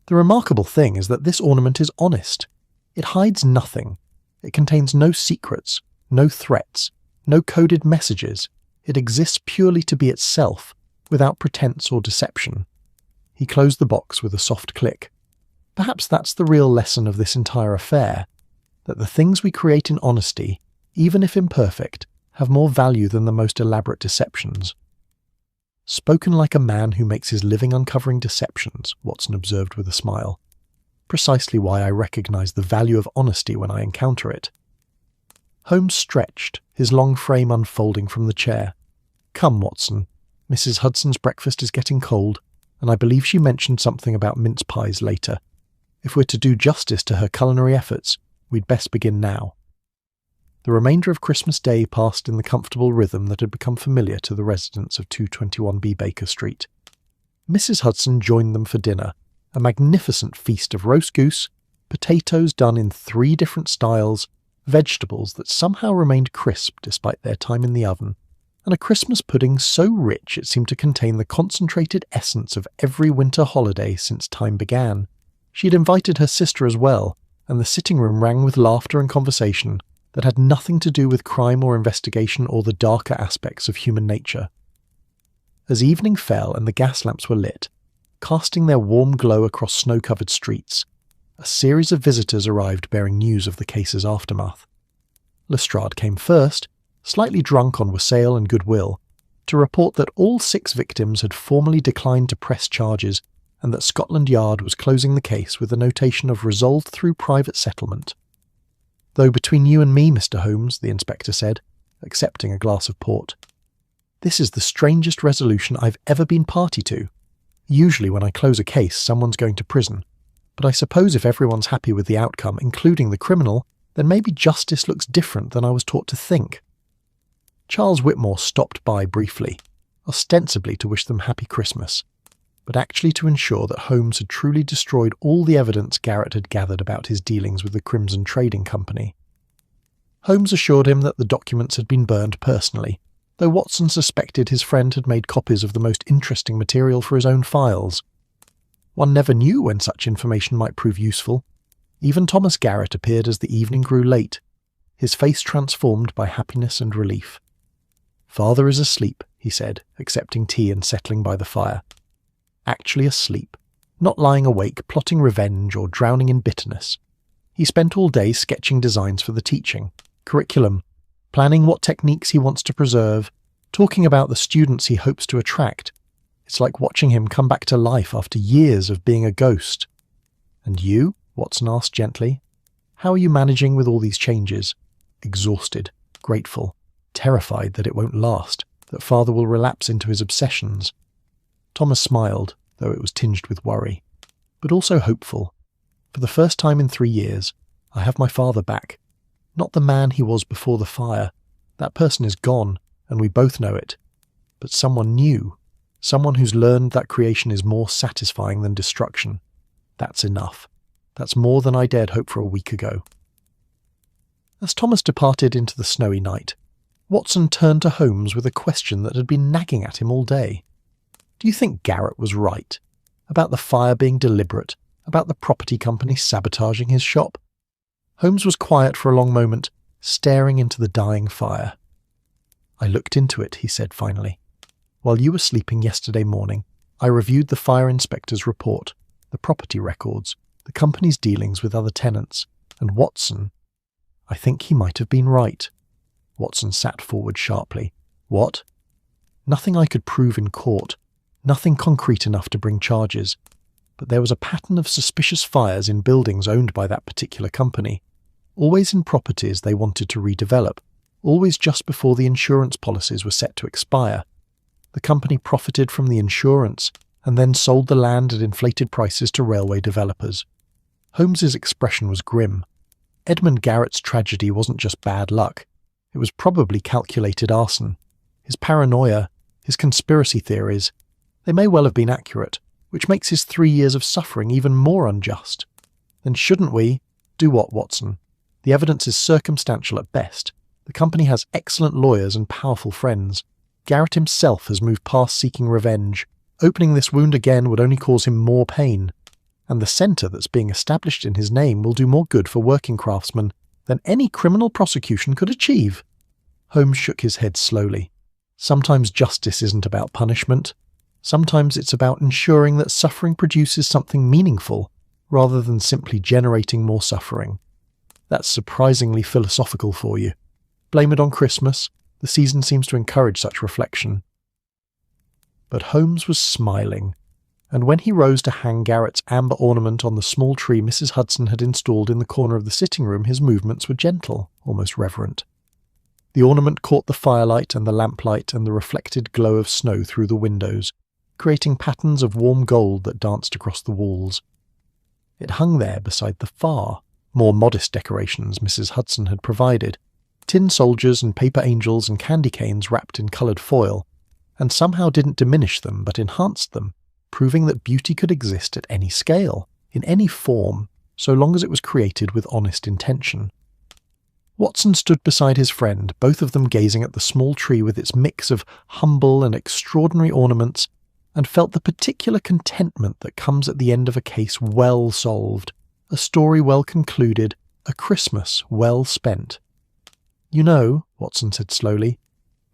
The remarkable thing is that this ornament is honest. It hides nothing. It contains no secrets, no threats, no coded messages. It exists purely to be itself, without pretense or deception. He closed the box with a soft click. Perhaps that's the real lesson of this entire affair, that the things we create in honesty, even if imperfect, have more value than the most elaborate deceptions. Spoken like a man who makes his living uncovering deceptions, Watson observed with a smile. Precisely why I recognise the value of honesty when I encounter it. Holmes stretched, his long frame unfolding from the chair. Come, Watson. Mrs. Hudson's breakfast is getting cold, and I believe she mentioned something about mince pies later. If we're to do justice to her culinary efforts, we'd best begin now. The remainder of Christmas Day passed in the comfortable rhythm that had become familiar to the residents of 221B Baker Street. Mrs. Hudson joined them for dinner, a magnificent feast of roast goose, potatoes done in 3 different styles, vegetables that somehow remained crisp despite their time in the oven, and a Christmas pudding so rich it seemed to contain the concentrated essence of every winter holiday since time began. She had invited her sister as well, and the sitting room rang with laughter and conversation that had nothing to do with crime or investigation or the darker aspects of human nature. As evening fell and the gas lamps were lit, casting their warm glow across snow-covered streets, a series of visitors arrived bearing news of the case's aftermath. Lestrade came first, slightly drunk on wassail and goodwill, to report that all 6 victims had formally declined to press charges and that Scotland Yard was closing the case with a notation of resolved through private settlement. Though between you and me, Mr. Holmes, the inspector said, accepting a glass of port, this is the strangest resolution I've ever been party to. Usually when I close a case, someone's going to prison. But I suppose if everyone's happy with the outcome, including the criminal, then maybe justice looks different than I was taught to think. Charles Whitmore stopped by briefly, ostensibly to wish them happy Christmas, but actually to ensure that Holmes had truly destroyed all the evidence Garrett had gathered about his dealings with the Crimson Trading Company. Holmes assured him that the documents had been burned personally, though Watson suspected his friend had made copies of the most interesting material for his own files. One never knew when such information might prove useful. Even Thomas Garrett appeared as the evening grew late, his face transformed by happiness and relief. "Father is asleep," he said, accepting tea and settling by the fire. Actually asleep, not lying awake, plotting revenge or drowning in bitterness. He spent all day sketching designs for the teaching, curriculum, planning what techniques he wants to preserve, talking about the students he hopes to attract. It's like watching him come back to life after years of being a ghost. "And you?" Watson asked gently. "How are you managing with all these changes?" Exhausted, grateful, terrified that it won't last, that father will relapse into his obsessions. Thomas smiled, though it was tinged with worry, but also hopeful. For the first time in 3 years, I have my father back. Not the man he was before the fire. That person is gone, and we both know it. But someone new, someone who's learned that creation is more satisfying than destruction. That's enough. That's more than I dared hope for a week ago. As Thomas departed into the snowy night, Watson turned to Holmes with a question that had been nagging at him all day. Do you think Garrett was right? About the fire being deliberate? About the property company sabotaging his shop? Holmes was quiet for a long moment, staring into the dying fire. "I looked into it," he said finally. "While you were sleeping yesterday morning, I reviewed the fire inspector's report, the property records, the company's dealings with other tenants, and Watson, I think he might have been right." Watson sat forward sharply. "What?" "Nothing I could prove in court. Nothing concrete enough to bring charges. But there was a pattern of suspicious fires in buildings owned by that particular company. Always in properties they wanted to redevelop. Always just before the insurance policies were set to expire. The company profited from the insurance and then sold the land at inflated prices to railway developers." Holmes's expression was grim. Edmund Garrett's tragedy wasn't just bad luck. It was probably calculated arson. His paranoia, his conspiracy theories, they may well have been accurate, which makes his 3 years of suffering even more unjust. Then shouldn't we— Do what, Watson? The evidence is circumstantial at best. The company has excellent lawyers and powerful friends. Garrett himself has moved past seeking revenge. Opening this wound again would only cause him more pain. And the centre that's being established in his name will do more good for working craftsmen than any criminal prosecution could achieve. Holmes shook his head slowly. Sometimes justice isn't about punishment. Sometimes it's about ensuring that suffering produces something meaningful, rather than simply generating more suffering. That's surprisingly philosophical for you. Blame it on Christmas. The season seems to encourage such reflection. But Holmes was smiling, and when he rose to hang Garrett's amber ornament on the small tree Mrs. Hudson had installed in the corner of the sitting room, his movements were gentle, almost reverent. The ornament caught the firelight and the lamplight and the reflected glow of snow through the windows, creating patterns of warm gold that danced across the walls. It hung there beside the far, more modest decorations Mrs. Hudson had provided, tin soldiers and paper angels and candy canes wrapped in coloured foil, and somehow didn't diminish them but enhanced them, proving that beauty could exist at any scale, in any form, so long as it was created with honest intention. Watson stood beside his friend, both of them gazing at the small tree with its mix of humble and extraordinary ornaments, and felt the particular contentment that comes at the end of a case well solved, a story well concluded, a Christmas well spent. "You know," Watson said slowly,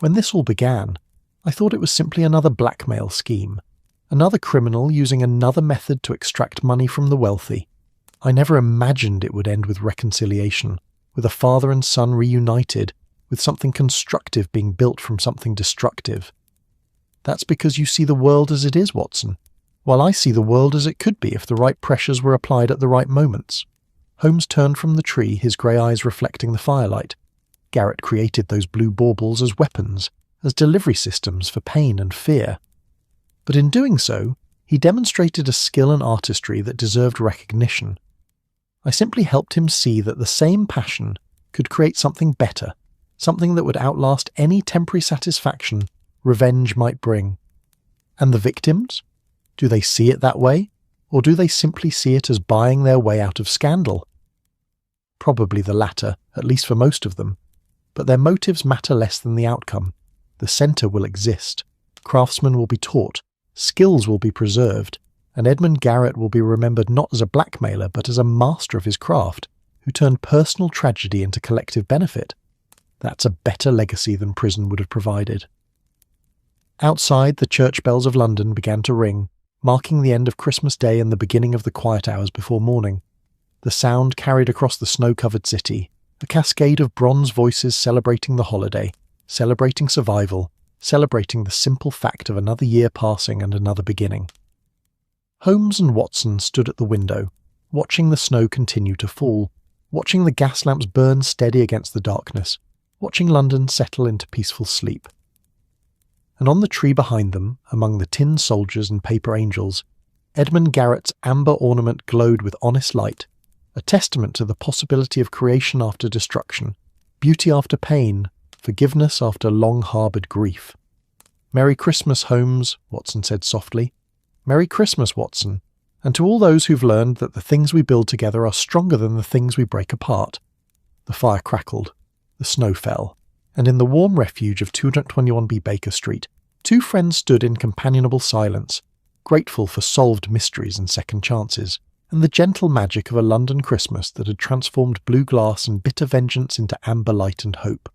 "when this all began, I thought it was simply another blackmail scheme, another criminal using another method to extract money from the wealthy. I never imagined it would end with reconciliation, with a father and son reunited, with something constructive being built from something destructive. That's because you see the world as it is, Watson, while I see the world as it could be if the right pressures were applied at the right moments." Holmes turned from the tree, his grey eyes reflecting the firelight. Garrett created those blue baubles as weapons, as delivery systems for pain and fear. But in doing so, he demonstrated a skill and artistry that deserved recognition. I simply helped him see that the same passion could create something better, something that would outlast any temporary satisfaction revenge might bring. And the victims? Do they see it that way, or do they simply see it as buying their way out of scandal? Probably the latter, at least for most of them. But their motives matter less than the outcome. The centre will exist. Craftsmen will be taught. Skills will be preserved. And Edmund Garrett will be remembered not as a blackmailer but as a master of his craft, who turned personal tragedy into collective benefit. That's a better legacy than prison would have provided. Outside, the church bells of London began to ring, marking the end of Christmas Day and the beginning of the quiet hours before morning. The sound carried across the snow-covered city, a cascade of bronze voices celebrating the holiday, celebrating survival, celebrating the simple fact of another year passing and another beginning. Holmes and Watson stood at the window, watching the snow continue to fall, watching the gas lamps burn steady against the darkness, watching London settle into peaceful sleep. And on the tree behind them, among the tin soldiers and paper angels, Edmund Garrett's amber ornament glowed with honest light, a testament to the possibility of creation after destruction, beauty after pain, forgiveness after long-harboured grief. "Merry Christmas, Holmes," Watson said softly. "Merry Christmas, Watson, and to all those who've learned that the things we build together are stronger than the things we break apart." The fire crackled, the snow fell, and in the warm refuge of 221B Baker Street, two friends stood in companionable silence, grateful for solved mysteries and second chances, and the gentle magic of a London Christmas that had transformed blue glass and bitter vengeance into amber light and hope.